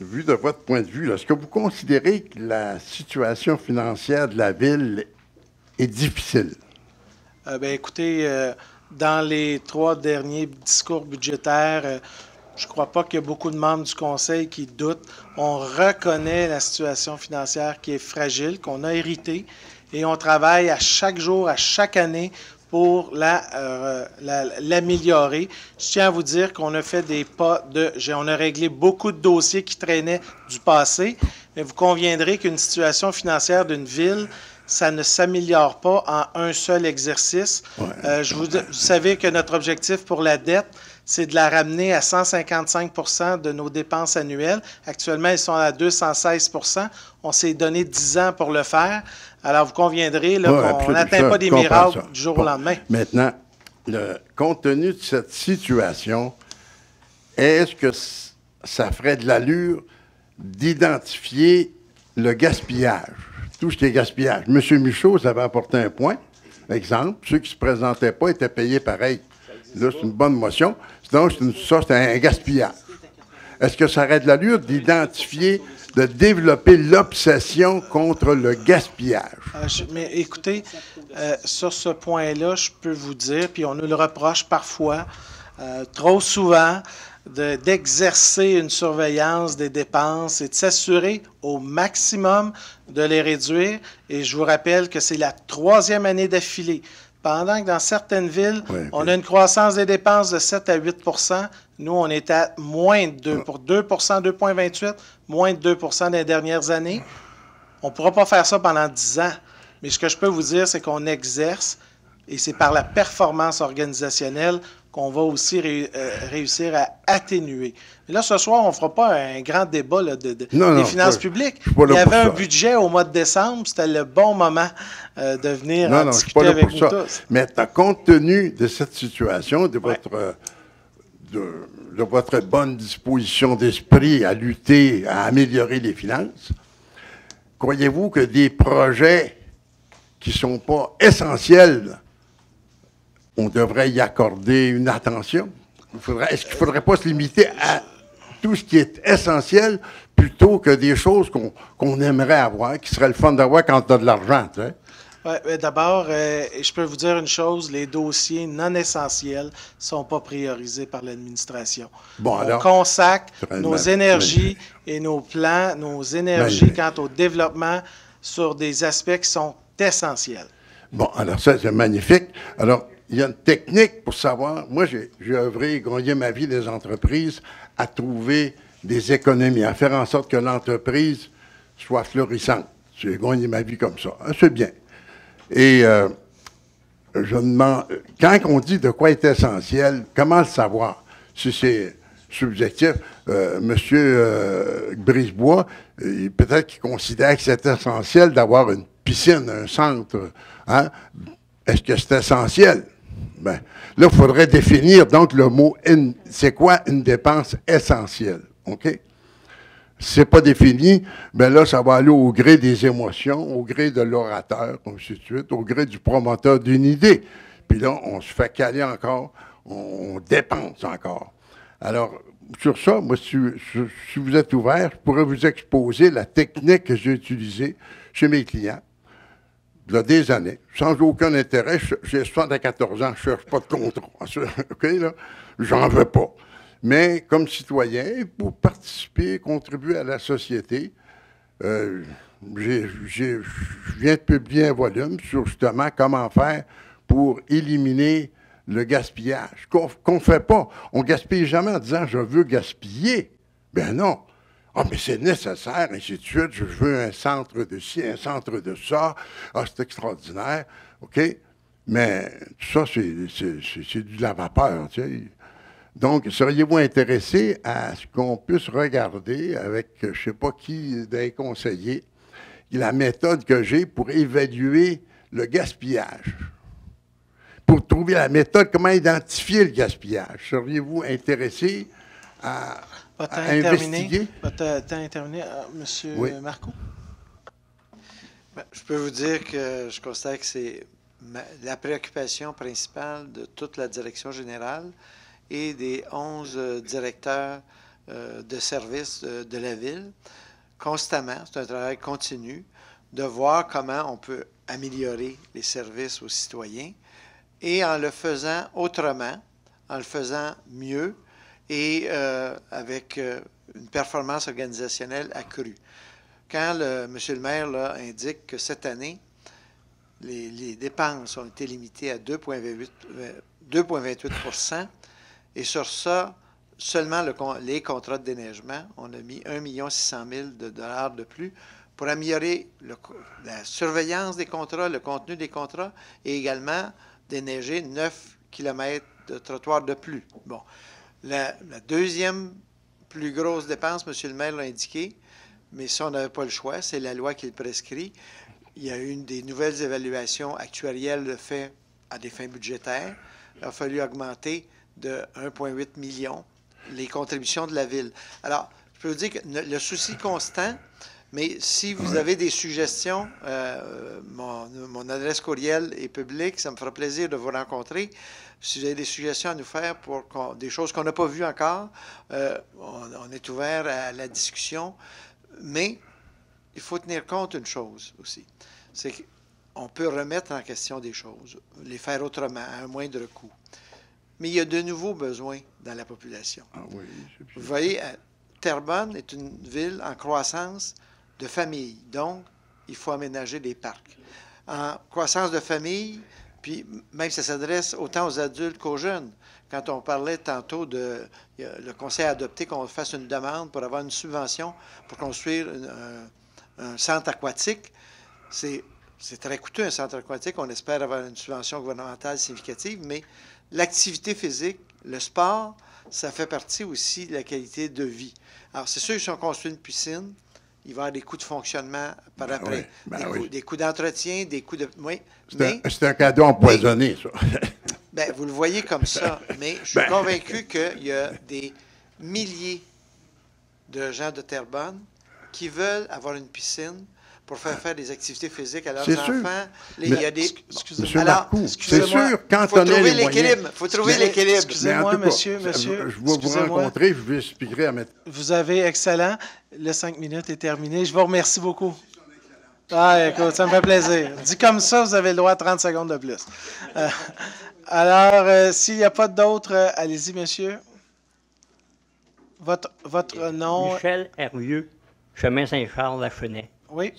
vu de votre point de vue, est-ce que vous considérez que la situation financière de la Ville est difficile? Bien, écoutez, dans les 3 derniers discours budgétaires, je ne crois pas qu'il y a beaucoup de membres du Conseil qui doutent. On reconnaît la situation financière qui est fragile, qu'on a héritée, et on travaille à chaque jour, à chaque année pour l'améliorer. Je tiens à vous dire qu'on a fait des pas on a réglé beaucoup de dossiers qui traînaient du passé, mais vous conviendrez qu'une situation financière d'une ville, ça ne s'améliore pas en un seul exercice. Ouais. Vous savez que notre objectif pour la dette, c'est de la ramener à 155 de nos dépenses annuelles. Actuellement, ils sont à 216 On s'est donné 10 ans pour le faire. Alors, vous conviendrez qu'on n'atteint pas des miracles du jour au lendemain. Maintenant, compte tenu de cette situation, est-ce que ça ferait de l'allure d'identifier le gaspillage, tout ce qui est gaspillage? M. Michaud, ça avait apporté un point. Exemple, ceux qui ne se présentaient pas étaient payés pareil. Là, c'est une bonne motion. Donc, ça, c'est un gaspillage. Est-ce que ça aurait de l'allure d'identifier, de développer l'obsession contre le gaspillage? Mais écoutez, sur ce point-là, je peux vous dire, puis on nous le reproche parfois, trop souvent, d'exercer une surveillance des dépenses et de s'assurer au maximum de les réduire. Et je vous rappelle que c'est la 3e année d'affilée. Pendant que dans certaines villes, on a une croissance des dépenses de 7 à 8 nous, on est à moins de 2 pour 2 2,28 moins de 2 dans les dernières années. On ne pourra pas faire ça pendant 10 ans. Mais ce que je peux vous dire, c'est qu'on exerce, et c'est par la performance organisationnelle qu'on va aussi réussir à atténuer. Mais là, ce soir, on ne fera pas un grand débat là, des finances publiques. Il y avait un budget au mois de décembre. C'était le bon moment de venir discuter avec nous tous. Maintenant, compte tenu de cette situation, de votre bonne disposition d'esprit à lutter, à améliorer les finances, croyez-vous que des projets qui ne sont pas essentiels, on devrait y accorder une attention? Est-ce qu'il ne faudrait pas se limiter à tout ce qui est essentiel plutôt que des choses qu'on aimerait avoir, qui serait le fun d'avoir quand on a de l'argent, tu sais? Ouais, d'abord, je peux vous dire une chose, les dossiers non essentiels ne sont pas priorisés par l'administration. Bon, on consacre nos énergies et nos plans, nos énergies quant au développement sur des aspects qui sont essentiels. Bon, alors ça, c'est magnifique. Alors, il y a une technique pour savoir. Moi, j'ai œuvré, gagné ma vie des entreprises à trouver des économies, à faire en sorte que l'entreprise soit florissante. J'ai gagné ma vie comme ça. C'est bien. Et je me demande, quand on dit de quoi est essentiel, comment le savoir? Si c'est subjectif, M. Brisebois, peut-être qu'il considère que c'est essentiel d'avoir une piscine, un centre. Hein? Est-ce que c'est essentiel? Ben, là, il faudrait définir donc le mot « c'est quoi une dépense essentielle ». OK? Si ce n'est pas défini, bien là, ça va aller au gré des émotions, au gré de l'orateur, ainsi de suite, au gré du promoteur d'une idée. Puis là, on se fait caler encore, on dépense encore. Alors, sur ça, moi, si vous êtes ouvert, je pourrais vous exposer la technique que j'ai utilisée chez mes clients. Il y a des années, sans aucun intérêt, j'ai 74 ans, je ne cherche pas de contrat. OK, là? J'en veux pas. Mais comme citoyen, pour participer, contribuer à la société, je viens de publier un volume sur justement comment faire pour éliminer le gaspillage. Qu'on ne fait pas. On ne gaspille jamais en disant « je veux gaspiller ». Ben non. Ah, mais c'est nécessaire, ainsi de suite. Je veux un centre de ci, un centre de ça. Ah, c'est extraordinaire. OK? Mais tout ça, c'est de la vapeur, tu sais. Donc, seriez-vous intéressé à ce qu'on puisse regarder avec, je ne sais pas qui des conseillers, la méthode que j'ai pour évaluer le gaspillage? Pour trouver la méthode, comment identifier le gaspillage? Seriez-vous intéressé à investiguer? Votre temps est terminé. Monsieur Marcoux? Ben, je peux vous dire que je constate que c'est la préoccupation principale de toute la direction générale et des 11 directeurs de services de la ville. Constamment, c'est un travail continu de voir comment on peut améliorer les services aux citoyens et en le faisant autrement, en le faisant mieux et avec une performance organisationnelle accrue. Quand M. le maire là, indique que cette année, les dépenses ont été limitées à 2,28 et sur ça, seulement les contrats de déneigement, on a mis 1 600 000 de dollars de plus pour améliorer la surveillance des contrats, le contenu des contrats, et également déneiger 9 km de trottoir de plus. Bon. La deuxième plus grosse dépense, M. le maire l'a indiqué, mais ça, on n'avait pas le choix, c'est la loi qui le prescrit. Il y a eu des nouvelles évaluations actuarielles faites à des fins budgétaires. Il a fallu augmenter de 1,8 million les contributions de la Ville. Alors, je peux vous dire que le souci constant, mais si vous avez des suggestions, mon adresse courriel est publique, ça me fera plaisir de vous rencontrer. Si vous avez des suggestions à nous faire pour des choses qu'on n'a pas vues encore, on est ouvert à la discussion, mais il faut tenir compte d'une chose aussi, c'est qu'on peut remettre en question des choses, les faire autrement, à un moindre coût. Mais il y a de nouveaux besoins dans la population. Ah oui, vous voyez, Terrebonne est une ville en croissance de famille, donc il faut aménager des parcs. En croissance de famille, puis même ça s'adresse autant aux adultes qu'aux jeunes. Quand on parlait tantôt le conseil a adopté qu'on fasse une demande pour avoir une subvention pour construire un centre aquatique, c'est très coûteux un centre aquatique. On espère avoir une subvention gouvernementale significative, mais l'activité physique, le sport, ça fait partie aussi de la qualité de vie. Alors, c'est sûr, si on construit une piscine, il va y avoir des coûts de fonctionnement par après, des coûts d'entretien, des coûts de... Oui, c'est un cadeau empoisonné, ça. Bien, vous le voyez comme ça, mais je suis convaincu qu'il y a des milliers de gens de Terrebonne qui veulent avoir une piscine pour faire des activités physiques à leurs enfants. Il y a des... Excusez-moi. Alors, c'est sûr, quand on a les moyens... Il faut trouver l'équilibre. Excusez-moi, monsieur. Je vais vous rencontrer, je vous expliquerai à mettre... Vous avez excellent. Le 5 minutes est terminé. Je vous remercie beaucoup. Ah, écoute, ça me fait plaisir. Dit comme ça, vous avez le droit à 30 secondes de plus. Alors, s'il n'y a pas d'autres, allez-y, monsieur. Votre nom... Michel Hervieux, chemin Saint-Charles, Lachenay. Oui.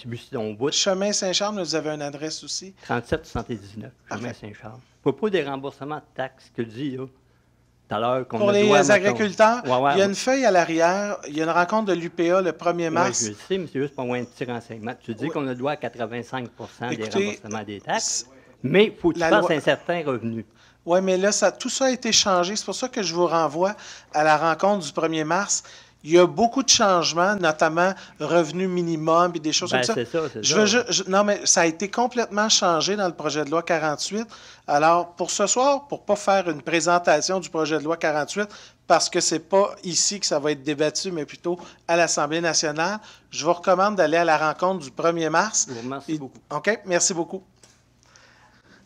Chemin Saint-Charles, vous avez une adresse aussi? 3779, chemin Saint-Charles. À propos des remboursements de taxes que dit là, tout à l'heure qu'on pour les agriculteurs, il y a une feuille à l'arrière, il y a une rencontre de l'UPA le 1er mars. Oui, je le sais, mais c'est juste pour avoir un petit renseignement. Tu dis qu'on a droit à 85 des remboursements des taxes, mais il faut que tu fasses un certain revenu. Oui, mais là, tout ça a été changé. C'est pour ça que je vous renvoie à la rencontre du 1er mars. Il y a beaucoup de changements, notamment revenu minimum et des choses comme ça. C'est ça. Non, mais ça a été complètement changé dans le projet de loi 48. Alors, pour ce soir, pour ne pas faire une présentation du projet de loi 48, parce que ce n'est pas ici que ça va être débattu, mais plutôt à l'Assemblée nationale, je vous recommande d'aller à la rencontre du 1er mars. Merci beaucoup. OK, merci beaucoup.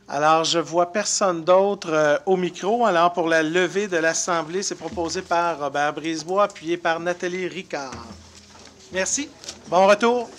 Alors, je ne vois personne d'autre au micro. Alors, pour la levée de l'Assemblée, c'est proposé par Robert Brisebois, appuyé par Nathalie Ricard. Merci. Bon retour.